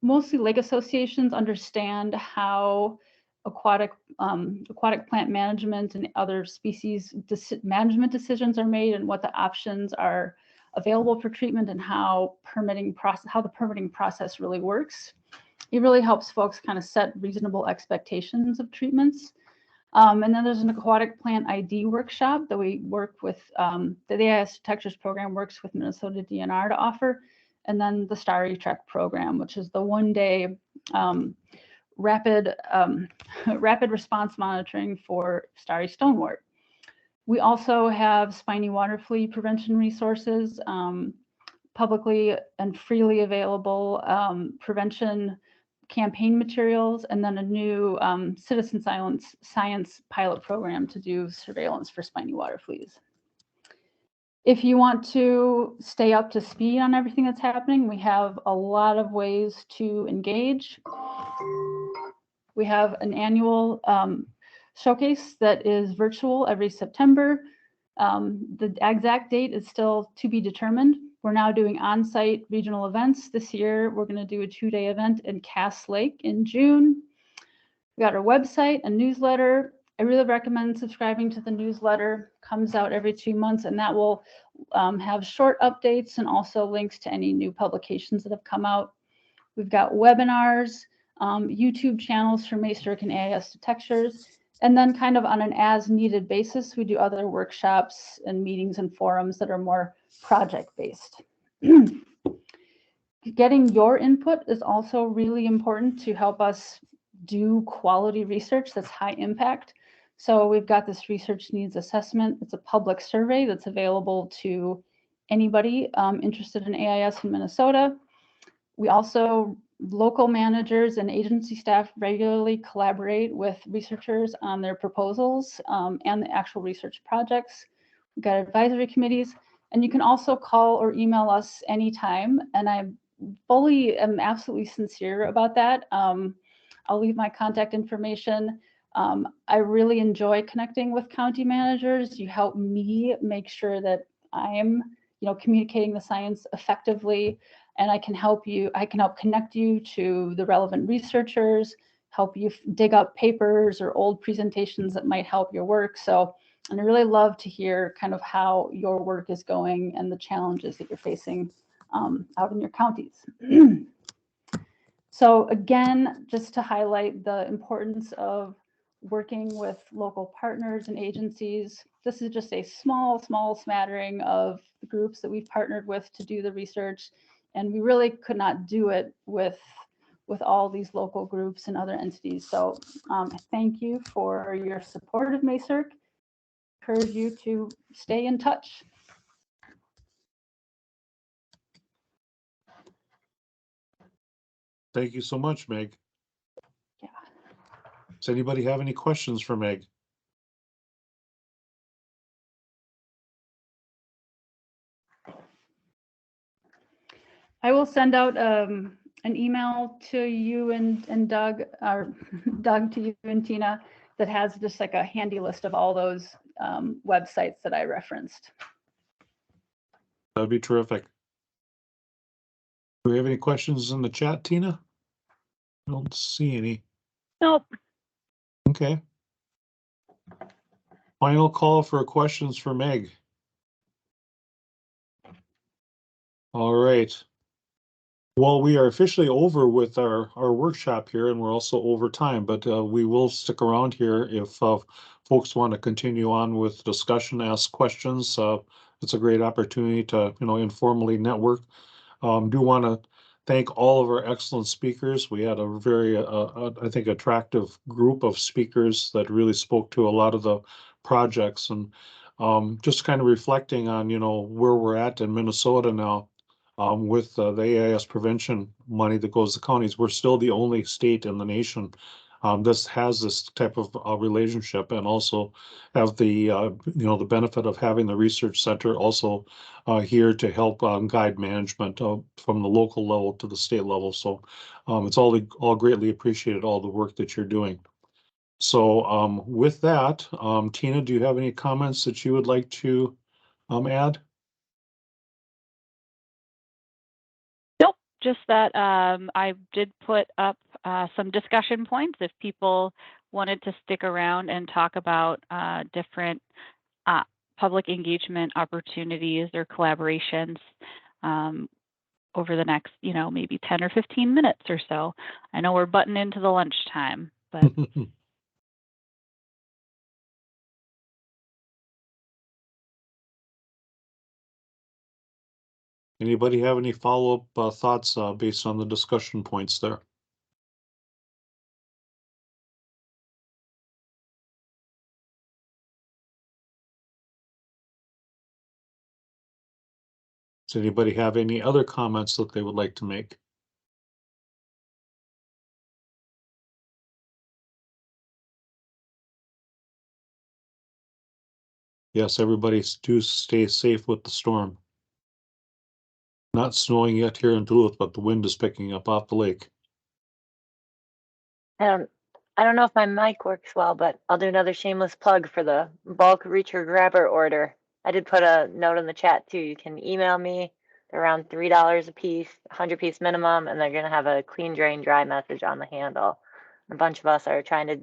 Speaker 14: mostly lake associations understand how aquatic plant management and other species management decisions are made, and what the options are available for treatment, and how the permitting process really works. It really helps folks kind of set reasonable expectations of treatments. And then there's an aquatic plant ID workshop that we work with, the AIS Detectors program works with Minnesota DNR to offer. And then the Starry Trek program, which is the one-day rapid response monitoring for starry stonewort. We also have spiny water flea prevention resources, publicly and freely available prevention campaign materials, and then a new citizen science pilot program to do surveillance for spiny water fleas. If you want to stay up to speed on everything that's happening, we have a lot of ways to engage. We have an annual showcase that is virtual every September. The exact date is still to be determined. We're now doing on-site regional events. This year, we're going to do a 2-day event in Cass Lake in June. We got our website, a newsletter. I really recommend subscribing to the newsletter. Comes out every 2 months, and that will have short updates and also links to any new publications that have come out. We've got webinars, YouTube channels for MASTRC and AIS Detectors, and then kind of on an as-needed basis, we do other workshops and meetings and forums that are more project-based. Getting your input is also really important to help us do quality research that's high impact. So we've got this research needs assessment. It's a public survey that's available to anybody interested in AIS in Minnesota. We also, local managers and agency staff regularly collaborate with researchers on their proposals and the actual research projects. We've got advisory committees, and you can also call or email us anytime. And I am absolutely sincere about that. I'll leave my contact information. I really enjoy connecting with county managers. You help me make sure that I am, communicating the science effectively, and I can help connect you to the relevant researchers, help you dig up papers or old presentations that might help your work. So, and I really love to hear kind of how your work is going and the challenges that you're facing out in your counties. So again, just to highlight the importance of working with local partners and agencies, this is just a small smattering of the groups that we've partnered with to do the research. And we really could not do it with all these local groups and other entities. So thank you for your support of MACERC. Encourage you to stay in touch.
Speaker 1: Thank you so much, Meg.
Speaker 14: Yeah.
Speaker 1: Does anybody have any questions for Meg?
Speaker 14: I will send out an email to you and Doug, or Doug to you and Tina, that has just like a handy list of all those websites that I referenced.
Speaker 1: That'd be terrific. Do we have any questions in the chat, Tina? I don't see any.
Speaker 5: Nope.
Speaker 1: Okay. Final call for questions for Meg. All right. Well, we are officially over with our workshop here, and we're also over time, but we will stick around here if folks want to continue on with discussion, ask questions. It's a great opportunity to, informally network. Do want to thank all of our excellent speakers. We had a very, I think, attractive group of speakers that really spoke to a lot of the projects, and just kind of reflecting on, where we're at in Minnesota now. With the AIS prevention money that goes to counties, we're still the only state in the nation this has this type of relationship, and also have the the benefit of having the research center also here to help guide management from the local level to the state level. So it's all greatly appreciated, all the work that you're doing. So with that, Tina, do you have any comments that you would like to add?
Speaker 5: Just that I did put up some discussion points if people wanted to stick around and talk about different public engagement opportunities or collaborations over the next, maybe 10 or 15 minutes or so. I know we're butting into the lunchtime, but
Speaker 1: Anybody have any follow-up thoughts based on the discussion points there? Does anybody have any other comments that they would like to make? Yes, everybody do stay safe with the storm. Not snowing yet here in Duluth, but the wind is picking up off the lake.
Speaker 15: I don't know if my mic works well, but I'll do another shameless plug for the bulk reacher grabber order. I did put a note in the chat too. You can email me. They're around $3 a piece, 100-piece minimum, and they're going to have a clean, drain, dry message on the handle. A bunch of us are trying to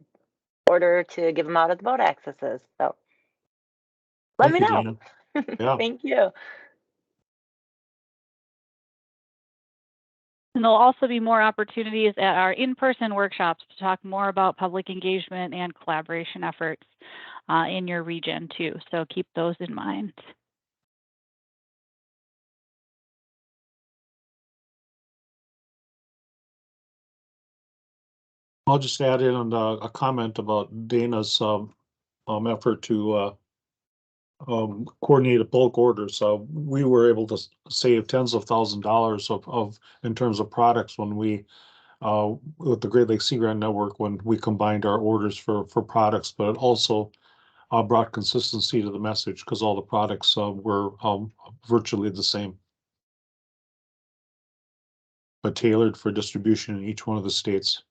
Speaker 15: order to give them out at the boat accesses. So let me know.
Speaker 1: Yeah.
Speaker 15: Thank you.
Speaker 5: and there'll also be more opportunities at our in-person workshops to talk more about public engagement and collaboration efforts in your region too. So keep those in mind.
Speaker 1: I'll just add in a comment about Dana's effort to coordinated bulk orders. So we were able to save tens of thousands of dollars of in terms of products when we with the Great Lakes Sea Grant Network, when we combined our orders for products, but it also brought consistency to the message because all the products were virtually the same, but tailored for distribution in each one of the states.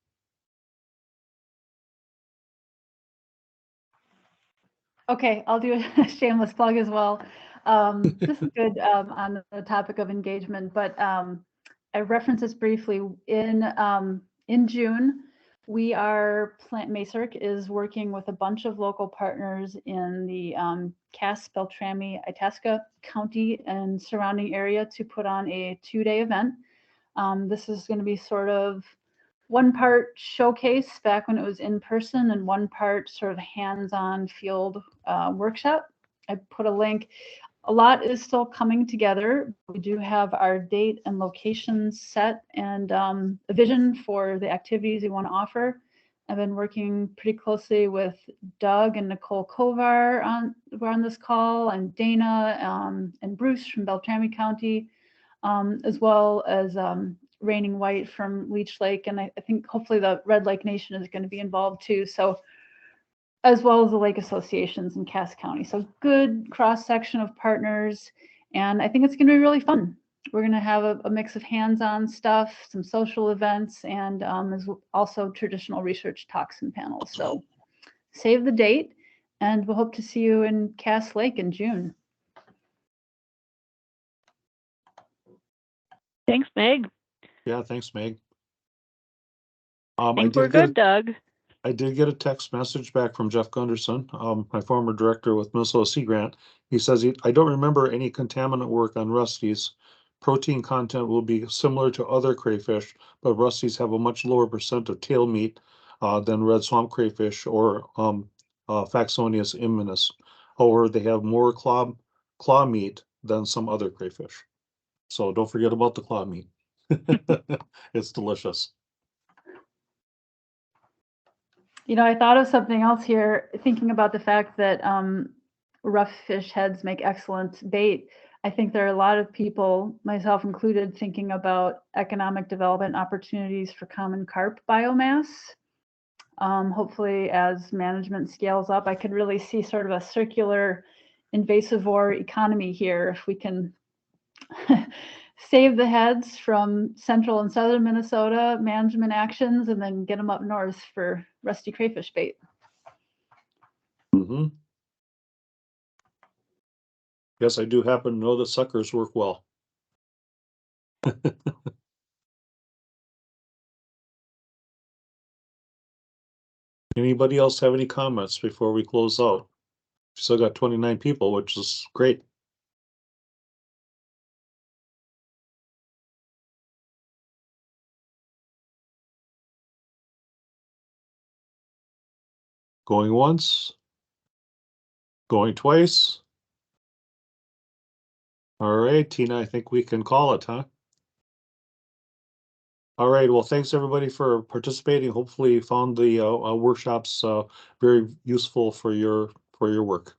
Speaker 14: Okay, I'll do a shameless plug as well. This is good on the topic of engagement, but I referenced this briefly. In June, MACERC is working with a bunch of local partners in the Cass, Beltrami, Itasca County and surrounding area to put on a 2-day event. This is going to be sort of one part showcase back when it was in person and one part sort of hands-on field workshop. I put a link. a lot is still coming together. We do have our date and location set and a vision for the activities we want to offer. I've been working pretty closely with Doug and Nicole Kovar who are on this call, and Dana and Bruce from Beltrami County, as well as Raining White from Leech Lake. And I think hopefully the Red Lake Nation is going to be involved too. So, as well as the lake associations in Cass County. So good cross section of partners. And I think it's going to be really fun. We're going to have a mix of hands-on stuff, some social events, and as also traditional research talks and panels. So save the date, and we'll hope to see you in Cass Lake in June.
Speaker 5: Thanks, Meg.
Speaker 1: Yeah, thanks, Meg.
Speaker 5: I think we're good, Doug.
Speaker 1: I did get a text message back from Jeff Gunderson, my former director with Minnesota Sea Grant. He says, I don't remember any contaminant work on Rusty's. Protein content will be similar to other crayfish, but Rusty's have a much lower percent of tail meat than red swamp crayfish or Faxonius imminis. However, they have more claw meat than some other crayfish. So don't forget about the claw meat. It's delicious.
Speaker 14: You know, I thought of something else here, thinking about the fact that rough fish heads make excellent bait. I think there are a lot of people, myself included, thinking about economic development opportunities for common carp biomass. Hopefully, as management scales up, I could really see sort of a circular invasivore economy here if we can save the heads from central and southern Minnesota management actions and then get them up north for rusty crayfish bait.
Speaker 1: Mm-hmm. Yes, I do happen to know that suckers work well. Anybody else have any comments before we close out? Still got 29 people, which is great. Going once, going twice. All right, Tina, I think we can call it, huh? All right, well, thanks everybody for participating. Hopefully you found the workshops very useful for your work.